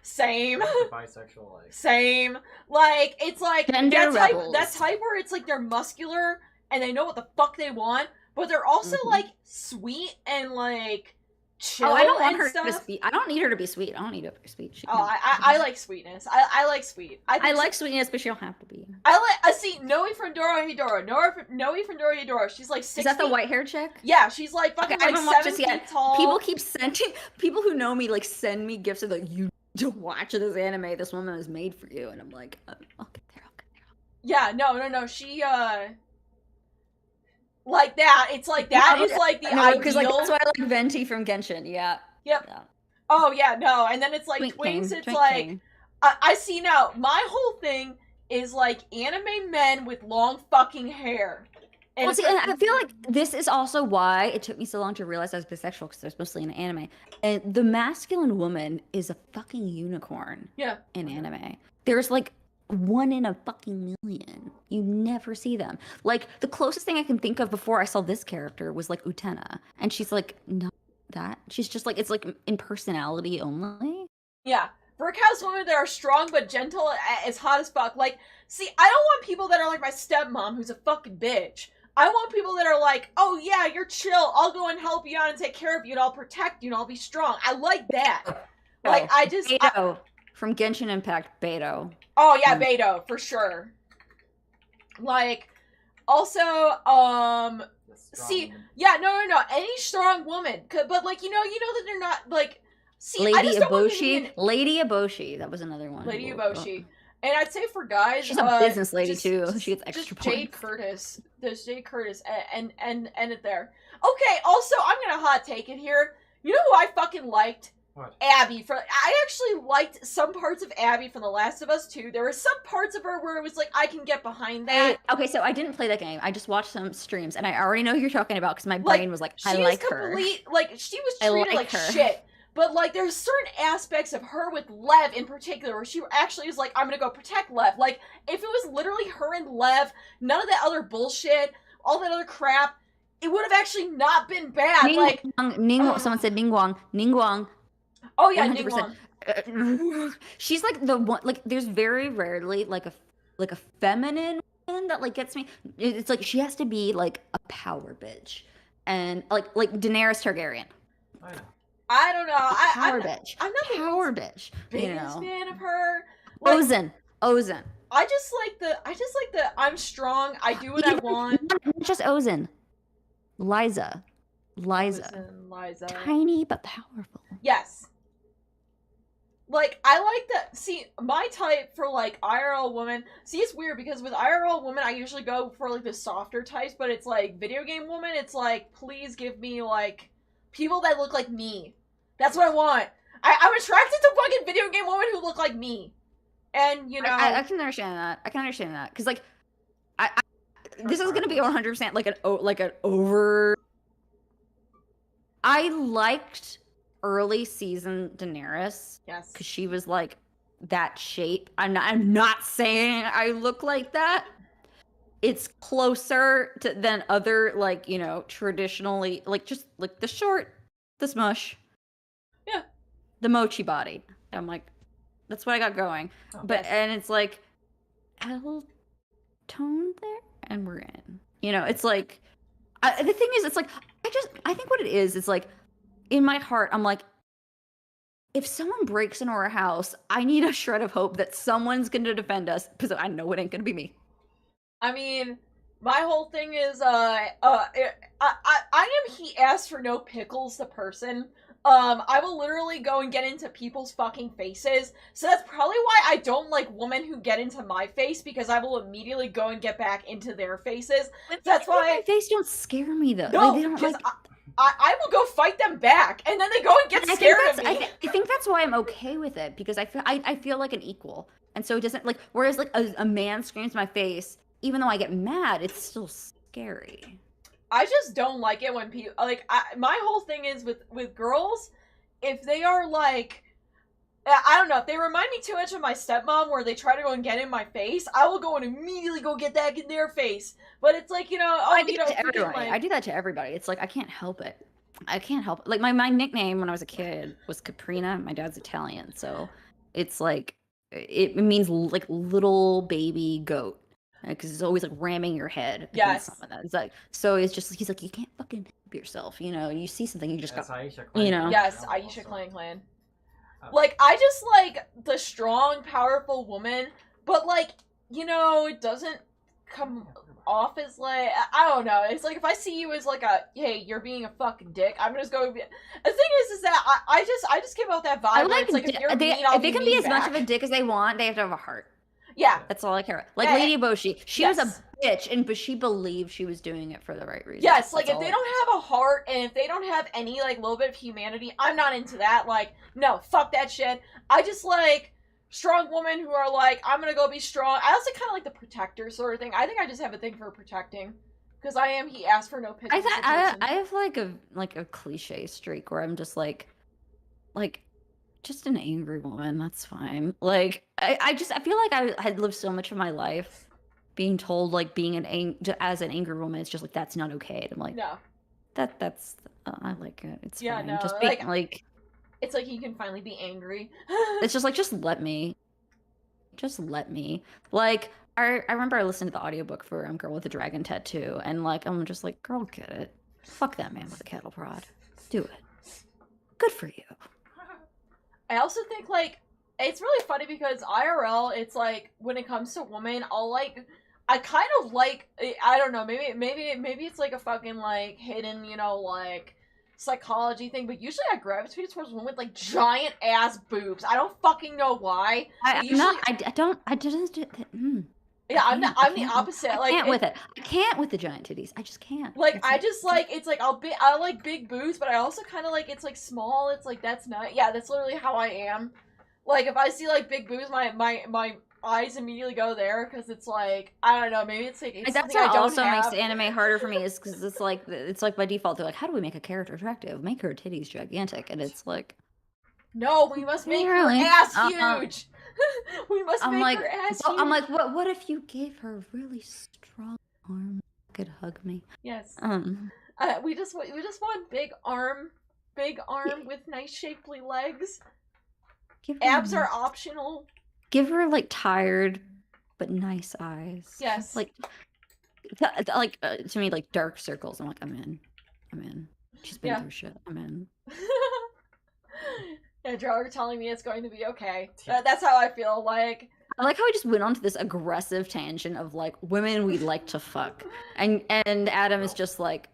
same. Bisexual, like. Same. Like it's like Gender rebels. That type where it's like they're muscular and they know what the fuck they want. But they're also like sweet and like chill. Oh, I don't want and her stuff. to be. I don't need her to be sweet. I don't need her to be sweet. I like sweetness. I like sweet. I like sweetness, but she don't have to be. I see Noe from Dorohedoro. Noe from Dorohedoro. She's like 6 Is that the white-haired chick? Yeah, she's like fucking like 7 feet tall. People who know me like send me gifts of like, you to watch this anime. This woman is made for you, and I'm like, I'll get there. Yeah, no. She like that. It's like that is like the ideal. Because like that's why I like Venti from Genshin. Yeah. Yep. Yeah. Oh yeah, no. And then it's like twins. It's like I see now. My whole thing is like anime men with long fucking hair. And well, see, and I feel like this is also why it took me so long to realize I was bisexual, because there's mostly in anime. And the masculine woman is a fucking unicorn. Yeah. In anime, there's like 1 in a fucking million. You never see them. Like the closest thing I can think of before I saw this character was like Utena, and she's like not that. She's just like, it's like in personality only. Yeah, Brick House women that are strong but gentle as hot as fuck. Like, see, I don't want people that are like my stepmom who's a fucking bitch. I want people that are like, oh yeah, you're chill. I'll go and help you out and take care of you and I'll protect you and I'll be strong. I like that. Like I just Beto from Genshin Impact. Beto. Oh yeah, Beto for sure. Like, also, see, yeah, no. Any strong woman, but like you know that they're not like. See, Lady Eboshi. Lady Eboshi. That was another one. Lady Eboshi. And I'd say for guys, she's a business lady too. She gets extra points. Jade Curtis. There's Jade Curtis, and it there. Okay. Also, I'm gonna hot take it here. You know who I fucking liked? What? Abby. I actually liked some parts of Abby from The Last of Us 2. There were some parts of her where it was like, I can get behind that. Okay, so I didn't play that game. I just watched some streams, and I already know who you're talking about because my brain was like, I like her. Like, she was treated like shit. But, like, there's certain aspects of her with Lev in particular where she actually is like, I'm gonna go protect Lev. Like, if it was literally her and Lev, none of that other bullshit, all that other crap, it would have actually not been bad. Someone said Ningguang. Oh yeah, Ningguang. She's like the one. Like, there's very rarely like a feminine woman that like gets me. It's like she has to be like a power bitch, and like Daenerys Targaryen. I don't know. I'm not power bitch. Biggest fan of her. Like, Ozen. I just like the I'm strong. I do what I want. Not just Ozen. Liza. Tiny but powerful. Yes. Like, I like that. See, my type for, like, IRL woman... See, it's weird, because with IRL woman, I usually go for, like, the softer types, but it's, like, video game woman, it's, like, please give me, like, people that look like me. That's what I want. I'm attracted to fucking video game women who look like me. And, you know... I can understand that. Because, like, this is going to be 100% like an over... I liked early season Daenerys. Yes. Because she was like that shape. I'm not saying I look like that. It's closer than other, like, you know, traditionally, like, just like the short, the smush. Yeah. the mochi body. I'm like, that's what I got going. Oh. But Yes. and it's like L tone there, and we're in. You know, it's like the thing is, it's like I think what it is, it's like in my heart, I'm like, if someone breaks into our house, I need a shred of hope that someone's going to defend us because I know it ain't going to be me. I mean, my whole thing is, I am he asked for no pickles the person. I will literally go and get into people's fucking faces. So that's probably why I don't like women who get into my face, because I will immediately go and get back into their faces. That's why my face don't scare me though. no, Like, they don't because like. I will go fight them back, and then they go and get I think scared of that's me. I think that's why I'm okay with it, because I feel like an equal, and so it doesn't like. Whereas like a man screams in my face, even though I get mad, it's still scary. I just don't like it when people like. My whole thing is with girls, if they are like, I don't know, if they remind me too much of my stepmom, where they try to go and get in my face, I will go and immediately go get that in their face. But it's like, I do that to everybody. I do that to everybody. It's like I can't help it. I can't help it. Like my nickname when I was a kid was Caprina. My dad's Italian, so it's like it means like little baby goat, because it's always like ramming your head against Yes. something. It's like, so it's just, he's like, you can't fucking help yourself. You know, you see something, you just That's got. Aisha you know. Clan. Yes, Also. Aisha Clan. Like, I just like the strong, powerful woman, but like, it doesn't come off as like, I don't know. It's like if I see you as like hey, you're being a fucking dick, I'm just going. The thing is that I just give out that vibe. I Where like it's like if you're they, mean, I'll if they be can be mean as back. much of a dick as they want, they have to have a heart. Yeah. That's all I care about. Like Eh, Lady Boshi, she was yes. a bitch, but she believed she was doing it for the right reason. Yes, like That's if they all. don't have a heart and if they don't have any like little bit of humanity, I'm not into that. Like, no, fuck that shit. I just like strong women who are like, I'm gonna go be strong. I also kind of like the protector sort of thing. I think I just have a thing for protecting, because I am he asked for no pickles. I have like a cliche streak where I'm just like just an angry woman. That's fine. Like I feel like I had lived so much of my life being told like being as an angry woman, it's just like that's not okay. And I'm like, No. that's I like it. It's Yeah, fine. no, Just being like it's like you can finally be angry. it's just like just let me. Like I remember I listened to the audiobook for Girl with the Dragon Tattoo, and like I'm just like, girl, get it. Fuck that man with a cattle prod. Do it. Good for you. I also think like it's really funny because IRL, it's like when it comes to women, I kind of like, I don't know, maybe it's like a fucking like hidden, like psychology thing, but usually I gravitate towards women with like giant ass boobs. I don't fucking know why. I didn't do that. Yeah, I'm the opposite. I can't with it. I can't with the giant titties. I just can't. Like I just like, it's like I like big boobs, but I also kind of like, it's like small. It's like that's not. Yeah, that's literally how I am. Like if I see like big boobs, my eyes immediately go there, because it's like, I don't know, maybe it's like it's That's something I what don't also have. makes anime harder for me, is because it's like by default they're like, how do we make a character attractive? Make her titties gigantic, and it's like, No, we must make her Really? ass huge. We must I'm make like, her ass well, huge. I'm like, what if you gave her a really strong arm that could hug me? Yes. Um, We just want big arm with nice shapely legs. give her Abs are optional. give her like tired but nice eyes. Yes. Like, to me, like dark circles. I'm like, I'm in. She's been Yeah. through shit. I'm in. Yeah, Joe, you're telling me it's going to be okay. That's how I feel. Like, I like how we just went on to this aggressive tangent of like women we like to fuck, and Adam is just like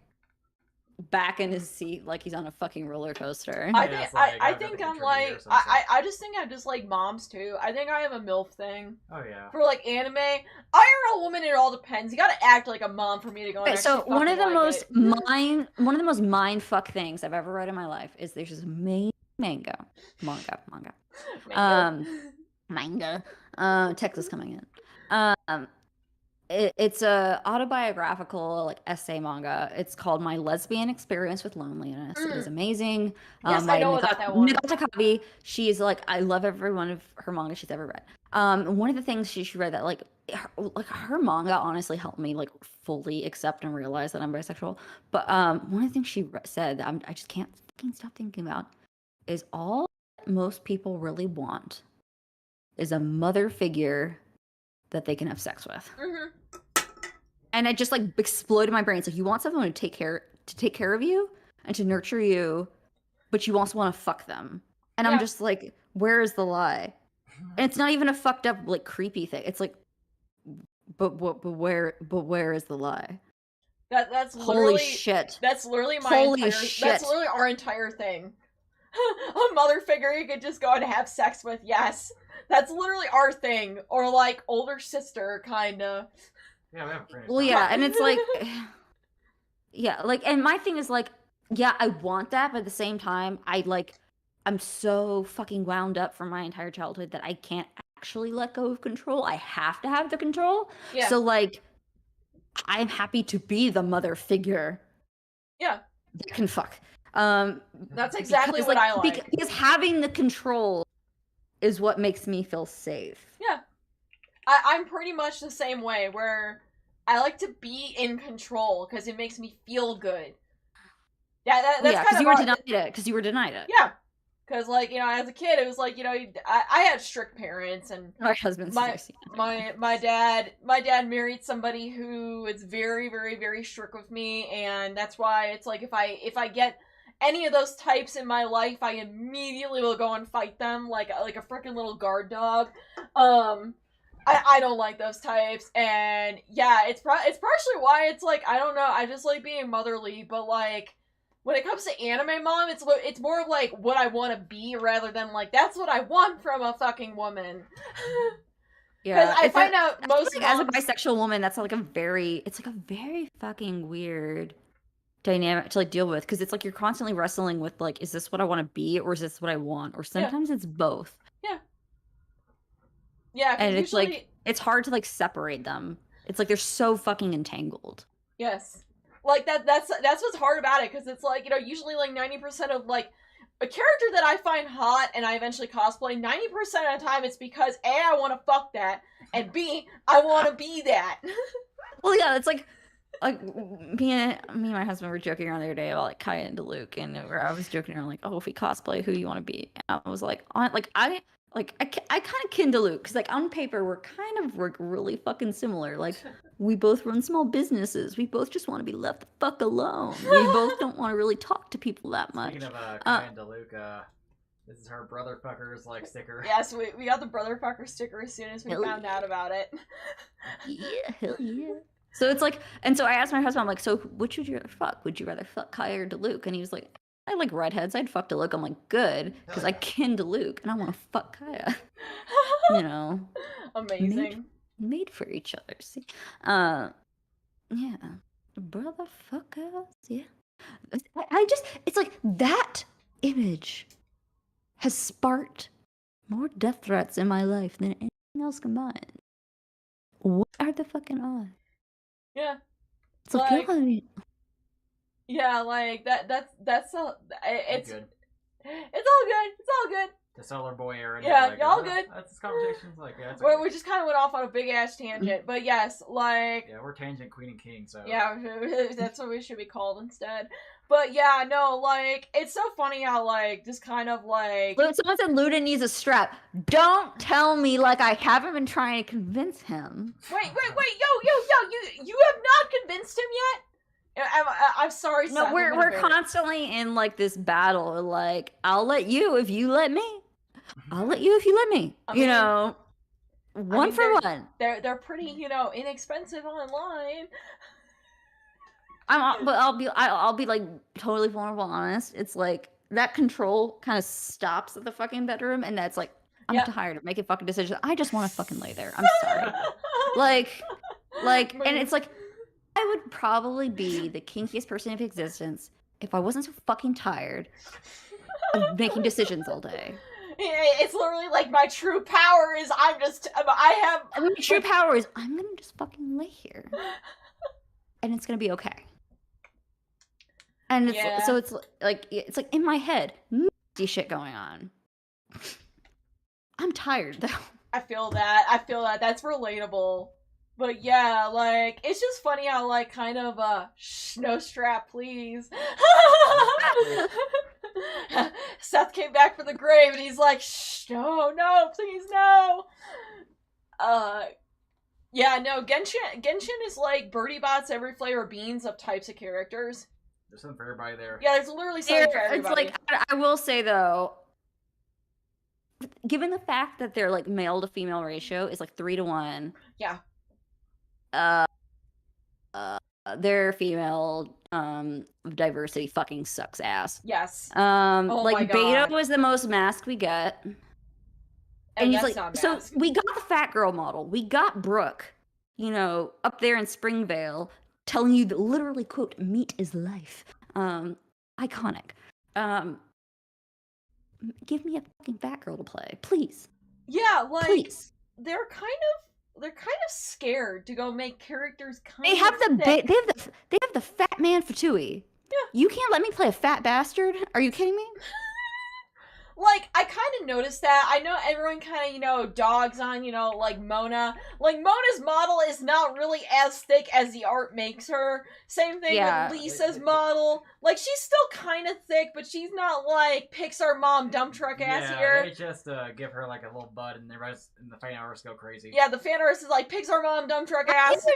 back in his seat like he's on a fucking roller coaster. I Yeah, think it's like, I I've think got I'm the like intermediate or something. I just think I'm just like moms too. I think I have a MILF thing Oh yeah. for like anime. IRL woman, it all depends. You gotta act like a mom for me to go. And Okay, so actually one of the fucking like most mind fuck things I've ever read in my life is there's this manga. Texas coming in. It's a autobiographical like essay manga. It's called My Lesbian Experience with Loneliness. It is amazing. Yes, by I know about that one. Nagata Kabi. She's like, I love every one of her manga she's ever read. One of the things she read that like her manga honestly helped me like fully accept and realize that I'm bisexual. But one of the things she said that I just can't fucking stop thinking about is all what most people really want is a mother figure that they can have sex with. Mm-hmm. And it just like exploded my brain. It's like, you want someone to take care of you and to nurture you, but you also want to fuck them. And I'm just like, where is the lie? And it's not even a fucked up like creepy thing. It's like, but where is the lie? That's literally holy shit. That's literally shit. That's literally our entire thing. A mother figure you could just go and have sex with. Yes, that's literally our thing. Or like older sister, kinda. Yeah, we have a friend. Well, yeah, and it's like, yeah, like, and my thing is like, yeah, I want that, but at the same time, I'm so fucking wound up from my entire childhood that I can't actually let go of control. I have to have the control. Yeah. So like, I'm happy to be the mother figure. Yeah. That can fuck. That's exactly because, what I like. Because having the control is what makes me feel safe. Yeah. I'm pretty much the same way, where I like to be in control because it makes me feel good. Yeah, that's kind of because you were denied it. Yeah, because like, you know, as a kid, it was like, you know, I had strict parents, and my husband's my dad married somebody who is very, very, very strict with me, and that's why it's like if I get any of those types in my life, I immediately will go and fight them like a freaking little guard dog. I don't like those types, and yeah, it's partially why it's like, I don't know, I just like being motherly, but like, when it comes to anime mom, it's more of like what I want to be rather than like, that's what I want from a fucking woman. Yeah, I find out most like, as a bisexual woman, that's like it's like a very fucking weird dynamic to like deal with, because it's like you're constantly wrestling with like, is this what I want to be, or is this what I want, or sometimes it's both. Yeah, and usually... it's like, it's hard to like separate them. It's like they're so fucking entangled. Yes, like that's what's hard about it, because it's like, you know, usually like 90% of like a character that I find hot and I eventually cosplay, 90% of the time it's because A, I want to fuck that, and B, I want to be that. Well, yeah, it's like me and my husband were joking around the other day about like Kaya and Luke, and I was joking around like, oh, if we cosplay, who do you want to be? And I was like, I kind of kin to Luke, because like on paper we're really fucking similar. Like, we both run small businesses. We both just want to be left the fuck alone. We both don't want to really talk to people that much. Speaking of Kaya and Luke, this is her brother fuckers like sticker. Yes, we got the brother fucker sticker as soon as we found out about it. Yeah, hell yeah. So it's like, and so I asked my husband, I'm like, so which would you rather fuck? Would you rather fuck Kaya or Luke? And he was like, I like redheads. I'd fuck Luke. I'm like, good, because I kin to Luke and I want to fuck Kaya. You know, amazing. Made for each other. See, yeah, brother fuckers. Yeah, it's like that image has sparked more death threats in my life than anything else combined. What are the fucking odds? Yeah, it's like, yeah, like that's all. It's good. It's all good. It's all good. The Solar Boy era. Yeah, like, y'all good. That's conversations like, yeah. We just kind of went off on a big ass tangent, but yes, like, yeah, we're tangent queen and king, so yeah, that's what we should be called instead. But yeah, no, like, it's so funny how like just kind of like, someone said Luda needs a strap. Don't tell me like I haven't been trying to convince him. Wait, yo, you have not convinced him yet? I'm sorry, no, Seth, we're constantly in like this battle. Like, I'll let you if you let me. I'll let you if you let me. You know, one for one. They're pretty, you know, inexpensive online. But I'll be like totally vulnerable, honest. It's like that control kind of stops at the fucking bedroom, and that's like, I'm tired of making fucking decisions. I just want to fucking lay there. I'm sorry. like, and it's like, I would probably be the kinkiest person in existence if I wasn't so fucking tired of making decisions all day. It's literally like my true power is my true power is I'm gonna just fucking lay here, and it's gonna be okay. And it's so it's like in my head, nasty shit going on. I'm tired though. I feel that. That's relatable. But yeah, like, it's just funny how, like, kind of, no strap, please. Seth came back from the grave, and he's like, shh, no, please, no. Yeah, no, Genshin is like Birdie Bot's every flavor of beans of types of characters. There's something for everybody there. Yeah, there's literally something for everybody. It's like, I will say though, given the fact that their like male to female ratio is like 3-to-1. Yeah. Their female diversity fucking sucks ass. Yes. Oh like my Beta God. was the most masked we get. And he's that's like, not so masked. we got the fat girl model. We got Brooke, you know, up there in Springvale, telling you that literally, quote, meat is life. Iconic. Give me a fucking fat girl to play, please. Yeah, like Please. they're kind of scared to go make characters kind They have of thick. they have the fat man Fatui. Yeah. You can't let me play a fat bastard? Are you kidding me? Like, I kind of noticed that. I know everyone kind of, you know, dogs on, you know, like, Mona. Like, Mona's model is not really as thick as the art makes her. Same thing with Lisa's model. Like, she's still kind of thick, but she's not, like, Pixar mom dump truck ass here. They just give her, like, a little bud, and the rest, and the fan artists go crazy. Yeah, the fan artist is like, Pixar mom dump truck ass.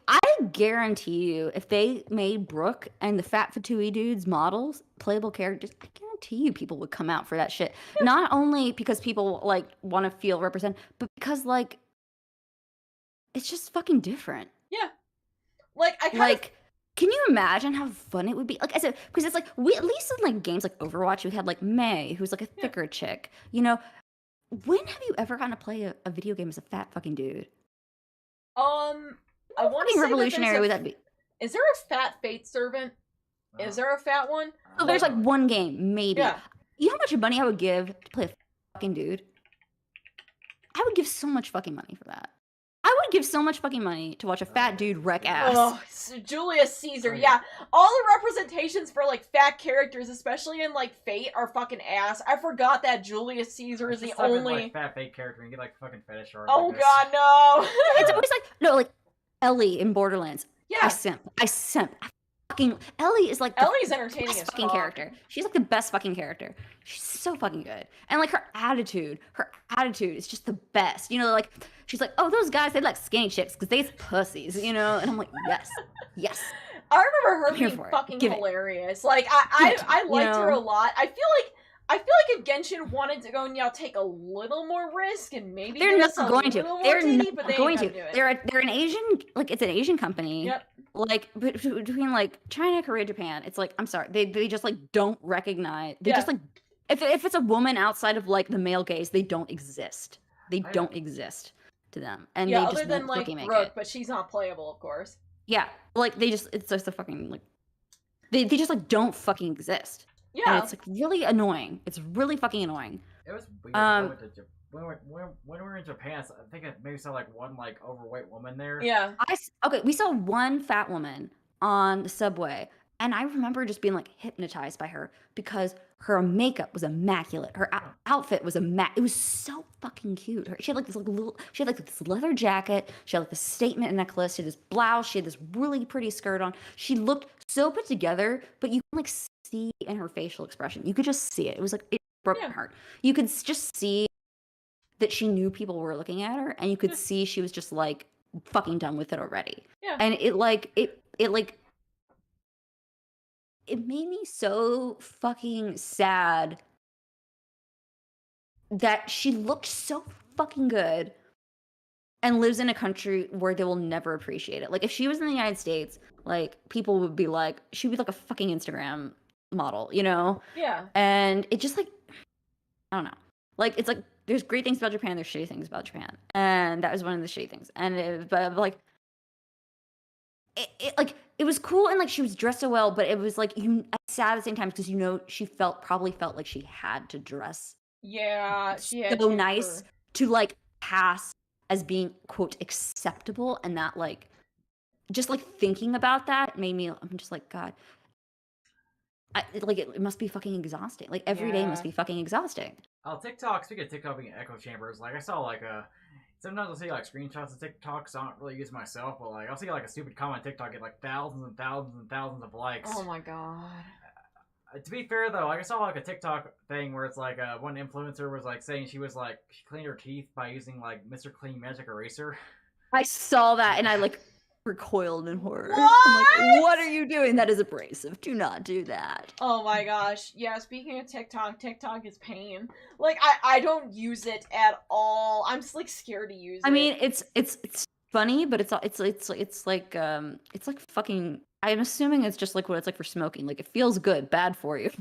I guarantee you, if they made Brooke and the fat Fatui dudes models, playable characters, I guarantee you people would come out for that shit. Not only because people like want to feel represented, but because like it's just fucking different. Yeah. Like I kind of can you imagine how fun it would be? Like I said, because it's like we at least in like games like Overwatch, we had like Mei, who's like a thicker chick. You know, when have you ever gotten to play a video game as a fat fucking dude? I want to say revolutionary would that be? Is there a fat Fate Servant? Is there a fat one? So there's like one game, maybe. Yeah. You know how much money I would give to play a fucking dude? I would give so much fucking money for that. I would give so much fucking money to watch a fat dude wreck ass. Oh, Julius Caesar, yeah. All the representations for, like, fat characters, especially in, like, Fate, are fucking ass. I forgot that Julius Caesar is the only... like, fat Fate character and get, like, fucking fetish art. Oh, God, no! It's always like, no, like, Ellie in Borderlands. Yeah. I simp. Fucking Ellie is like Ellie's entertaining best as fucking fuck. character. She's like the best fucking character. She's so fucking good. And like her attitude is just the best. You know, like she's like, oh, those guys, they like skinny chicks because they's pussies, you know? And I'm like, yes. I remember her Here being for it. fucking Give it. hilarious. Like I liked her know? a lot. I feel like if Genshin wanted to go and take a little more risk and maybe They're give not us a going to. little more They're titty, not but they going ain't to. gonna do it. They're an Asian, like it's an Asian company. Yep. Like between like China, Korea, Japan, it's like I'm sorry, they just like don't recognize. They just like if it's a woman outside of like the male gaze, they don't exist. They don't exist to them, and yeah, they other just than won't like fucking make Brooke, it. but she's not playable, of course. Yeah, like it's just a fucking like they just like don't fucking exist. Yeah, and it's like really annoying. It's really fucking annoying. It was weird. When we were in Japan, I think I maybe saw like one like overweight woman there. Yeah. Okay, we saw one fat woman on the subway, and I remember just being like hypnotized by her because her makeup was immaculate. Her outfit was it was so fucking cute. She had like this this leather jacket. She had like this statement necklace. She had this blouse. She had this really pretty skirt on. She looked so put together, but you can like see in her facial expression. You could just see it. It was like it broke my heart. You could just see that she knew people were looking at her, and you could see she was just like fucking done with it already. Yeah. And it made me so fucking sad that she looked so fucking good and lives in a country where they will never appreciate it. Like if she was in the United States, like people would be like, she'd be like a fucking Instagram model, you know? Yeah. And it just like, I don't know. Like it's like there's great things about Japan, there's shitty things about Japan, and that was one of the shitty things. And but like it was cool, and like she was dressed so well, but it was like sad at the same time because you know she probably felt like she had to dress she had so nice to like pass as being quote acceptable, and that like just like thinking about that made me, I'm just like, God, it must be fucking exhausting. Like every day must be fucking exhausting. Oh, TikTok. Speaking of TikTok being echo chambers, like I saw like sometimes I'll see like screenshots of TikToks. I don't really use myself, but like I'll see like a stupid comment on TikTok get like thousands and thousands and thousands of likes. Oh my God. To be fair though, like I saw like a TikTok thing where it's like one influencer was like saying she was like she cleaned her teeth by using like Mr. Clean Magic Eraser. I saw that and I like recoiled in horror. What? I'm like, what are you doing? That is abrasive. Do not do that. Oh my gosh. Yeah, speaking of TikTok, TikTok is pain. Like I don't use it at all. I'm just like scared to use it. I mean, it's funny, but it's like fucking. I'm assuming it's just like what it's like for smoking. Like it feels good, bad for you.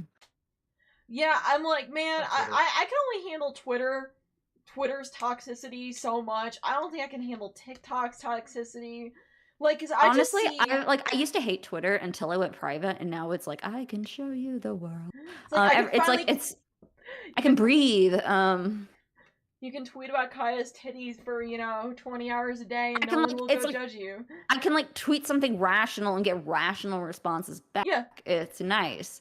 Yeah, I'm like, man, That's weird. I can only handle Twitter's toxicity so much. I don't think I can handle TikTok's toxicity. Like, cause I Honestly, just see, I used to hate Twitter until I went private, and now it's like I can show you the world. it's like I can It's like finally, I can breathe. you can tweet about Kaya's titties for 20 hours a day, and I no can, one like, will it's go like- judge you. I can like tweet something rational and get rational responses back. Yeah. It's nice.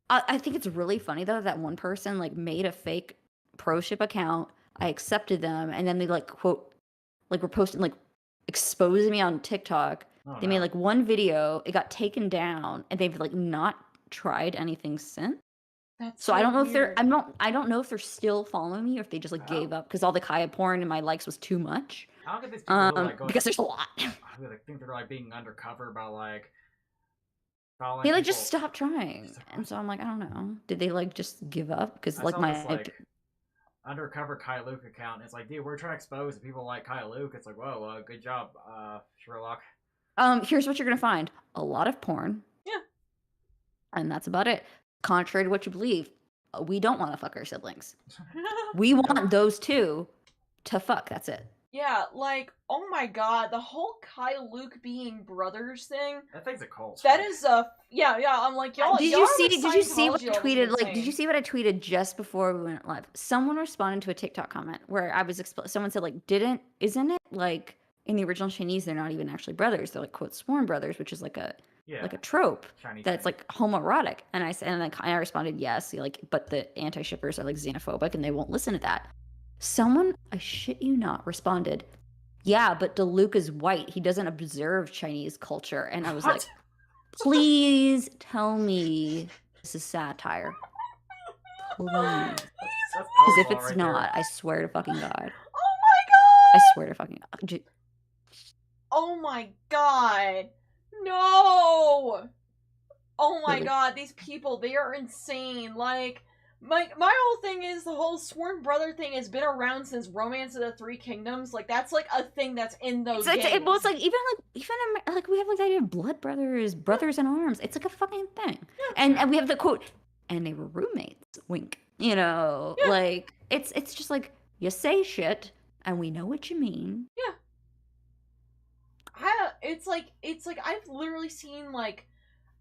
I think it's really funny though that one person like made a fake pro ship account. I accepted them, and then they like quote like were posting like exposing me on TikTok. Oh, They no. made like one video, it got taken down, and they've like not tried anything since. That's So I don't know if weird. I don't know if they're still following me or if they just like gave up because all the Kaya porn and my likes was too much. I don't get these people who like go Because there's a lot. who like think they're like being undercover about like following They like people. just stopped trying, and so I'm like, I don't know. Did they like just give up? Because I like saw my this like undercover Kai Luke account. It's like, dude, we're trying to expose the people like Kai Luke. It's like, whoa, good job, Sherlock. here's what you're gonna find: a lot of porn. Yeah. And that's about it. Contrary to what you believe, we don't want to fuck our siblings. We want those two to fuck. That's it. Yeah, like, oh my god, the whole Kai Luke being brothers thing. That thing's a cult. That is yeah. I'm like, y'all. Did y'all you are see? like Did you see what I Scientology levels tweeted? of Like, did you insane. see what I tweeted just before we went live? Someone responded to a TikTok comment where I was someone said like, isn't it like in the original Chinese they're not even actually brothers? They're like quote sworn brothers, which is like a trope Chinese that's thing. like homoerotic. And I said, and then I responded, yes, like, but the anti-shippers are like xenophobic and they won't listen to that. Someone, I shit you not, responded, yeah, but DeLuca is white. He doesn't observe Chinese culture. And I was What? like, please tell me this is satire. Please. That's Because if Post-law it's right not, there. I swear to fucking God. Oh my god! I swear to fucking God. Oh my god! No! Oh my Really? god, these people, they are insane. Like, my whole thing is the whole sworn brother thing has been around since Romance of the Three Kingdoms. Like, that's like a thing that's in those games. It was like even like we have like the idea of blood brothers, brothers in arms. It's like a fucking thing. And we have the quote, and they were roommates. Wink. You know, Yeah. like it's just like you say shit and we know what you mean. It's like I've literally seen like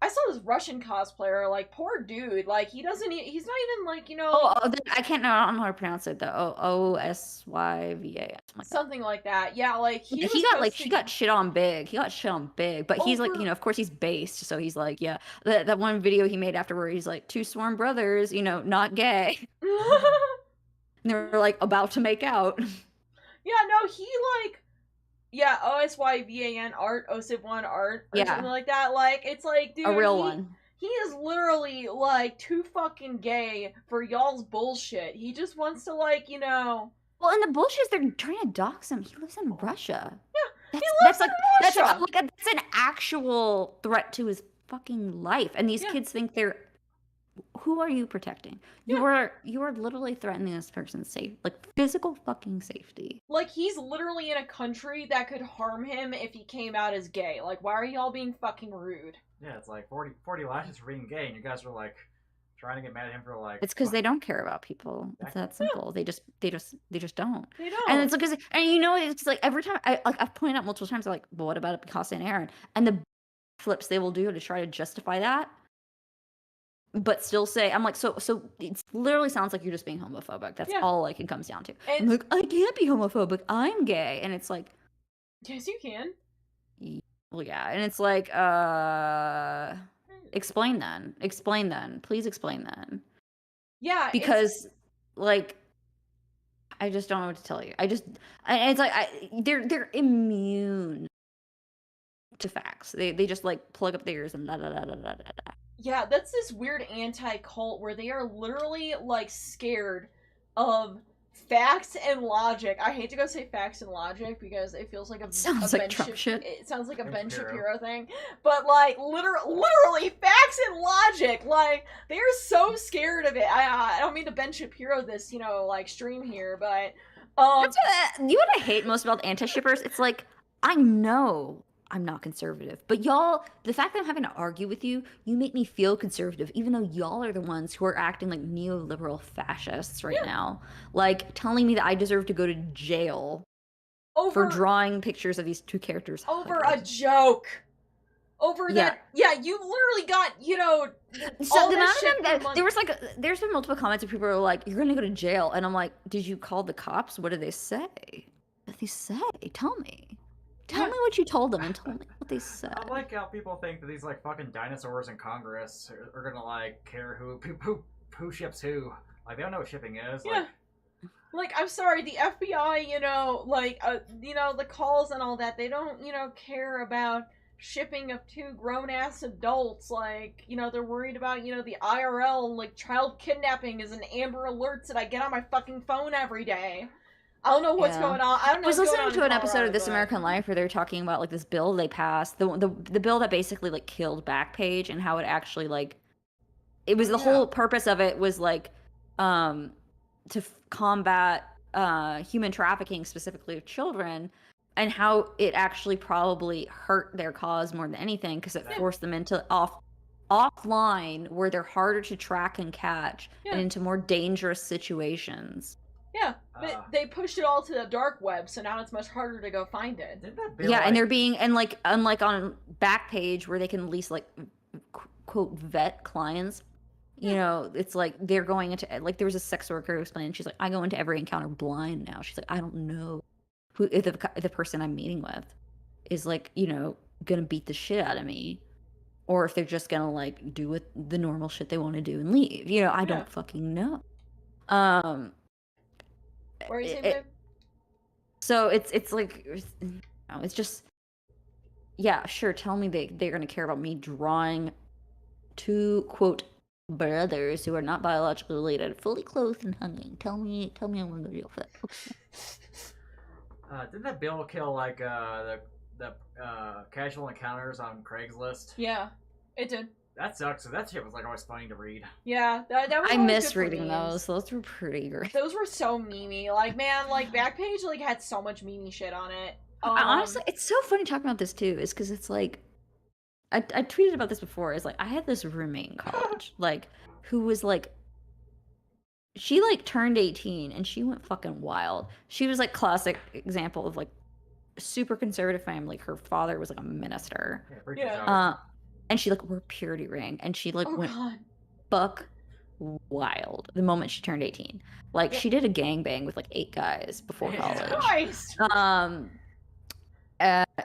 I saw this Russian cosplayer, like poor dude, like he's not even like I can't know. I don't know how to pronounce it though. Osyva. something like that. Yeah, like he got shit on big. He got shit on big, but he's like, of course he's based, so he's like, yeah. That one video he made afterward, he's like, two sworn brothers, not gay. And they were like about to make out. Yeah, no, he like OSYVAN art, OSIV1 art, or something like that. Like, it's like, dude, a real one. He is literally like too fucking gay for y'all's bullshit. He just wants to like, Well, and the bullshit is they're trying to dox him. He lives in Russia. Yeah, he lives in Russia. That's an actual threat to his fucking life. And these kids think they're. Who are you protecting? You are literally threatening this person's physical fucking safety. Like, he's literally in a country that could harm him if he came out as gay. Like, why are y'all being fucking rude? Yeah, it's like 40 lashes for being gay, and you guys are like trying to get mad at him for like. It's because they don't care about people. It's that simple. They just don't. They don't. And it's like, it's like every time I've pointed out multiple times, they're like, well, what about Picasso and Aaron? And the flips they will do to try to justify that. But still say, I'm like, so it literally sounds like you're just being homophobic. That's all like it comes down to. I'm like, I can't be homophobic. I'm gay. And it's like, yes, you can. Well, yeah. And it's like, explain then. Please explain then. Yeah. Because like, I just don't know what to tell you. It's like, they're immune to facts. They just like plug up their ears and da da da da da da. Yeah, that's this weird anti-cult where they are literally like scared of facts and logic. I hate to go say facts and logic because it feels like a Sounds like Trump shit. It sounds like a Ben Ben Shapiro. Shapiro thing, but like literally facts and logic. Like they're so scared of it. I don't mean to Ben Shapiro this like stream here, but That's what, you know what I hate most about anti-shippers? It's like, I know I'm not conservative, but y'all, the fact that I'm having to argue with you, you make me feel conservative, even though y'all are the ones who are acting like neoliberal fascists right now. Like, telling me that I deserve to go to jail for over drawing pictures of these two characters over hugging. a joke. Over Yeah. that, yeah, you literally got So all the this amount shit of for time money. there was like there's been multiple comments where people are like, "You're gonna go to jail," and I'm like, "Did you call the cops? What did they say? What did they say? Tell me. Tell me what you told them and tell me what they said." I like how people think that these like fucking dinosaurs in Congress are gonna like care who ships who. Like they don't know what shipping is. Yeah. Like, I'm sorry, the FBI, the calls and all that, they don't, care about shipping of two grown-ass adults. Like, they're worried about, the IRL, like, child kidnapping is an Amber Alerts that I get on my fucking phone every day. I don't know what's going on. I don't know I was what's going listening on to in an episode Colorado, of This but... American Life where they were talking about like this bill they passed, the bill that basically like killed Backpage and how it actually like it was the whole purpose of it was like to combat human trafficking, specifically of children, and how it actually probably hurt their cause more than anything because it forced them into offline where they're harder to track and catch and into more dangerous situations. Yeah, but they pushed it all to the dark web, so now it's much harder to go find it. Yeah, and they're being and like unlike on Backpage where they can at least like quote vet clients. You know, it's like they're going into like there was a sex worker who explained. She's like, I go into every encounter blind now. She's like, I don't know who if the person I'm meeting with is like gonna beat the shit out of me, or if they're just gonna like do what the normal shit they want to do and leave. I don't fucking know. What are you saying, babe? So it's like it's just sure. Tell me they're gonna care about me drawing two quote brothers who are not biologically related, fully clothed and hugging. Tell me I'm gonna go to jail for that. Didn't that bill kill like the casual encounters on Craigslist? Yeah, it did. That sucks. So that shit was like always funny to read. Yeah, that was. I miss reading those. Those were pretty great. Those were so memey. Like, man, like Backpage like had so much memey shit on it. Honestly, it's so funny talking about this too, is because it's like I tweeted about this before. Is like I had this roommate in college, like who was like she like turned 18 and she went fucking wild. She was like classic example of like super conservative family. Her father was like a minister. And she like wore a purity ring and she like went buck wild the moment she turned 18. Like she did a gangbang with like 8 guys before college.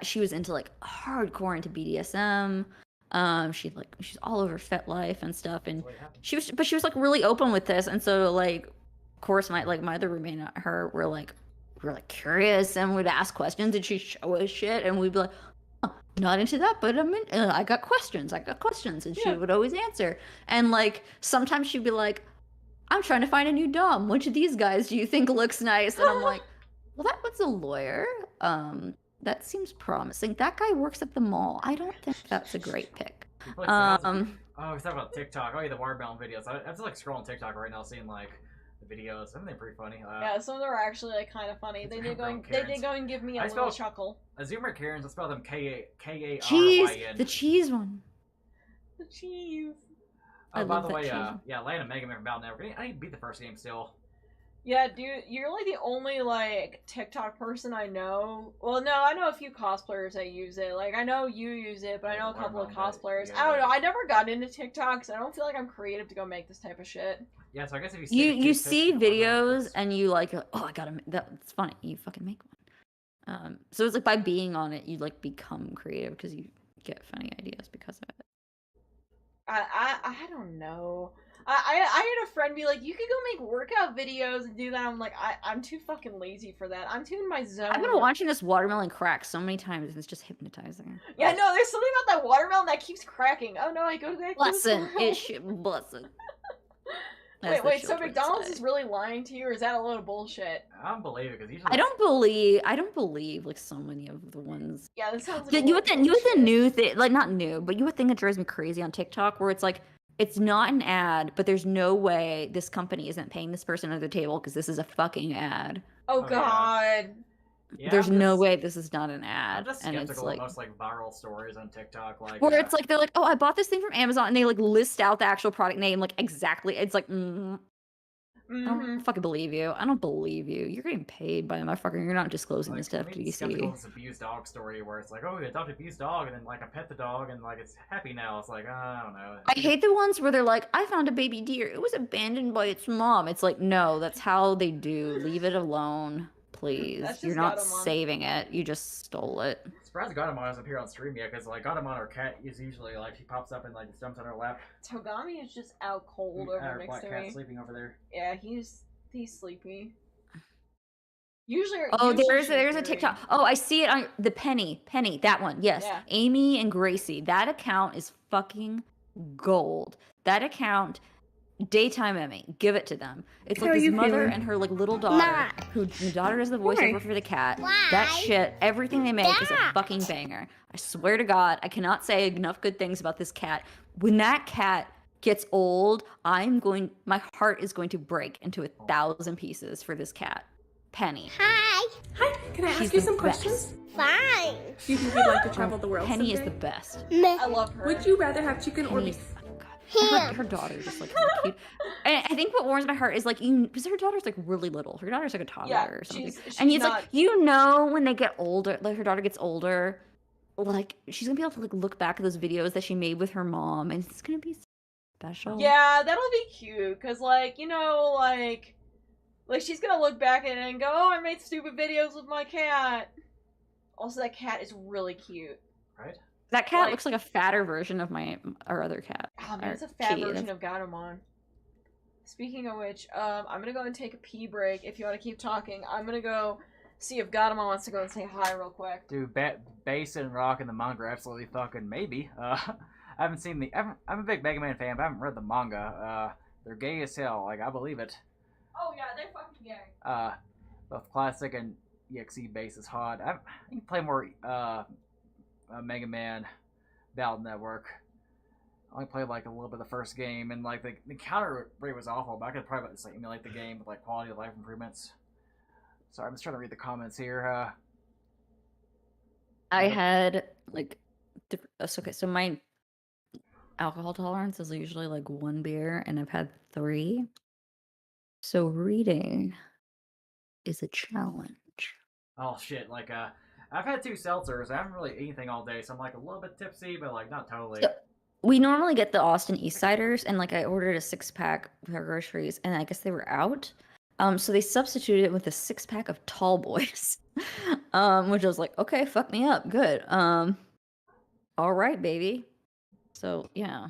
She was into like hardcore into BDSM. She's all over FetLife and stuff, and she was like really open with this, and so like, of course, my other roommate and her were like curious and would ask questions, and she'd show us shit, and we'd be like, oh, not into that, but I got questions, and she would always answer, and like sometimes she'd be like, I'm trying to find a new dom. Which of these guys do you think looks nice? And I'm like, well, that one's a lawyer. That seems promising. That guy works at the mall. I don't think that's a great pick. He's talking about TikTok. Oh, yeah, the watermelon videos. I just like scrolling TikTok right now, seeing like the videos. Some of them are pretty funny. Yeah, some of them are actually like kind of funny. They did go and give me a little chuckle. Zoomer Karens. I spell them K-A-R-Y-N. Cheese, the cheese one. The cheese. Oh, by the way, Land of Mega Man from Battle Network. I need to beat the first game still. Yeah, dude, you're like the only like TikTok person I know. Well, no, I know a few cosplayers that use it. Like, I know you use it, but I know a couple of cosplayers. I don't know. I never got into TikTok because I don't feel like I'm creative to go make this type of shit. Yeah, so I guess if you see videos and you like, oh, I gotta. That's funny. You fucking make one. So it's like by being on it, you like become creative because you get funny ideas because of it. I don't know. I had a friend be like, you could go make workout videos and do that. I'm like, I'm too fucking lazy for that. I'm too in my zone. I've been watching this watermelon crack so many times, and it's just hypnotizing. Yeah, no, there's something about that watermelon that keeps cracking. Oh no, I go to that. Blessing, blessing. Wait, so McDonald's is really lying to you, or is that a load of bullshit? I don't believe it because usually I don't believe like so many of the ones. Yeah, this sounds like you would the new thing, like not new, but you would think it drives me crazy on TikTok where it's like it's not an ad, but there's no way this company isn't paying this person under the table because this is a fucking ad. Oh god. Yeah, there's no way this is not an ad. I'm just and skeptical it's like of most like viral stories on TikTok, like where it's like they're like, oh, I bought this thing from Amazon, and they like list out the actual product name, like exactly. It's like, I don't fucking believe you. I don't believe you. You're getting paid by the motherfucker. You're not disclosing this to FTC. Skeptical of this abused dog story where it's like, oh, we adopted abused dog, and then like I pet the dog, and like it's happy now. It's like I don't know. I hate the ones where they're like, I found a baby deer. It was abandoned by its mom. It's like, no, that's how they do. Leave it alone, please. You're not saving it. You just stole it. Surprised Gatamon hasn't appeared on stream yet, because like Gatamon, our cat, is usually like she pops up and like jumps on her lap. Togami is just out cold over next to me. Sleeping over there. Yeah, he's sleepy. Usually. Oh, there's a TikTok. Oh, I see it on the Penny, that one. Yes, yeah. Amy and Gracie. That account is fucking gold. That account. Daytime Emmy, give it to them. It's like this mother and her like little daughter, who the daughter does the voiceover for the cat. That shit, everything they make is a fucking banger. I swear to God, I cannot say enough good things about this cat. When that cat gets old, my heart is going to break into 1,000 pieces for this cat. Penny. Hi, can I ask you some questions? Fine. Do you think you'd like to travel the world Penny someday? is the best. I love her. Would you rather have chicken or beef? Her daughter is just like really cute. And I think what warms my heart is like because her daughter's like really little. Her daughter's like a toddler or something. And it's like when they get older, like her daughter gets older, like she's gonna be able to like look back at those videos that she made with her mom, and it's gonna be special. Yeah, that'll be cute. Cause like like she's gonna look back at it and go, "Oh, I made stupid videos with my cat." Also, that cat is really cute. Right. That cat looks like a fatter version of our other cat. Oh man, it's a fat version of Gatomon. Speaking of which, I'm gonna go and take a pee break. If you want to keep talking, I'm gonna go see if Gatomon wants to go and say hi real quick. Dude, Bass and Rock and the manga are absolutely fucking maybe. I haven't seen I'm a big Mega Man fan, but I haven't read the manga. They're gay as hell, like I believe it. Oh yeah, they're fucking gay. Both classic and EXE Bass is hot. I can play more Mega Man Battle Network. I only played like a little bit of the first game, and like the counter rate was awful, but I could probably just like emulate the game with like quality of life improvements. Sorry, I'm just trying to read the comments here. I had like okay, so my alcohol tolerance is usually like 1 beer, and I've had 3. So reading is a challenge. Oh shit! Like I've had 2 seltzers. I haven't really eaten anything all day, so I'm like a little bit tipsy, but like not totally. So, we normally get the Austin East Ciders, and like I ordered a 6-pack for groceries, and I guess they were out. So they substituted it with a 6-pack of Tall Boys, which I was like, okay, fuck me up, good. All right, baby. So yeah,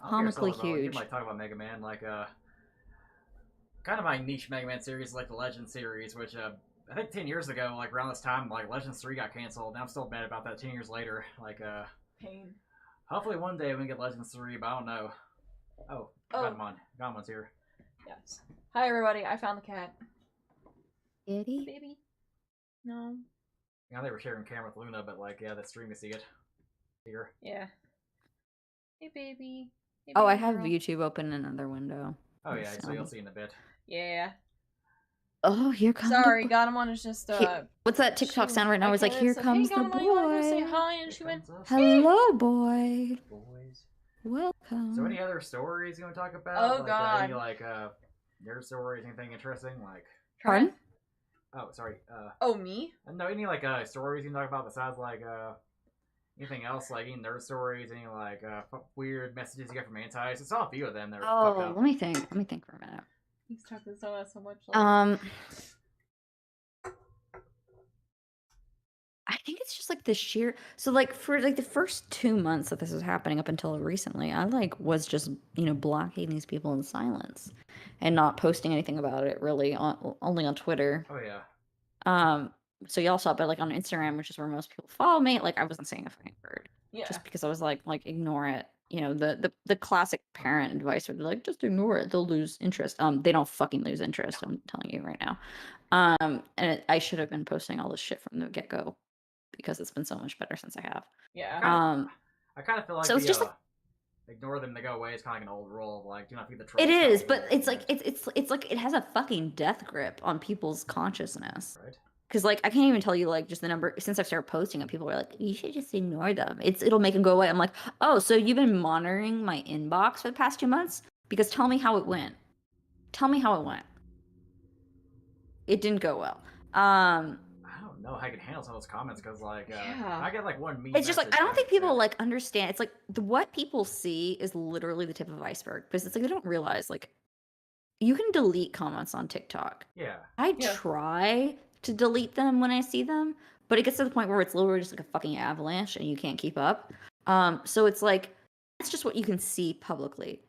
comically huge. Like talk about Mega Man, like kind of my niche Mega Man series, like the Legend series, which I think 10 years ago, like around this time, like Legends 3 got canceled, and I'm still mad about that 10 years later. Like pain. Hopefully one day we can get Legends 3, but I don't know. Oh. Gatomon's here. Yes. Hi everybody, I found the cat. Kitty? Baby? No. Yeah, they were sharing camera with Luna, but like, yeah, the stream to see it. Here. Yeah. Hey baby. Hey, I have YouTube open in another window. Oh yeah, so you'll see in a bit. Yeah. Oh, here comes. Sorry, Gatomon is just what's that TikTok sound right now? It's like, here comes the boy. You want to say hi? And she went, hello, boy. Boys. Welcome. So, any other stories you want to talk about? Oh like, God. Any your stories? Anything interesting? Like. Pardon? Oh, sorry. Oh, me? No, any like stories you can talk about besides like anything else? Like any nerd stories? Any like weird messages you get from antis? I saw a few of them. They're let me think. Let me think for a minute. He's talking so much. I think it's just like the sheer. So like for like the first 2 months that this was happening up until recently, I like was just blocking these people in silence, and not posting anything about it really only on Twitter. Oh yeah. So y'all saw it, but like on Instagram, which is where most people follow me, like I wasn't saying a fucking word. Yeah. Just because I was like ignore it. The classic parent advice would be like, just ignore it. They'll lose interest. They don't fucking lose interest. I'm telling you right now. And I should have been posting all this shit from the get go, because it's been so much better since I have. Yeah. I kind of feel like so it's just like, ignore them, they go away. It's kind of like an old rule of like, do not feed the trolls. it is, but it's like it's like it has a fucking death grip on people's consciousness. Right. Because like I can't even tell you like just the number since I've started posting it. People are like, you should just ignore them. It'll make them go away. I'm like, oh, so you've been monitoring my inbox for the past 2 months? Because tell me how it went. Tell me how it went. It didn't go well. I don't know how I can handle some of those comments because like I get like one meme. It's just like I don't think people like understand. It's like what people see is literally the tip of the iceberg, because it's like they don't realize like you can delete comments on TikTok. Yeah. I try to delete them when I see them, but it gets to the point where it's literally just like a fucking avalanche and you can't keep up. So it's like that's just what you can see publicly.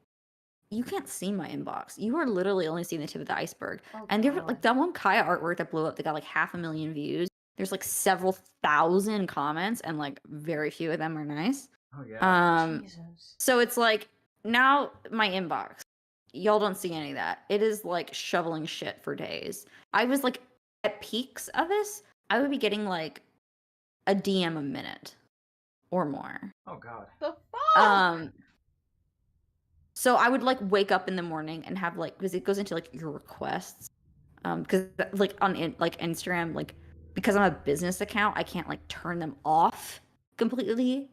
You can't see my inbox. You are literally only seeing the tip of the iceberg. And there were like that one Kaya artwork that blew up that got like 500,000 views. There's like several thousand comments, and like very few of them are nice. Oh yeah. Jesus. So it's like now my inbox, y'all don't see any of that. It is like shoveling shit for days. I was like at peaks of this, I would be getting like a DM a minute or more. Oh god. The fuck? So I would like wake up in the morning and have like, because it goes into like your requests. Because like on like Instagram, like because I'm a business account, I can't like turn them off completely.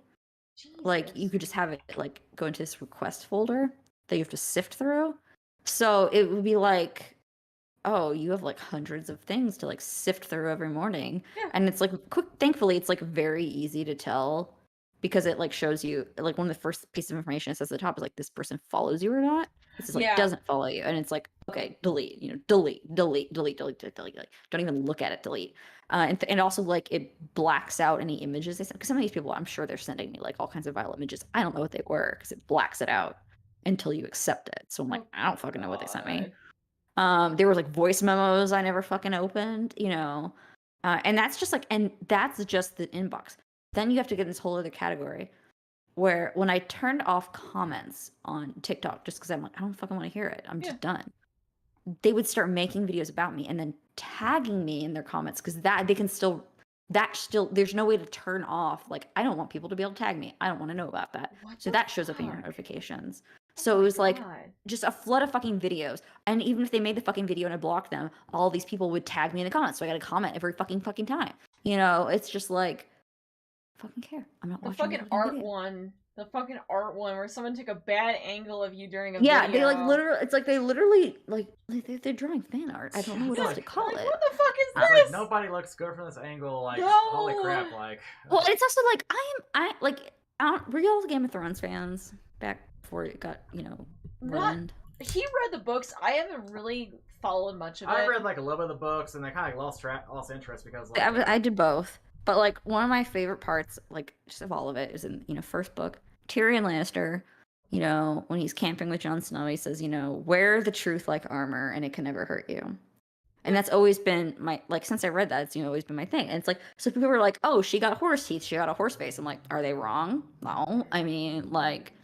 Jesus. Like you could just have it like go into this request folder that you have to sift through. So it would be like, oh, you have like hundreds of things to like sift through every morning. Yeah. And it's like thankfully it's like very easy to tell, because it like shows you like one of the first pieces of information it says at the top is like, this person follows you or not. It says like doesn't follow you, and it's like, okay, delete, delete. Don't even look at it, delete. And also like it blacks out any images they send, because some of these people, I'm sure they're sending me like all kinds of vile images. I don't know what they were, because it blacks it out until you accept it. So I'm like, I don't fucking know what they sent me. There were like voice memos I never fucking opened, and that's just like, and that's just the inbox. Then you have to get in this whole other category where when I turned off comments on TikTok, just because I'm like, I don't fucking want to hear it, I'm just done, they would start making videos about me and then tagging me in their comments, because there's no way to turn off. Like, I don't want people to be able to tag me. I don't want to know about that. So that shows up in your notifications. So it was like just a flood of fucking videos. And even if they made the fucking video and I blocked them, all these people would tag me in the comments. So I got to comment every fucking time. It's just like, I fucking care. I'm not watching the fucking art one where someone took a bad angle of you during a video. video. They like literally, it's like they literally like they're drawing fan art. I don't know what else to call it. What the fuck is this? this? Like, nobody looks good from this angle. Like, holy crap! Like, well, it's also like were y'all Game of Thrones fans back before it got ruined? He read the books. I haven't really followed much of it. I read like a little bit of the books, and I kind of lost interest because like, I did both. But like one of my favorite parts, like just of all of it, is in first book. Tyrion Lannister, when he's camping with Jon Snow, he says, wear the truth like armor, and it can never hurt you. And that's always been my, like, since I read that, it's always been my thing. And it's like, so people were like, oh, she got horse teeth, she got a horse face. I'm like, are they wrong? No, I mean, like,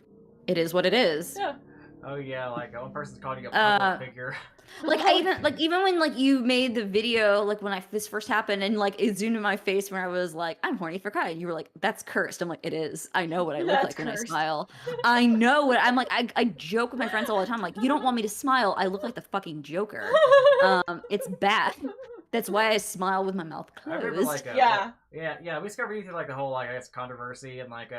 it is what it is. Yeah. Oh yeah, like one person's calling you a public figure. Like even when like you made the video, like when this first happened, and like it zoomed in my face when I was like, I'm horny for Kai, and you were like, that's cursed. I'm like, it is. I know what I look like when I smile. I know what I'm like. I joke with my friends all the time, like, you don't want me to smile, I look like the fucking Joker. It's bad. That's why I smile with my mouth closed. I remember, like, yeah. We discovered you through like the whole like, I guess, controversy, and like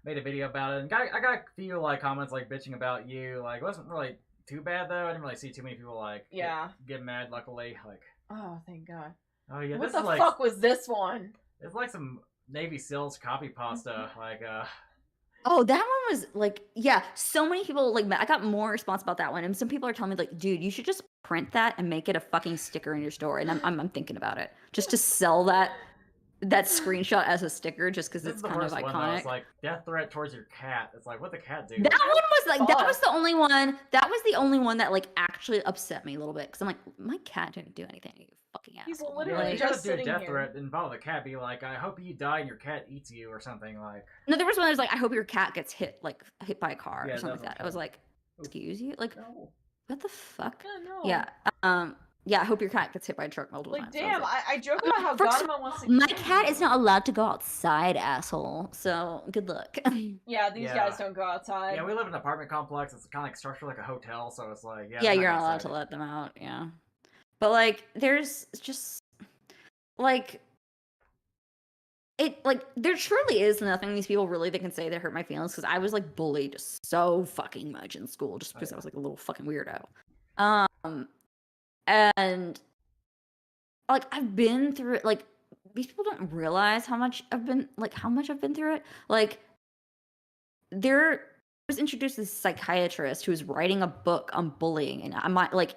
made a video about it, and I got a few like comments like bitching about you. Like, it wasn't really too bad though. I didn't really see too many people like get mad. Luckily, like, oh, thank God. Oh yeah, what this the is like, fuck was this one? It's like some Navy SEALs copy pasta. Like oh, that one was like, yeah, so many people like, I got more response about that one, and some people are telling me like, dude, you should just print that and make it a fucking sticker in your store. And I'm thinking about it, just to sell that that screenshot as a sticker just because This it's is the kind of worst one, though. iconic. It's like, death threat towards your cat. It's like, what the cat do? That one was like, that was Fuck. the only one. That was the only one that like actually upset me a little bit because I'm like, my cat didn't do anything. You fucking He's asshole. literally Yeah, you Like, gotta just do a sitting death here. threat involve the cat. Be like, I hope you die and your cat eats you or something. Like, no, there was one that was like, I hope your cat gets hit by a car Yeah, or something like that that. I was like, Oof. excuse you, like, no. what the fuck? Yeah, no. Yeah, I hope your cat gets hit by a truck multiple Like, times. I was damn, like, I joke I'm about how like, first of Ganama wants to my kill cat you. is not allowed to go outside, asshole. So good luck. Yeah, these Yeah. guys don't go outside. Yeah, we live in an apartment complex. It's kind of like structured like a hotel, so it's like, yeah. Yeah, they're you're not not allowed outside. to let them out. Yeah, but like, there's just like it. Like, there truly is nothing these people really they can say that hurt my feelings because I was like bullied so fucking much in school just because I was like a little fucking weirdo. And like I've been through it. Like these people don't realize how much I've been through it. Like I was introduced to this psychiatrist who was writing a book on bullying, and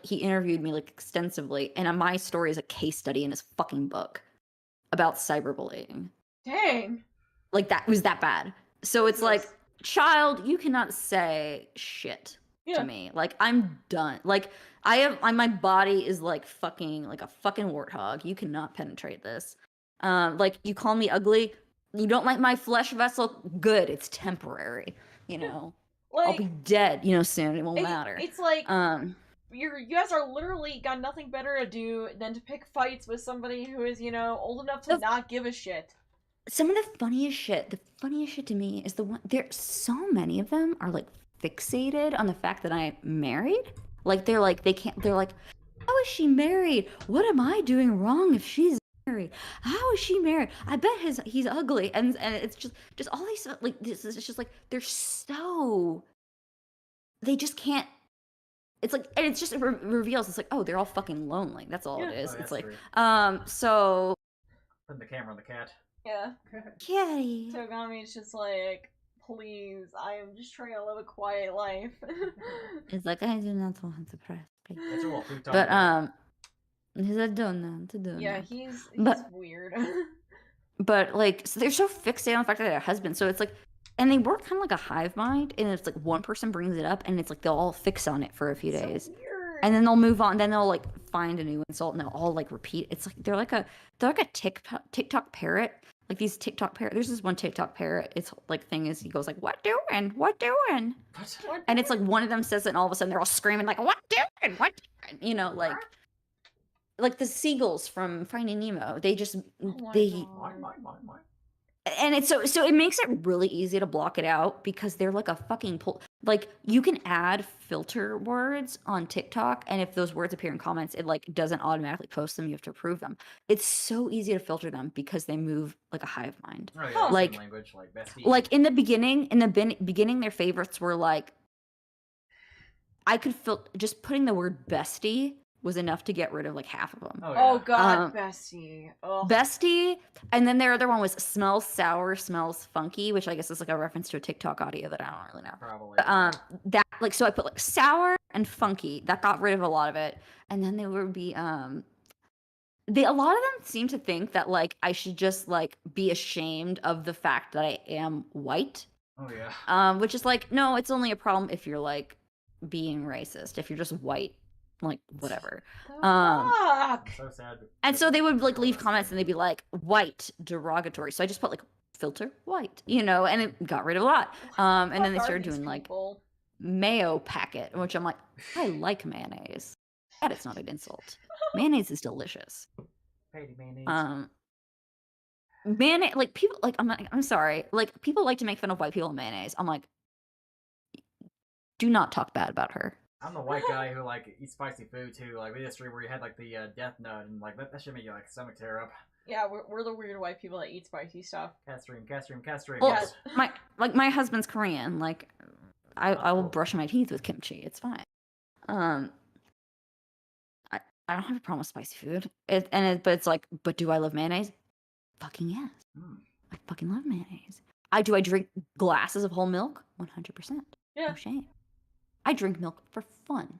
he interviewed me like extensively, and my story is a case study in his fucking book about cyberbullying. Dang. Like that was that bad. So it's like, Jesus. child, you cannot say shit Yeah. to me. Like I'm done. Like my body is like a fucking warthog. You cannot penetrate this. Like you call me ugly. You don't like my flesh vessel? Good. It's temporary. You know, I'll Like, be dead. Soon. It won't matter. it's like you guys are literally got nothing better to do than to pick fights with somebody who is, old enough to not give a shit. Some of the funniest shit to me is there's so many of them are like fixated on the fact that I'm married. Like they're like how is she married? What am I doing wrong if she's married? How is she married? I bet he's ugly. And it's just all these like this is just like they just can't. It's like, and it's just reveals it's like, oh, they're all fucking lonely. That's all it is. Oh, it's that's like true. so Putting the camera on the cat. Yeah. Kitty. So Gami's just like, please, I am just trying to live a quiet life. It's like, I do not want to press play. It's a little food talk. But he's a donut. Yeah, he's But- weird. But like, so they're so fixated on the fact that they're a husband. So it's like, and they work kind of like a hive mind, and it's like one person brings it up, and it's like they'll all fix on it for a few days, So weird. and then they'll move on. Then they'll like find a new insult, and they'll all like repeat. It's like they're like a TikTok parrot. Like these TikTok parrot. There's this one TikTok parrot. It's like thing is he goes like, "What doing? What doing?" What? And it's like one of them says it, and all of a sudden they're all screaming like, "What doing? What doing?" Like the seagulls from Finding Nemo. They just Oh my they. God. My. And it's so it makes it really easy to block it out because they're like a fucking like you can add filter words on TikTok, and if those words appear in comments, it like doesn't automatically post them. You have to approve them. It's so easy to filter them because they move like a hive mind. Oh, yeah, Huh. Like- same language, like bestie. Like in the beginning, their favorites were like I could just putting the word bestie was enough to get rid of like half of them. Oh, Oh yeah. God, Bessie. Oh. Bestie, and then their other one was smells sour, smells funky, which I guess is like a reference to a TikTok audio that I don't really know. Probably. That like so I put like sour and funky. That got rid of a lot of it, and then there would be a lot of them seem to think that like I should just like be ashamed of the fact that I am white. Oh yeah. Which is like no, it's only a problem if you're like being racist. If you're just white, like whatever. The fuck? So sad. And so they would like leave comments and they'd be like white derogatory. So I just put like filter white, and it got rid of a lot. And then they Fuck are started these doing like people? mayo packet, which I'm like, I like mayonnaise. That is not an insult. Mayonnaise is delicious. Patty mayonnaise. Mayonnaise, like people like I'm sorry, like people like to make fun of white people in mayonnaise. I'm like, do not talk bad about her. I'm the white guy who like eats spicy food too. Like we did a stream where you had like the death nut and like that should make you like stomach tear up. Yeah, we're the weird white people that eat spicy stuff. Cat stream. Well, Yes. my husband's Korean. Like, I will cool. brush my teeth with kimchi. It's fine. I don't have a problem with spicy food. But it's like, but do I love mayonnaise? Fucking yes. I fucking love mayonnaise. I drink glasses of whole milk? 100%. Yeah. No shame. I drink milk for fun.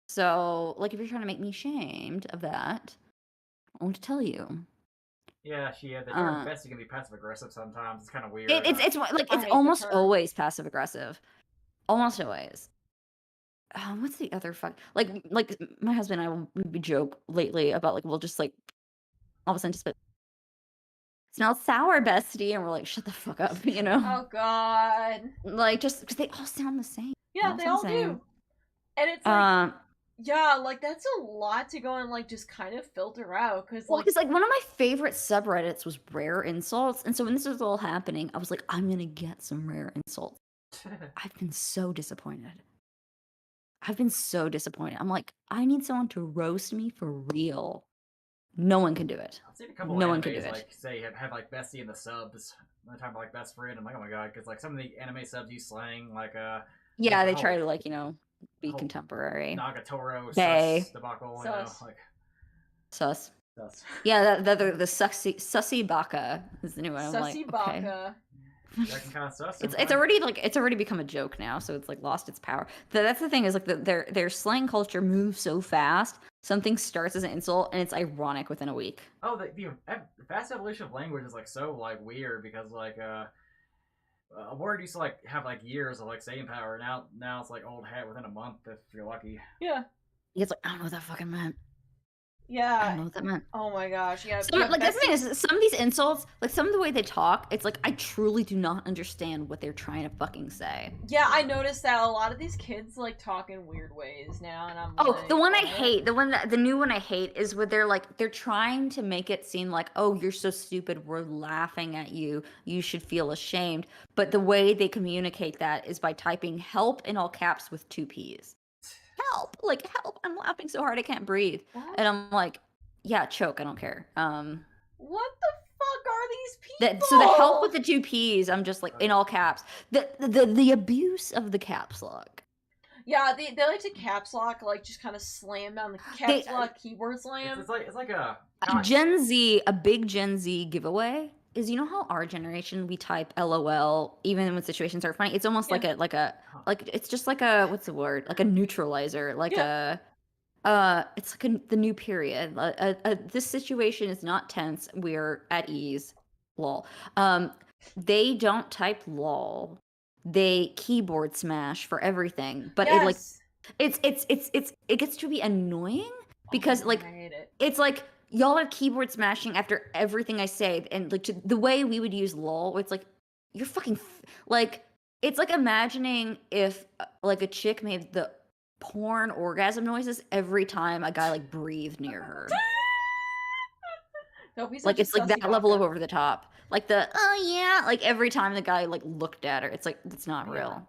So, like, if you're trying to make me ashamed of that, I want to tell you, Yeah, the term bestie can be passive aggressive sometimes. It's kind of weird. It's like it's almost always passive aggressive, almost always. What's the other fuck? Like my husband and I will joke lately about like we'll just like all of a sudden just smells sour, bestie, and we're like, shut the fuck up, you know? Oh god. Like just because they all sound the same. Yeah, they all do. And it's like, yeah, like that's a lot to go and like just kind of filter out because one of my favorite subreddits was rare insults, and so when this was all happening, I was like, I'm gonna get some rare insults. I've been so disappointed. I'm like, I need someone to roast me for real. No one can do it. I've seen a couple no of one can do animes, it. Like say have like bestie in the subs. One time like best friend. I'm like, oh my god, because like some of the anime subs use slang like yeah, they try to like be contemporary. Nagatoro sus debacle, sus. Like sus. Yeah, the sussy baka is the new one. Sussy baka. That can kind of sus. It's already become a joke now, so it's like lost its power. That's the thing is like their slang culture moves so fast. Something starts as an insult and it's ironic within a week. Oh, the fast evolution of language is like so like weird because like a word used to like have like years of like staying power. Now it's like old hat within a month if you're lucky. Yeah. It's like I don't know what that fucking meant. Yeah. I don't know what that meant. Oh my gosh. Yeah. Like the thing is, some of these insults, like some of the way they talk, it's like I truly do not understand what they're trying to fucking say. Yeah, I noticed that a lot of these kids like talk in weird ways now, and I'm like, the one I hate, the new one I hate is where they're trying to make it seem like, oh, you're so stupid, we're laughing at you, you should feel ashamed. But the way they communicate that is by typing help in all caps with 2 P's. Help, like help, I'm laughing so hard I can't breathe. What? And I'm like, yeah, choke, I don't care. What the fuck are these people? So the help with the 2 P's, I'm just like in all caps. The abuse of the caps lock. Yeah, they like to caps lock, like just kind of slam down the caps lock keyboard slam. It's like a big Gen Z giveaway is, you know how our generation we type LOL even when situations are funny. It's almost like it's just like a what's the word, like a neutralizer, like it's like the new period. This situation is not tense. We're at ease. Lol. They don't type lol. They keyboard smash for everything. But it gets to be annoying because I hate it. It's like y'all are keyboard smashing after everything I say, and like the way we would use lol, it's like you're fucking like it's like imagining if like a chick made the porn orgasm noises every time a guy like breathed near her. Like it's like that level of over the top. Like the oh yeah, like every time the guy like looked at her, it's like it's not real.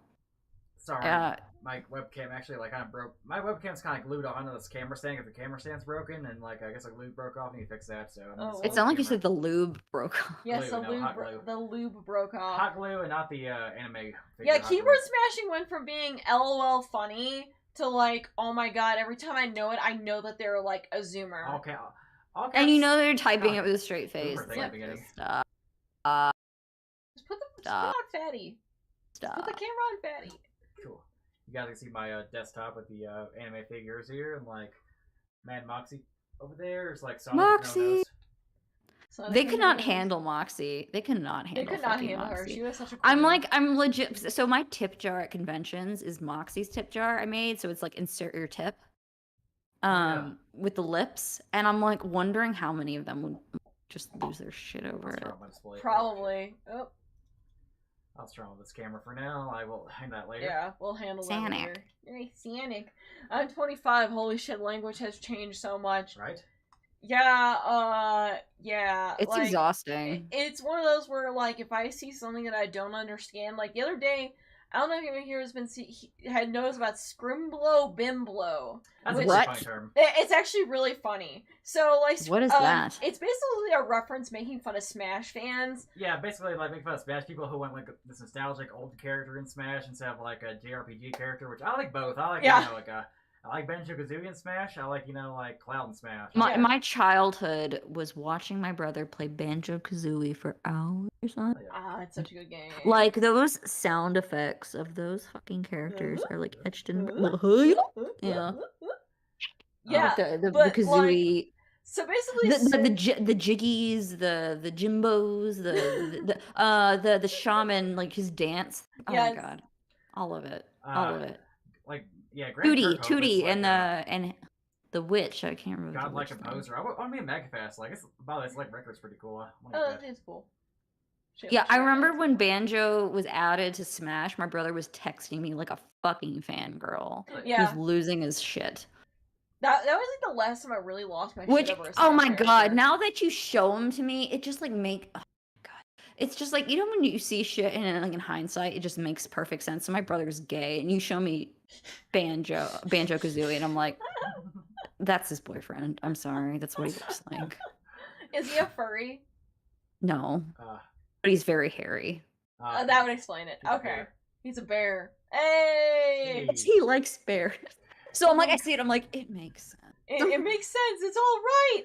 Sorry, my webcam actually like kind of broke. My webcam's kind of glued onto this camera stand. If the camera stand's broken, and like I guess like lube broke off, and you fix that. So it sounded like you said the lube broke off. Yes, the lube broke off. Hot glue and not the anime. Yeah, keyboard smashing went from being LOL funny to like, oh my god, every time I know it, I know that they're like a zoomer. Okay. And you know they're typing it with a straight face. Stop. Just put on fatty. Stop. Put the camera on fatty. Cool. You guys can see my desktop with the anime figures here, and like Mad Moxie over there is like Sonic. Moxie. They could not handle Moxie. They could not handle her. She was such a queen. I'm legit. So my tip jar at conventions is Moxie's tip jar I made. So it's like insert your tip. With the lips, and I'm like wondering how many of them would just lose their shit over it. Probably. Oh. I'll turn on this camera for now. I will hang that later. Yeah, we'll handle that later. Hey, Sanic. I'm 25. Holy shit, language has changed so much. Right? Yeah, yeah. It's like, exhausting. It's one of those where, like, if I see something that I don't understand, like the other day, I don't know if anyone here knows about Scrimblow Bimblow. That's a funny term. It's actually really funny. So, like, what is that? It's basically a reference making fun of Smash fans. Yeah, basically, like, making fun of Smash people who want, like, this nostalgic old character in Smash instead of, like, a JRPG character, which I like both. I like, you know, like, I like Banjo-Kazooie in Smash. I like, you know, like, Cloud in Smash. My childhood was watching my brother play Banjo-Kazooie for hours. It's such a good game. Like, those sound effects of those fucking characters are, like, etched in... Yeah. Yeah, the Kazooie... So basically, the jiggies, the jimbos, the shaman, like his dance. Oh my god, all of it, all of it. Like Grant Kirkhope Tootie, like, and the witch. I can't remember. Godlike composer. I want to be a Megafest. Like, by the way, it's like record's pretty cool. It's cool. Yeah, I remember when Banjo was added to Smash, my brother was texting me like a fucking fangirl. Yeah. He was losing his shit. That was like the last time I really lost my shit over a Smash oh my god, character. now that you show them to me, it just like oh my god. It's just like, you know when you see shit and like in hindsight, it just makes perfect sense. So my brother's gay and you show me Banjo-Kazooie and I'm like, that's his boyfriend. I'm sorry, that's what he looks like. Is he a furry? No. But he's very hairy. That would explain it. Okay. He's a bear. Hey! He likes bears. So I'm like, I see it, I'm like, it makes sense. It makes sense. It's all right.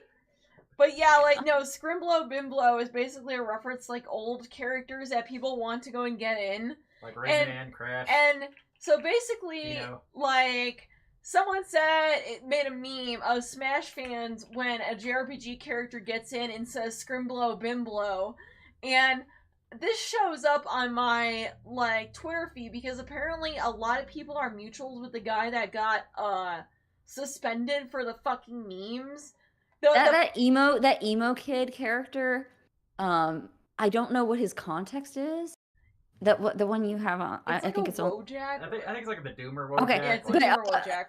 But yeah, like, no, Scrimblow Bimblow is basically a reference like old characters that people want to go and get in. Like Rayman, Crash. And so basically, like, someone said, it made a meme of Smash fans when a JRPG character gets in and says Scrimblow Bimblow. And this shows up on my, like, Twitter feed because apparently a lot of people are mutuals with the guy that got, suspended for the fucking memes. That emo kid character, I don't know what his context is. The one you have on, I think it's Wojak. I think it's like the Doomer Wojak. Okay, yeah, it's like, Doomer Wojak.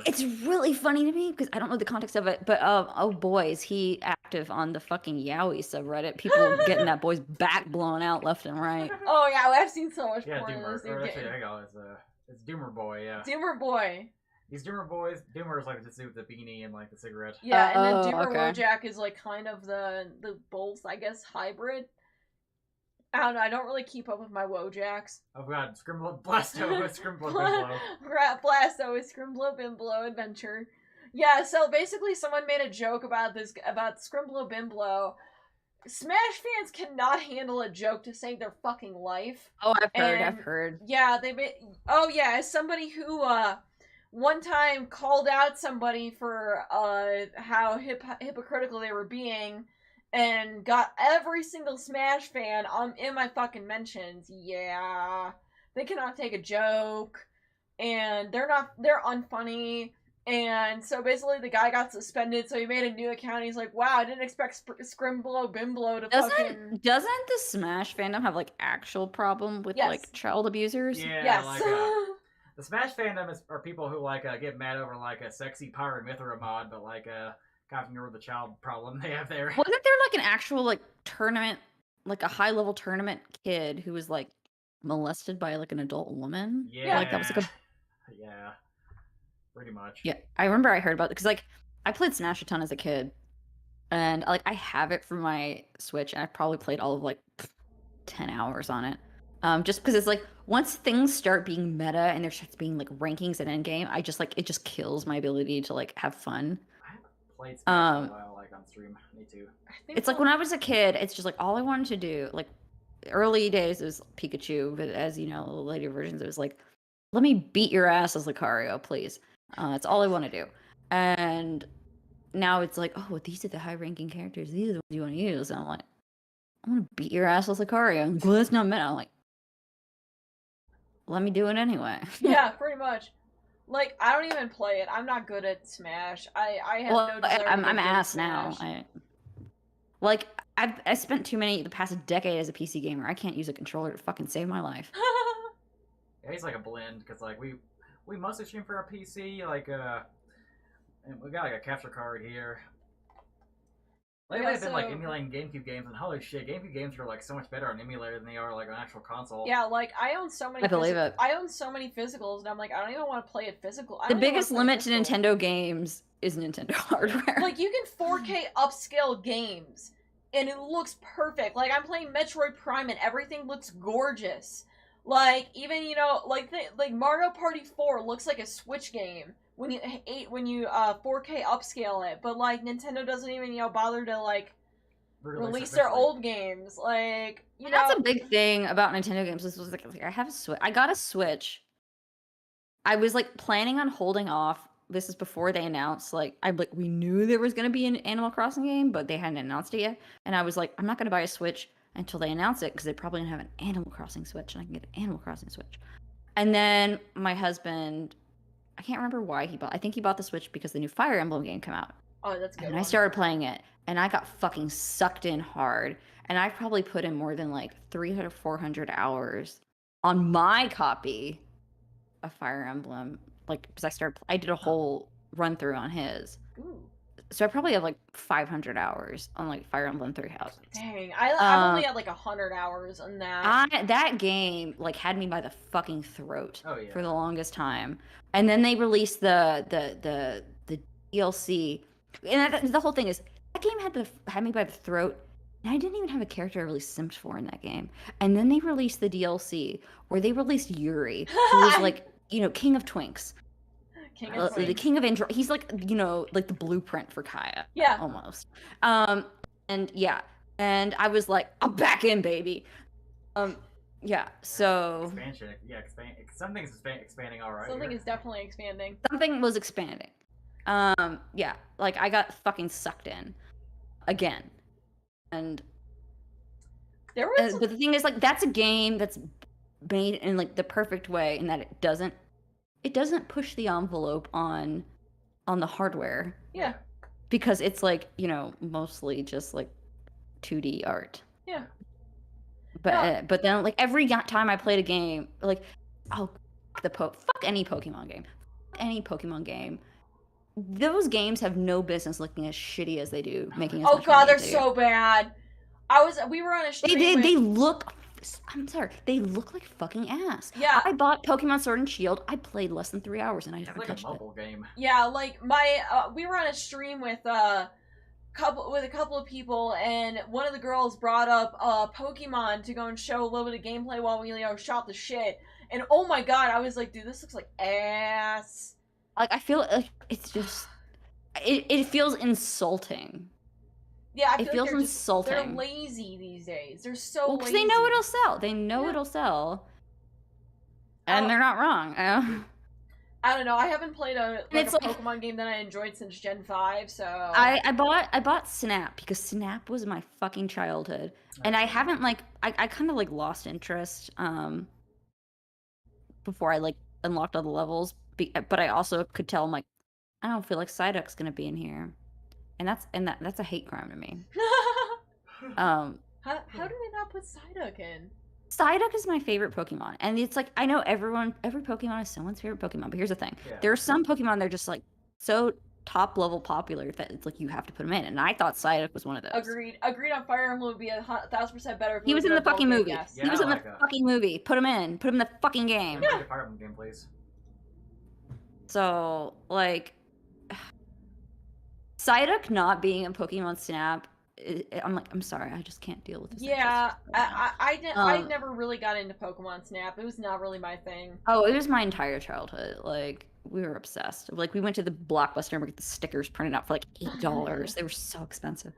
It's really funny to me because I don't know the context of it, but oh boy, is he active on the fucking Yowie subreddit. People getting that boy's back blown out left and right. Oh yeah, I've seen so much porn. Doomer. It's Doomer Boy, yeah. Doomer Boy. These Doomer boys. Doomer is like the dude with the beanie and like the cigarette. Yeah, and then Doomer Wojak is like kind of the both, I guess, hybrid. I don't know. I don't really keep up with my Wojaks. Oh god, Blasto with Scrimblow Bimblow. Blasto with Scrimblow Bimblow adventure. Yeah, so basically someone made a joke about Scrimblow Bimblow. Smash fans cannot handle a joke to save their fucking life. Oh, I've heard. Yeah, as somebody who one time called out somebody for how hypocritical they were being and got every single Smash fan in my fucking mentions. Yeah, they cannot take a joke, and they're unfunny. And so basically the guy got suspended, so he made a new account. He's like, wow, I didn't expect Scrimblow Bimblow to Doesn't the Smash fandom have like actual problem with like child abusers? Yeah, yes. Like the Smash fandom are people who like get mad over like a sexy Pyro Mithra mod, but like can't ignore the child problem they have there. Wasn't there like an actual like tournament, like a high level tournament kid who was like molested by like an adult woman? Yeah, like that was like a yeah, pretty much. Yeah, I remember I heard about it because like I played Smash a ton as a kid, and like I have it for my Switch, and I probably played all of like 10 hours on it. Just because it's like once things start being meta and there starts being like rankings at endgame, I just like it just kills my ability to like have fun. I haven't played Smash in a while, like on stream. Me too. It's like when I was a kid, it's just like all I wanted to do. Like early days it was Pikachu, but as you know, later versions it was like, let me beat your ass as Lucario, please. That's all I want to do. And now it's like, oh, these are the high-ranking characters. These are the ones you want to use. And I'm like, I want to beat your ass as Lucario. Well, that's not meta. I'm like, let me do it anyway. Yeah, pretty much. Like, I don't even play it. I'm not good at Smash. I have no desire to I'm ass now. I spent the past decade as a PC gamer. I can't use a controller to fucking save my life. Yeah, he's like a blend because like we mostly stream for our PC. Like and we got like a capture card here. Lately, I've been like emulating GameCube games, and holy shit, GameCube games are like so much better on emulator than they are like on actual console. Yeah, like I own so many. I believe it. I own so many physicals, and I'm like, I don't even want to play it physical. The biggest limit to Nintendo games is Nintendo hardware. Like you can 4K upscale games, and it looks perfect. Like I'm playing Metroid Prime, and everything looks gorgeous. Like even like Mario Party 4 looks like a Switch game when you 4K upscale it, but like Nintendo doesn't even bother to like release their old games. Like that's a big thing about Nintendo games. This was like I have a Switch. I got a Switch. I was like planning on holding off this is before they announced, like, we knew there was going to be an Animal Crossing game, but they hadn't announced it yet. And I was like, I'm not going to buy a Switch until they announce it because they probably don't have an Animal Crossing Switch, and I can get an Animal Crossing Switch. And then my husband, I can't remember why he bought. I think he bought the Switch because the new Fire Emblem game came out. Oh, that's good. And I started playing it, and I got fucking sucked in hard. And I probably put in more than like 300 or 400 hours on my copy of Fire Emblem. Like, because I did a whole run through on his. Ooh. So I probably have like 500 hours on like Fire Emblem Three Houses. Dang, I've only had like 100 hours on that. That game like had me by the fucking throat for the longest time. And then they released the DLC, and the whole thing is that game had me by the throat. And I didn't even have a character I really simped for in that game. And then they released the DLC where they released Yuri, who was like, King of Twinks. The King of Android. He's like, like the blueprint for Kaya. Yeah. Almost. And yeah. And I was like, I'm back in, baby. Yeah, so... Expansion. Yeah, something's expanding all right. Something is definitely expanding. Something was expanding. Yeah, like, I got fucking sucked in. Again. And there was but the thing is, like, that's a game that's made in like the perfect way in that it doesn't push the envelope on the hardware. Yeah. Because it's like, mostly just like 2D art. Yeah. But then like every time I played a game, like, fuck any Pokemon game. Fuck any Pokemon game. Those games have no business looking as shitty as they do, making as much God, money they're as they so do. bad. We were on a stream. They look. I'm sorry. They look like fucking ass. Yeah. I bought Pokemon Sword and Shield. I played less than 3 hours and I never touched it. It's like a mobile game. Yeah, like we were on a stream with a couple of people, and one of the girls brought up Pokemon to go and show a little bit of gameplay while we shot the shit. And oh my god, I was like, dude, this looks like ass. Like, I feel like it's just it feels insulting. Yeah, it feels insulting. They're lazy these days. They're so lazy. Because they know it'll sell. They know it'll sell. And they're not wrong. I don't know. I haven't played a Pokemon game that I enjoyed since Gen 5, so... I bought Snap because Snap was my fucking childhood. And I haven't, like... I kind of, like, lost interest before I, like, unlocked all the levels. But I also could tell, I'm like, I don't feel like Psyduck's gonna be in here. And that's a hate crime to me. How do we not put Psyduck in? Psyduck is my favorite Pokemon. And it's like, I know every Pokemon is someone's favorite Pokemon, but here's the thing. Yeah. There are some Pokemon that are just like so top level popular that it's like you have to put them in. And I thought Psyduck was one of those. Agreed on. Fire Emblem would be 1,000% better if he was in the fucking movie. Yes. He was in the fucking movie. Put him in. Put him in the fucking game. Yeah. Fire Emblem game, please. So, like, Psyduck not being in Pokemon Snap, I'm like, I'm sorry, I just can't deal with this. Yeah, I never really got into Pokemon Snap. It was not really my thing. Oh, it was my entire childhood. Like, we were obsessed. Like, we went to the Blockbuster and we get the stickers printed out for like $8. They were so expensive.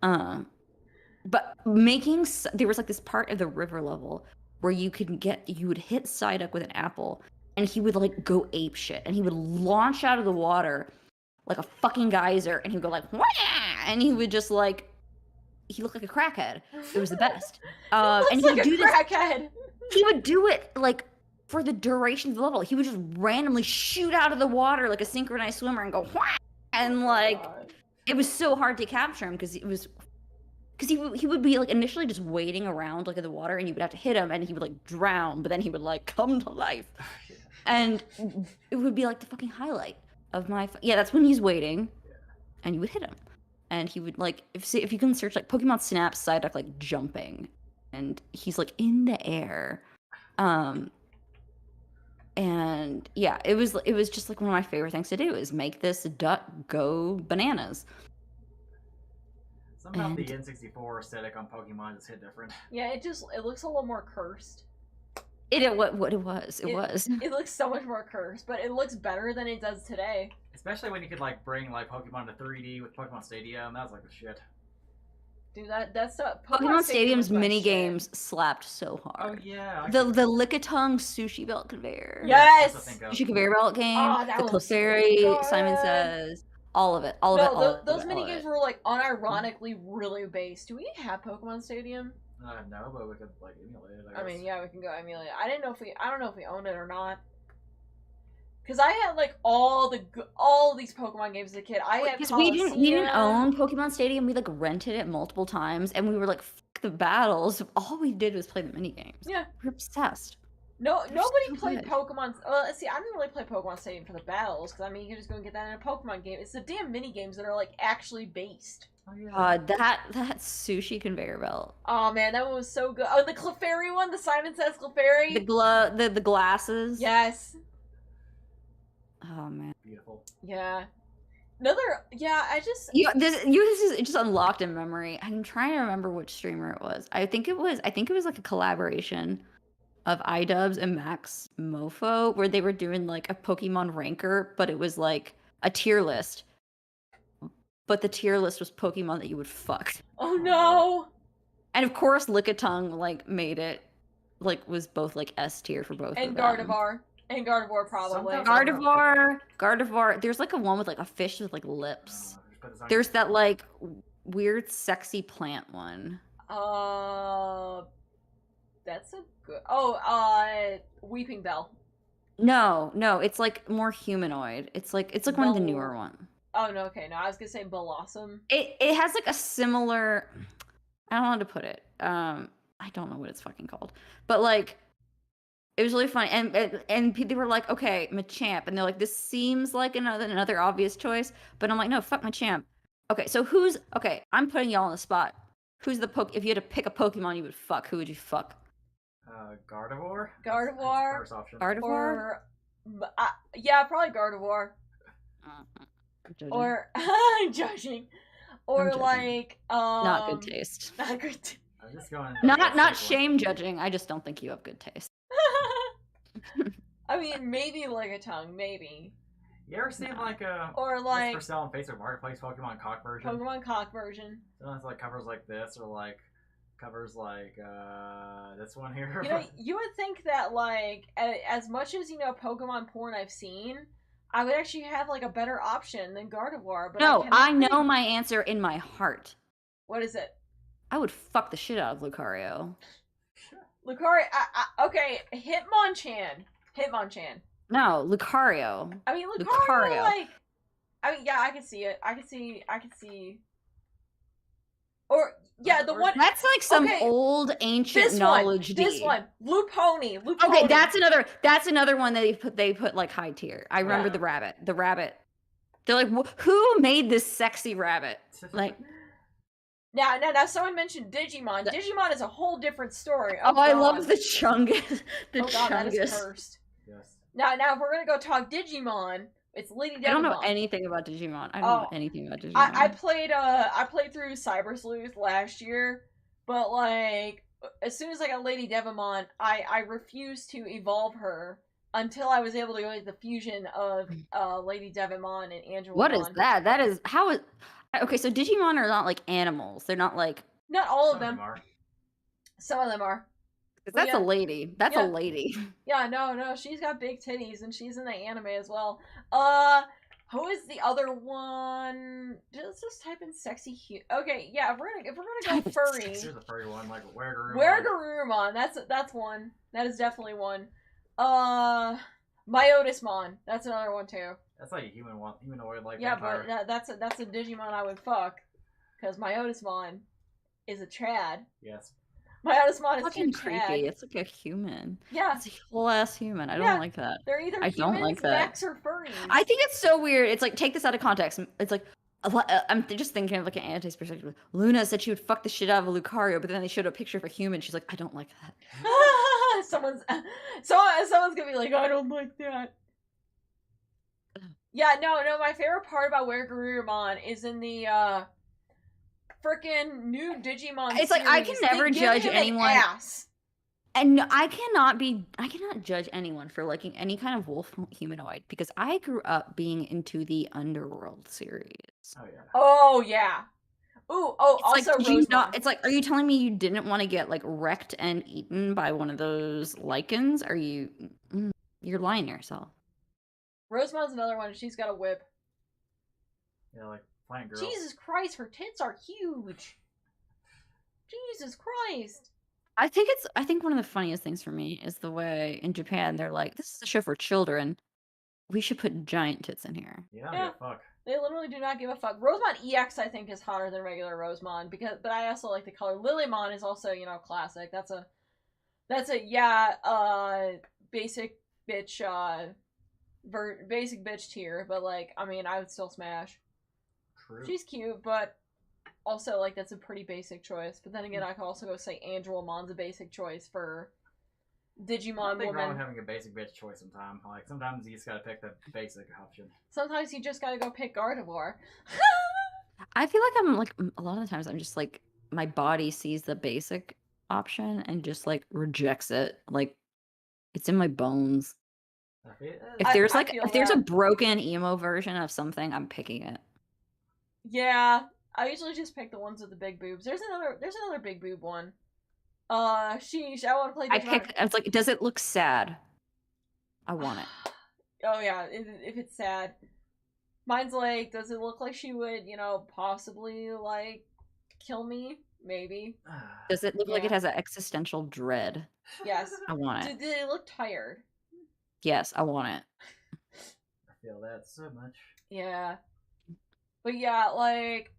But there was like this part of the river level where you would hit Psyduck with an apple, and he would like go ape shit, and he would launch out of the water like a fucking geyser, and he would go like, wah! And he would just like, he looked like a crackhead. It was the best. And he would do this. He would do it like for the duration of the level. He would just randomly shoot out of the water like a synchronized swimmer and go, wah! And like, it was so hard to capture him because he would be like initially just waiting around like in the water, and you would have to hit him, and he would like drown, but then he would like come to life. And it would be like the fucking highlight of my... that's when he's waiting, and you would hit him. And he would like... If you can search like Pokemon Snap Psyduck like jumping, and he's like in the air. And yeah, it was just like one of my favorite things to do is make this duck go bananas. Somehow the N64 aesthetic on Pokemon just hit different. Yeah, it looks a little more cursed. It was. It looks so much more cursed, but it looks better than it does today. Especially when you could like bring like Pokemon to 3D with Pokemon Stadium. That was like the shit. Dude, that's Pokemon Stadium's was my mini shit. games slapped so Oh hard. yeah. The Lickitung sushi belt conveyor. Yes. Sushi conveyor belt game. Oh, that the was Clefairy, good. Simon Says. All of it. Those mini games were like unironically really based. Do we have Pokemon Stadium? No, but we could like emulate it. I mean, yeah, we can go emulate it. I don't know if we own it or not. Cause I had like all these Pokemon games as a kid. I had because we didn't own Pokemon Stadium. We like rented it multiple times, and we were like, "Fuck the battles." All we did was play the mini games. Yeah, we're obsessed. Nobody so played good. Pokemon. Well, see, I didn't really play Pokemon Stadium for the battles, because I mean, you can just go and get that in a Pokemon game. It's the damn mini games that are like actually based. Oh yeah. That sushi conveyor belt. Oh man, that one was so good. Oh, the Clefairy one, the Simon Says Clefairy. The glasses. Yes. Oh man. Beautiful. Yeah. I just this is just unlocked in memory. I'm trying to remember which streamer it was. I think it was like a collaboration of iDubbbz and Max Mofo, where they were doing like a Pokemon ranker, but it was like a tier list. But the tier list was Pokemon that you would fuck. Oh no. And of course Lickitung like made it like was both like S tier for both and of them. Gardevoir. And Gardevoir probably. Gardevoir. There's like a one with like a fish with like lips. There's that like weird sexy plant one. That's a good. Weeping Bell. No, it's like more humanoid. It's like one of the newer ones. Oh no, okay, no, I was gonna say Blossom. It has like a similar. I don't know how to put it. I don't know what it's fucking called, but like. It was really funny, and they were like, "Okay, Machamp," and they're like, "This seems like another obvious choice," but I'm like, "No, fuck Machamp." Okay, so okay? I'm putting y'all on the spot. Who's the if you had to pick a Pokemon you would fuck, who would you fuck? Gardevoir. Gardevoir. That's first option. Gardevoir. Yeah, probably Gardevoir. Or I'm judging. Or like not good taste. Not good. I'm just going. Not shame judging. I just don't think you have good taste. I mean, maybe Lickitung, maybe. You ever seen like a or like for sale on Facebook Marketplace Pokemon cock version? Pokemon cock version. So it's like covers like this, or like covers like this one here. You know, you would think that like as much as Pokemon porn I've seen, I would actually have like a better option than Gardevoir. But no, I know my answer in my heart. What is it? I would fuck the shit out of Lucario. Lucario, okay, Hitmonchan. No, Lucario. I mean, Lucario. Like, I mean, yeah, I can see it. I can see. Or yeah, the one that's like some old ancient knowledge. This one, Luponi. Okay, that's another one that they put like high tier. I remember the rabbit. They're like, who made this sexy rabbit? Like. Now, someone mentioned Digimon. Digimon is a whole different story. Oh, I love the Chungus. God, that is cursed. Yes. Now, if we're gonna go talk Digimon, it's Lady Devimon. I don't know anything about Digimon. I don't know anything about Digimon. I played through Cyber Sleuth last year, but like as soon as I got Lady Devimon, I refused to evolve her until I was able to go to the fusion of Lady Devimon and Angelomon. What is that? That is how is. Okay, so Digimon are not like animals. They're not like. Not all of them. Some of them are. That's a lady. That's a lady. Yeah, no, she's got big titties and she's in the anime as well. Who is the other one? Let's just type in sexy Okay, yeah, if we're gonna go furry. Here's a furry one, like Wergarurumon. That's one. That is definitely one. Myotismon. That's another one too. That's like a humanoid like. Yeah, but that's a Digimon I would fuck, because Myotismon is a trad. Yes. Myotismon is fucking creepy. It's like a human. Yeah. It's a whole ass human. I don't like that. They're either I don't like that. mechs, or furries. I think it's so weird. It's like, take this out of context. It's like, I'm just thinking of like an Anta's perspective. Luna said she would fuck the shit out of a Lucario, but then they showed a picture of a human. She's like, I don't like that. Someone's gonna be like, I don't like that. Yeah, no, my favorite part about Wergarurumon is in the freaking new Digimon It's like, I can never judge anyone. And I cannot judge anyone for liking any kind of wolf humanoid, because I grew up being into the Underworld series. Oh yeah. Oh yeah. Ooh, It's also like, did you Rosemont. not? It's like, are you telling me you didn't want to get like wrecked and eaten by one of those lichens? Are you? You're lying to yourself. Rosemont's another one. She's got a whip. Yeah, like plant girl. Jesus Christ, her tits are huge. Jesus Christ. I think one of the funniest things for me is the way in Japan they're like, this is a show for children. We should put giant tits in here. Yeah, fuck. They literally do not give a fuck. Rosemont EX, I think, is hotter than regular Rosemont but I also like the color. Lilymon is also, classic. That's a basic bitch basic bitch tier, but like, I mean, I would still smash. True. She's cute, but also like that's a pretty basic choice. But then again, I could also go say Angelomon's a basic choice for Digimon Nothing wrong woman. with having a basic bitch choice sometimes. Like, sometimes you just gotta pick the basic option. Sometimes you just gotta go pick Gardevoir. I feel like I'm like, a lot of the times I'm just like, my body sees the basic option and just like rejects it. Like, it's in my bones. If there's a broken emo version of something, I'm picking it. Yeah, I usually just pick the ones with the big boobs. There's another big boob one. Sheesh, I want to play Digimon. I was like, does it look sad? I want it. Oh yeah, if it's sad. Mine's like, does it look like she would, possibly, like, kill me? Maybe. Does it look like it has an existential dread? Yes. I want it. Do they look tired? Yes, I want it. I feel that so much. Yeah. But yeah, like,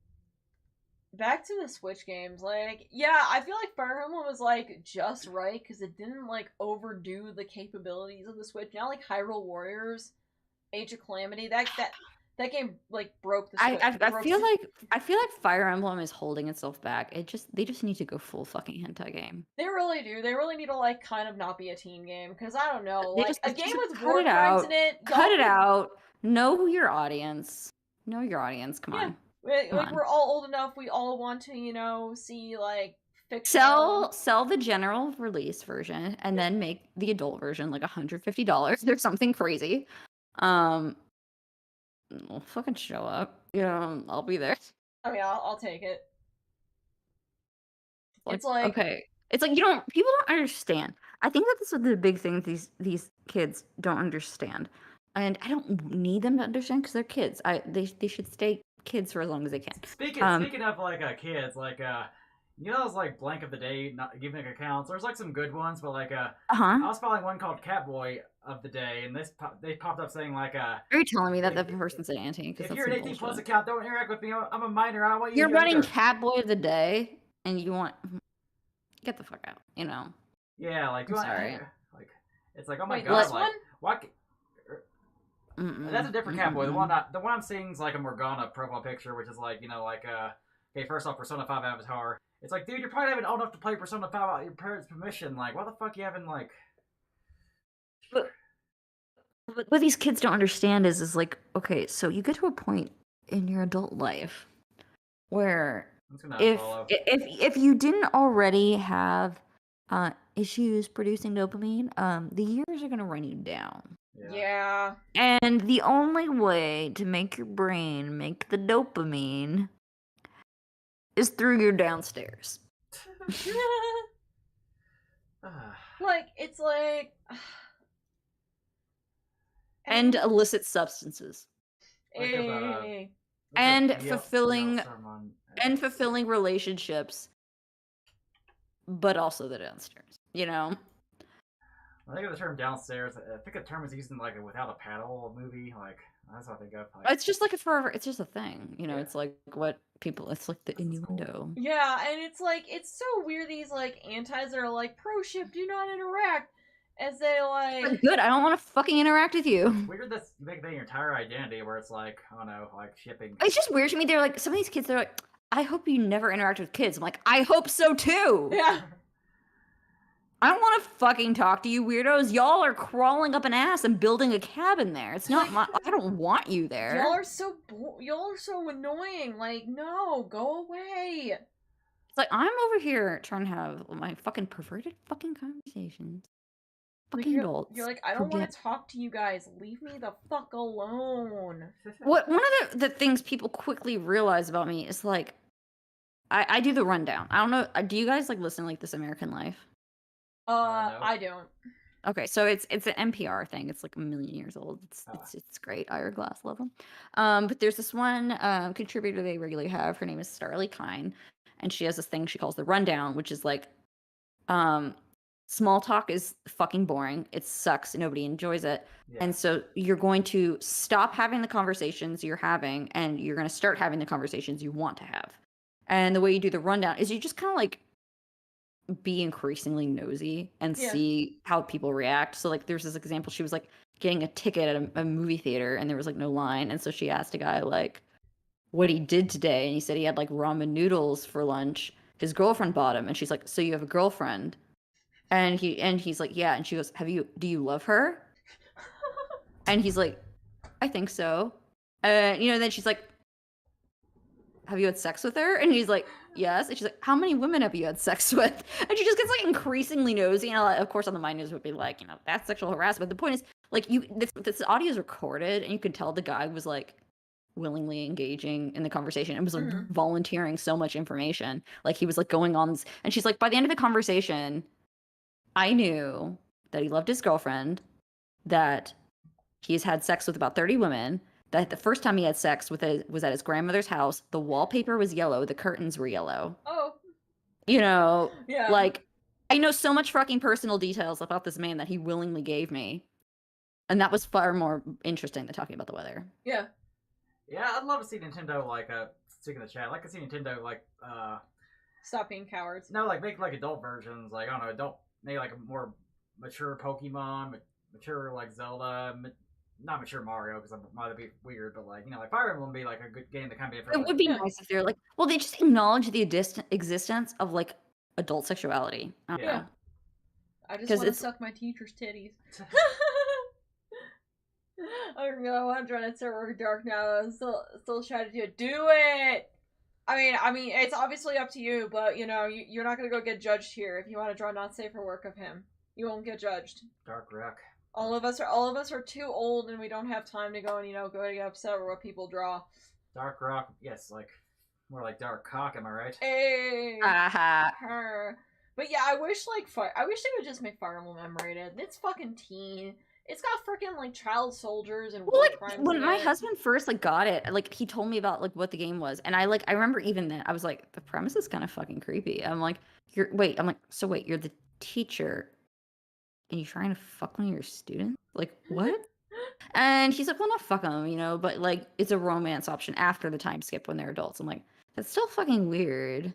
back to the Switch games, like, yeah, I feel like Fire Emblem was, like, just right, because it didn't, like, overdo the capabilities of the Switch. Now, like, Hyrule Warriors, Age of Calamity, that game like broke the Switch. I feel like Fire Emblem is holding itself back. They just need to go full fucking hentai game. They really do. They really need to like kind of not be a teen game because I don't know, They like just, a game with cut war it crimes out. in it. Cut it out. Know your audience. Know your audience. Come on. Like we're all old enough. We all want to see like fiction. Sell the general release version and then make the adult version like $150. There's something crazy. Well, fucking show up. I'll be there. I mean, I'll take it. It's like okay. It's like people don't understand. I think that this is the big thing these kids don't understand, and I don't need them to understand because they're kids. They should stay kids for as long as they can. Speaking of like kids, like those like blank of the day not giving accounts. There's like some good ones, but like I was following one called Catboy of the day, and they popped up saying like Are you telling me that the person's an auntie? If you're an 18 plus account, don't interact with me. I'm a minor. I don't want you. You're running Catboy of the day, and you want get the fuck out. Yeah, like sorry. Like it's like oh my Wait, god, this like one? what? That's a different Catboy. The one I'm seeing is like a Morgana profile picture, which is like okay, first off, Persona 5 avatar. It's like, dude, you're probably not even old enough to play Persona 5 without your parents' permission. Like, why the fuck you having like? But what these kids don't understand is like, okay, so you get to a point in your adult life where if you didn't already have issues producing dopamine, the years are gonna run you down. Yeah. And the only way to make your brain make the dopamine is through your downstairs. Like it's like and illicit substances. Like and fulfilling relationships, but also the downstairs. I think of the term downstairs. I think the term is used in like a Without a Paddle movie. Like that's what I think of. Like, it's just like it's just a thing. It's like what people. It's like the innuendo. Cool. Yeah, and it's like it's so weird. These like antis that are like pro ship, do not interact. As they like good, I don't want to fucking interact with you. Weird that you make your entire identity where it's like, I don't know, like shipping. It's just weird to me. They're like some of these kids. They're like, I hope you never interact with kids. I'm like, I hope so too. Yeah. I don't want to fucking talk to you weirdos. Y'all are crawling up an ass and building a cabin there. It's not my. I don't want you there. Y'all are so annoying. Like, no, go away. It's like I'm over here trying to have my fucking perverted fucking conversations. Fucking adults. You're like, I don't want to talk to you guys. Leave me the fuck alone. One of the things people quickly realize about me is like, I do the rundown. I don't know. Do you guys like listen to like This American Life? No. I don't. Okay, so it's an NPR thing. It's like a million years old. It's great. Ira Glass, love them. But there's this one contributor they regularly have. Her name is Starlee Kine, and she has this thing she calls the rundown, which is like, small talk is fucking boring. It sucks. Nobody enjoys it. Yeah. And so you're going to stop having the conversations you're having, and you're going to start having the conversations you want to have. And the way you do the rundown is you just kind of like be increasingly nosy and see how people react. So like there's this example, she was like getting a ticket at a movie theater and there was like no line, and so she asked a guy like what he did today, and he said he had like ramen noodles for lunch. His girlfriend bought him, and she's like, so you have a girlfriend? And he's like, yeah. And she goes, do you love her? And he's like, I think so. Then she's like, have you had sex with her? And he's like, yes. And she's like, how many women have you had sex with? And she just gets like increasingly nosy. And of course on the mind news would be like, that's sexual harassment. The point is like, this audio is recorded, and you could tell the guy was like willingly engaging in the conversation and was like volunteering so much information. Like he was like going on this, and she's like, by the end of the conversation, I knew that he loved his girlfriend, that he's had sex with about 30 women, that the first time he had sex with it was at his grandmother's house. The wallpaper was yellow. The curtains were yellow. Oh. Yeah. Like, I know so much fucking personal details about this man that he willingly gave me. And that was far more interesting than talking about the weather. Yeah. Yeah, I'd love to see Nintendo, like, speaking of the chat, I'd like to see Nintendo, like, stop being cowards. No, like, make, like, adult versions, like, I don't know, maybe, like, a more mature Pokemon, mature, like, Zelda, not mature Mario, because that might be weird, but, like, like, Fire Emblem would be, like, a good game that kind of be... It would be nice if they're, like, well, they just acknowledge the existence of, like, adult sexuality. I don't know. I just want to suck my teacher's titties. I'm gonna want to run a server dark now. I'm still trying to do it. I mean, it's obviously up to you, but you're not gonna go get judged here if you want to draw not safe for work of him. You won't get judged. Dark Rock. All of us are too old, and we don't have time to go and go and get upset over what people draw. Dark Rock, yes, like more like Dark Cock. Am I right? Hey. But yeah, I wish they would just make Fire Emblem M-rated. It's fucking teen. It's got freaking like child soldiers and war crimes. When my husband first like got it, like he told me about like what the game was, and I remember even then I was like, the premise is kind of fucking creepy. I'm like, you're the teacher, and you're trying to fuck one of your students? Like what? And he's like, well, not fuck them, but like it's a romance option after the time skip when they're adults. I'm like, that's still fucking weird.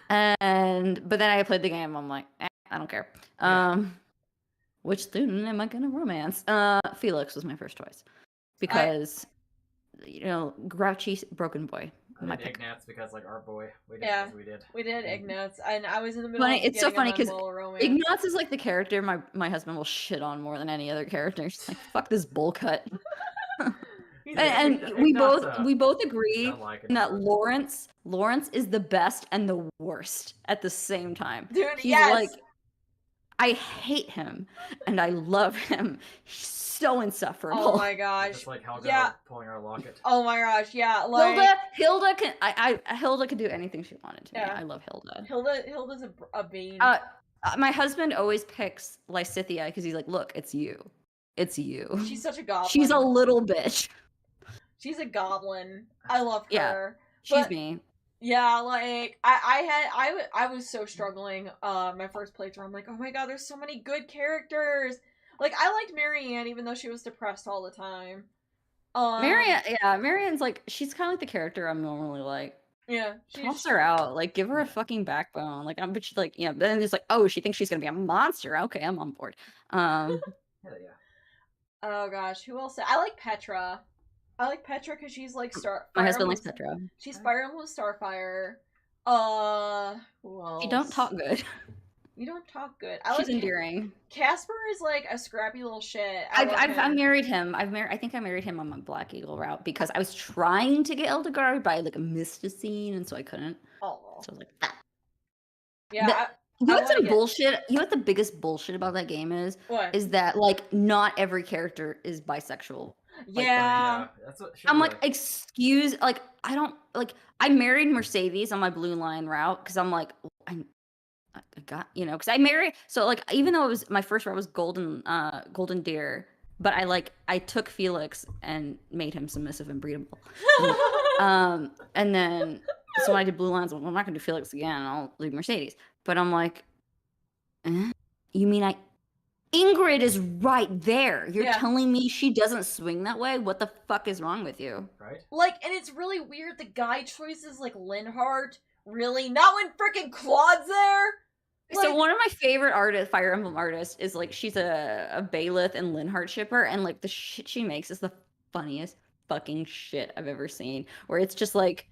But then I played the game. I'm like, I don't care. Which student am I gonna romance? Felix was my first choice because, grouchy broken boy. My pick. Ignatz because like our boy. We did Ignatz, and I was in the middle. It's so funny because Ignatz is like the character my husband will shit on more than any other character. He's like, fuck this bowl cut. and we both agree that Lawrence is the best and the worst at the same time. Dude, he's like, I hate him and I love him. He's so insufferable. Oh my gosh. Just like Helga pulling her locket. Oh my gosh, yeah. Like Hilda can do anything she wanted to. Yeah. I love Hilda. Hilda's a bean. My husband always picks Lysithea because he's like, look, it's you. It's you. She's such a goblin. She's a little bitch. She's a goblin. I love her. Yeah, she's me. Yeah, like I was so struggling my first playthrough. I'm like, oh my god, there's so many good characters. Like I liked Marianne even though she was depressed all the time. Marianne's like, she's kind of like the character I'm normally like. Yeah, toss her out. Like, give her a fucking backbone. Like, but she's like, then it's like, oh, she thinks she's gonna be a monster. Okay, I'm on board. Hell yeah. Oh gosh, who else? I like Petra. I like Petra because she's like My husband likes Petra. She's Fire Emblem Starfire. Who else? You don't talk good. You don't talk good. She's endearing. Casper is like a scrappy little shit. I married him. I think I married him on my Black Eagle route because I was trying to get Eldegard, but I like missed a scene and so I couldn't. Oh. So I was like, ah. Yeah. You know what's bullshit? You know what the biggest bullshit about that game is? What? Is that like not every character is bisexual. Yeah. That's what should I'm be like, excuse, like, I don't, like, I married Mercedes on my Blue Line route because I'm like, I got, you know, because I married, so like, even though it was, my first route was Golden Deer, but I took Felix and made him submissive and breedable. And then, so when I did Blue Lines, well, I'm not going to do Felix again, I'll leave Mercedes. But I'm like, you mean Ingrid is right there. You're telling me she doesn't swing that way? What the fuck is wrong with you? Right? Like, and it's really weird, the guy choices, like, Linhardt, really? Not when frickin' Claude's there? Like, so one of my favorite Fire Emblem artists is, like, she's a Baelith and Linhardt shipper, and, like, the shit she makes is the funniest fucking shit I've ever seen. Where it's just, like,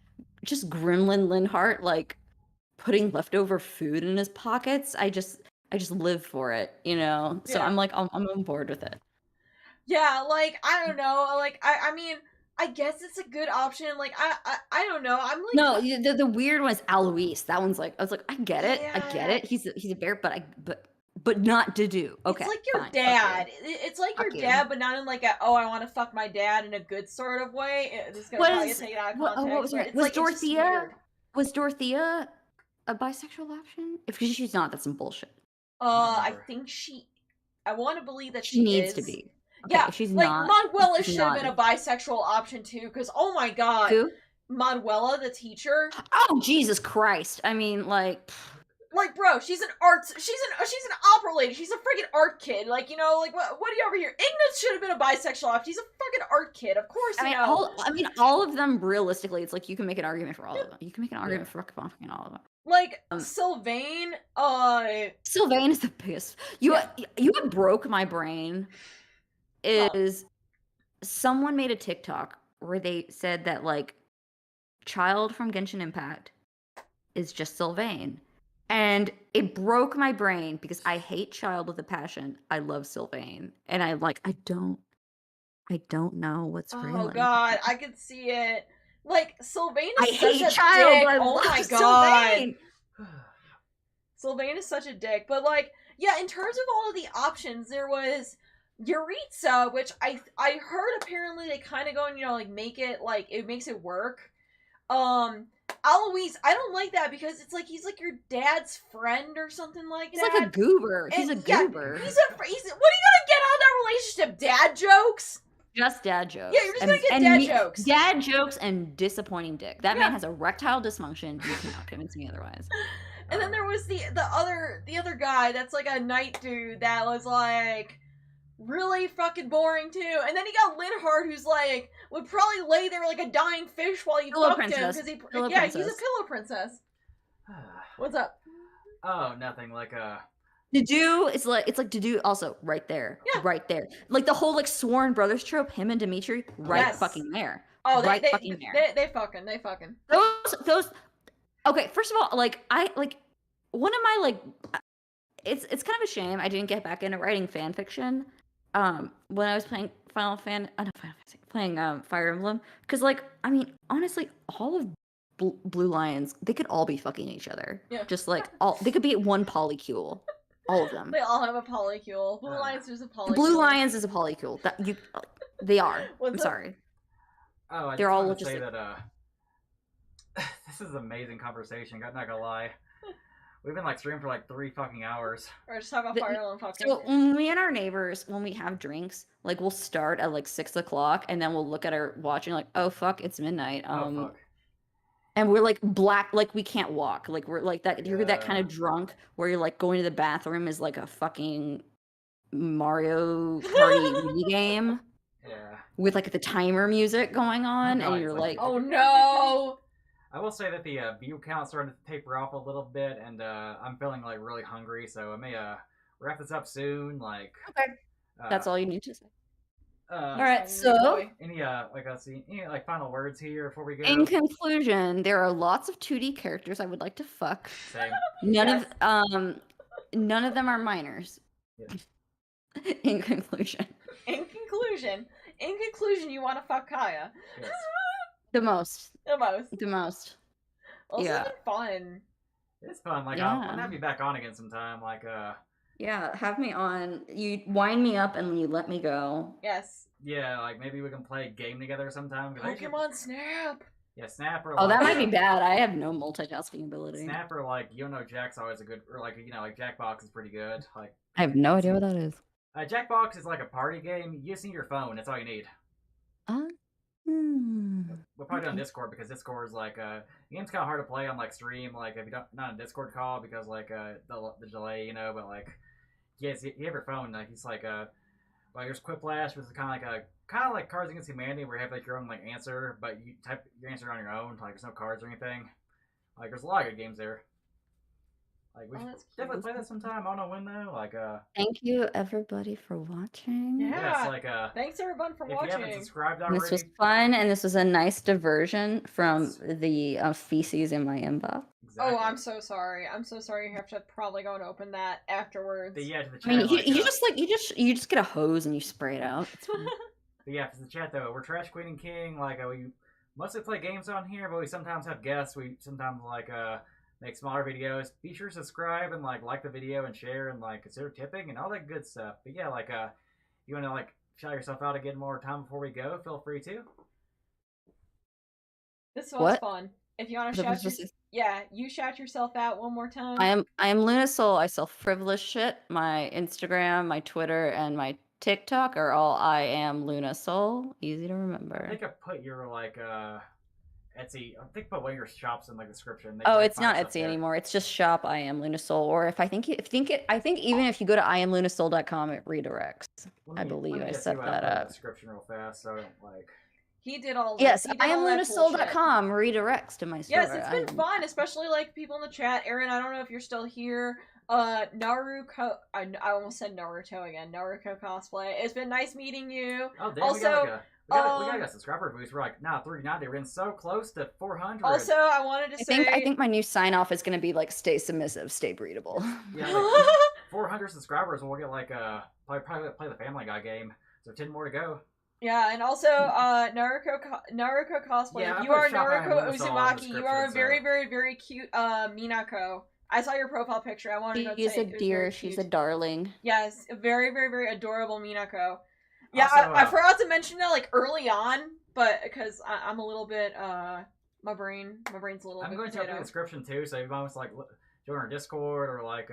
just Gremlin Linhardt, like, putting leftover food in his pockets. I just live for it, you know? So I'm like, I'm on board with it. Yeah, like, I don't know, like, I mean, I guess it's a good option, like, I don't know, I'm like... No, the weird one is Alois. That one's like, I was like, I get it. He's a bear, but not Dedue. Okay, it's like your fine. dad. It's like your dad, but not in like a, oh, I want to fuck my dad in a good sort of way. This is gonna probably take it out of context. What was right? Was like, Dorothea? Was Dorothea a bisexual option? If she's not, that's some bullshit. I think I want to believe that she needs to be. Okay, yeah, if she's like, not. Manuela should have been a bisexual option too, because oh my god. Who? Manuela, the teacher. Oh, Jesus Christ. I mean, like, bro, she's an opera lady. She's a freaking art kid. Like, you know, like, what are you over here? Ignatz should have been a bisexual option. He's a fucking art kid. Of course, all of them, realistically, it's like, you can make an argument for all of them. You can make an argument for fucking all of them. Like, Sylvain, Sylvain is the biggest. What broke my brain is someone made a TikTok where they said that, like, Child from Genshin Impact is just Sylvain. And it broke my brain because I hate Child with a passion. I love Sylvain. And I don't know what's real. Oh god, I can see it. Like, Sylvain is I such hate a Child, dick. but I oh love my god. Sylvain. Sylvain is such a dick. But, like, yeah, in terms of all of the options, there was Yuritsa, which I heard apparently they kind of go and, you know, like, make it, like, it makes it work. Alois, I don't like that because it's like he's like your dad's friend or something like that. He's like a goober. He's a goober. What are you gonna get out of that relationship? Dad jokes? Just dad jokes. Yeah, you're just gonna get dad jokes. Dad jokes and disappointing dick. That man has erectile dysfunction. You cannot convince me otherwise. And then there was the other guy that's like a knight dude that was like really fucking boring too. And then he got Linhardt, who's like would probably lay there like a dying fish while you fucked him because he's a pillow princess. What's up? Oh, nothing. Like Dedue, it's like Dedue also right there, right there. Like the whole like sworn brothers trope, him and Dimitri, fucking there. Oh, they fucking. Those. Okay, first of all, like one of my like, it's kind of a shame I didn't get back into writing fan fiction, when I was playing playing Fire Emblem, because like I mean honestly all of Blue Lions, they could all be fucking each other. Yeah. Just like they could be one polycule. All of them. They all have a polycule. Blue Lions is a polycule. Blue Lions is a polycule. They are. I'm sorry. Oh, they're all just say that. This is an amazing conversation. I'm not gonna lie. We've been like streaming for like 3 fucking hours. We're just talking about Fire Emblem fucking. So me and our neighbors, when we have drinks, like we'll start at like 6 o'clock, and then we'll look at our watch and like, oh fuck, it's midnight. Fuck. And we're like black, like we can't walk. Like we're like that. You're that kind of drunk where you're like going to the bathroom is like a fucking Mario Party mini game. Yeah. With like the timer music going on, and you're like, oh no. I will say that the view count's starting to taper off a little bit, and I'm feeling like really hungry, so I may wrap this up soon. Like, okay, that's all you need to say. All right, so any any final words here before we go? In conclusion, there are lots of 2D characters I would like to fuck. Same. None of them are minors. Yes. In conclusion, you want to fuck Kaya. Yes. The most. Also, yeah. It's been fun. It's fun. Like, I'll have you back on again sometime. Like, yeah, have me on. You wind me up and you let me go. Yes. Yeah, like maybe we can play a game together sometime. Pokemon Snap. Yeah, Snap or Oh, like, that might be bad. I have no multitasking ability. Snap or like Jack's always a good, or like like Jackbox is pretty good. Like I have no idea what that is. Jackbox is like a party game. You just need your phone. That's all you need. We'll probably do it on Discord because Discord is like the game's kind of hard to play on like stream. Like if you don't not on Discord call because like the delay, you know. But like yes, you have your phone. Like it's like well, there's Quiplash, which is kind of like Cards Against Humanity, where you have like your own like answer, but you type your answer on your own. Like there's no cards or anything. Like there's a lot of good games there. Like we should definitely play that sometime. I don't know when though. Like Thank you everybody for watching. Yeah. Yes, like thanks everyone for if watching. you haven't subscribed already, This was fun, and this was a nice diversion from the feces in my inbox. Exactly. Oh, I'm so sorry. I'm so sorry. You have to probably go and open that afterwards. But yeah, to the chat. I mean, like, you just get a hose and you spray it out. It's fine. But yeah, for the chat though, we're Trash Queen and King. Like we mostly play games on here, but we sometimes have guests. We sometimes like make smaller videos. Be sure to subscribe and like the video and share and like consider tipping and all that good stuff. But yeah, like you want to like shout yourself out again more time before we go? Feel free to. This was fun. If you want to shout, yeah, you shout yourself out one more time. I am LunaSol. I sell frivolous shit. My Instagram, my Twitter, and my TikTok are all IAmLunaSol. Easy to remember. I think I put your like Etsy. I think put one of your shops in like the description. Oh, it's not Etsy anymore. It's just shop IAmLunaSol. Or if I think even if you go to IAmLunaSol.com, it redirects. I believe I set that up. Description real fast, so I don't like. He did all. Yes, IAmLunaSol.com redirects to my store. Yes, it's been fun, especially like people in the chat. Aaron, I don't know if you're still here. Naruto. I almost said Naruto again. Naruto cosplay. It's been nice meeting you. Oh, damn, also, we got a subscriber boost. We're like, 390. We're in so close to 400. Also, I wanted to say, I think my new sign off is going to be like, stay submissive, stay breedable. Yeah, like 400 subscribers, we'll get like probably play the Family Guy game. So 10 more to go. Yeah, and also Naruto cosplay. Yeah, you are Naruto Uzumaki. You are a very, very, very cute Minako. I saw your profile picture. I wanted to say she's a dear. She's a darling. Yes, a very, very, very adorable Minako. Yeah, also, I forgot to mention that like early on, but because I'm a little bit my brain's a little bit. I'm going to put in the description too, so if you want to like join our Discord or like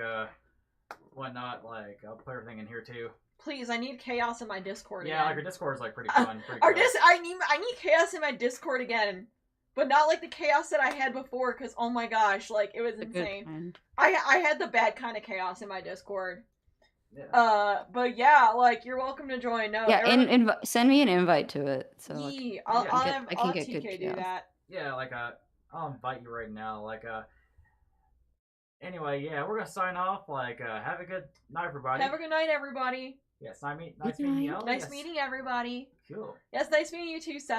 whatnot, like I'll put everything in here too. Please, I need chaos in my Discord. Yeah, again. like our Discord is like pretty fun. I need chaos in my Discord again, but not like the chaos that I had before. Because oh my gosh, like it was insane. I had the bad kind of chaos in my Discord. Yeah. But yeah, like you're welcome to join. No, yeah, send me an invite to it. So I'll have TK do that. Yeah, like I'll invite you right now. Like anyway, yeah, we're gonna sign off. Like have a good night, everybody. Have a good night, everybody. Yes, nice meeting you. Nice meeting everybody. Cool. Yes, nice meeting you too, Seth.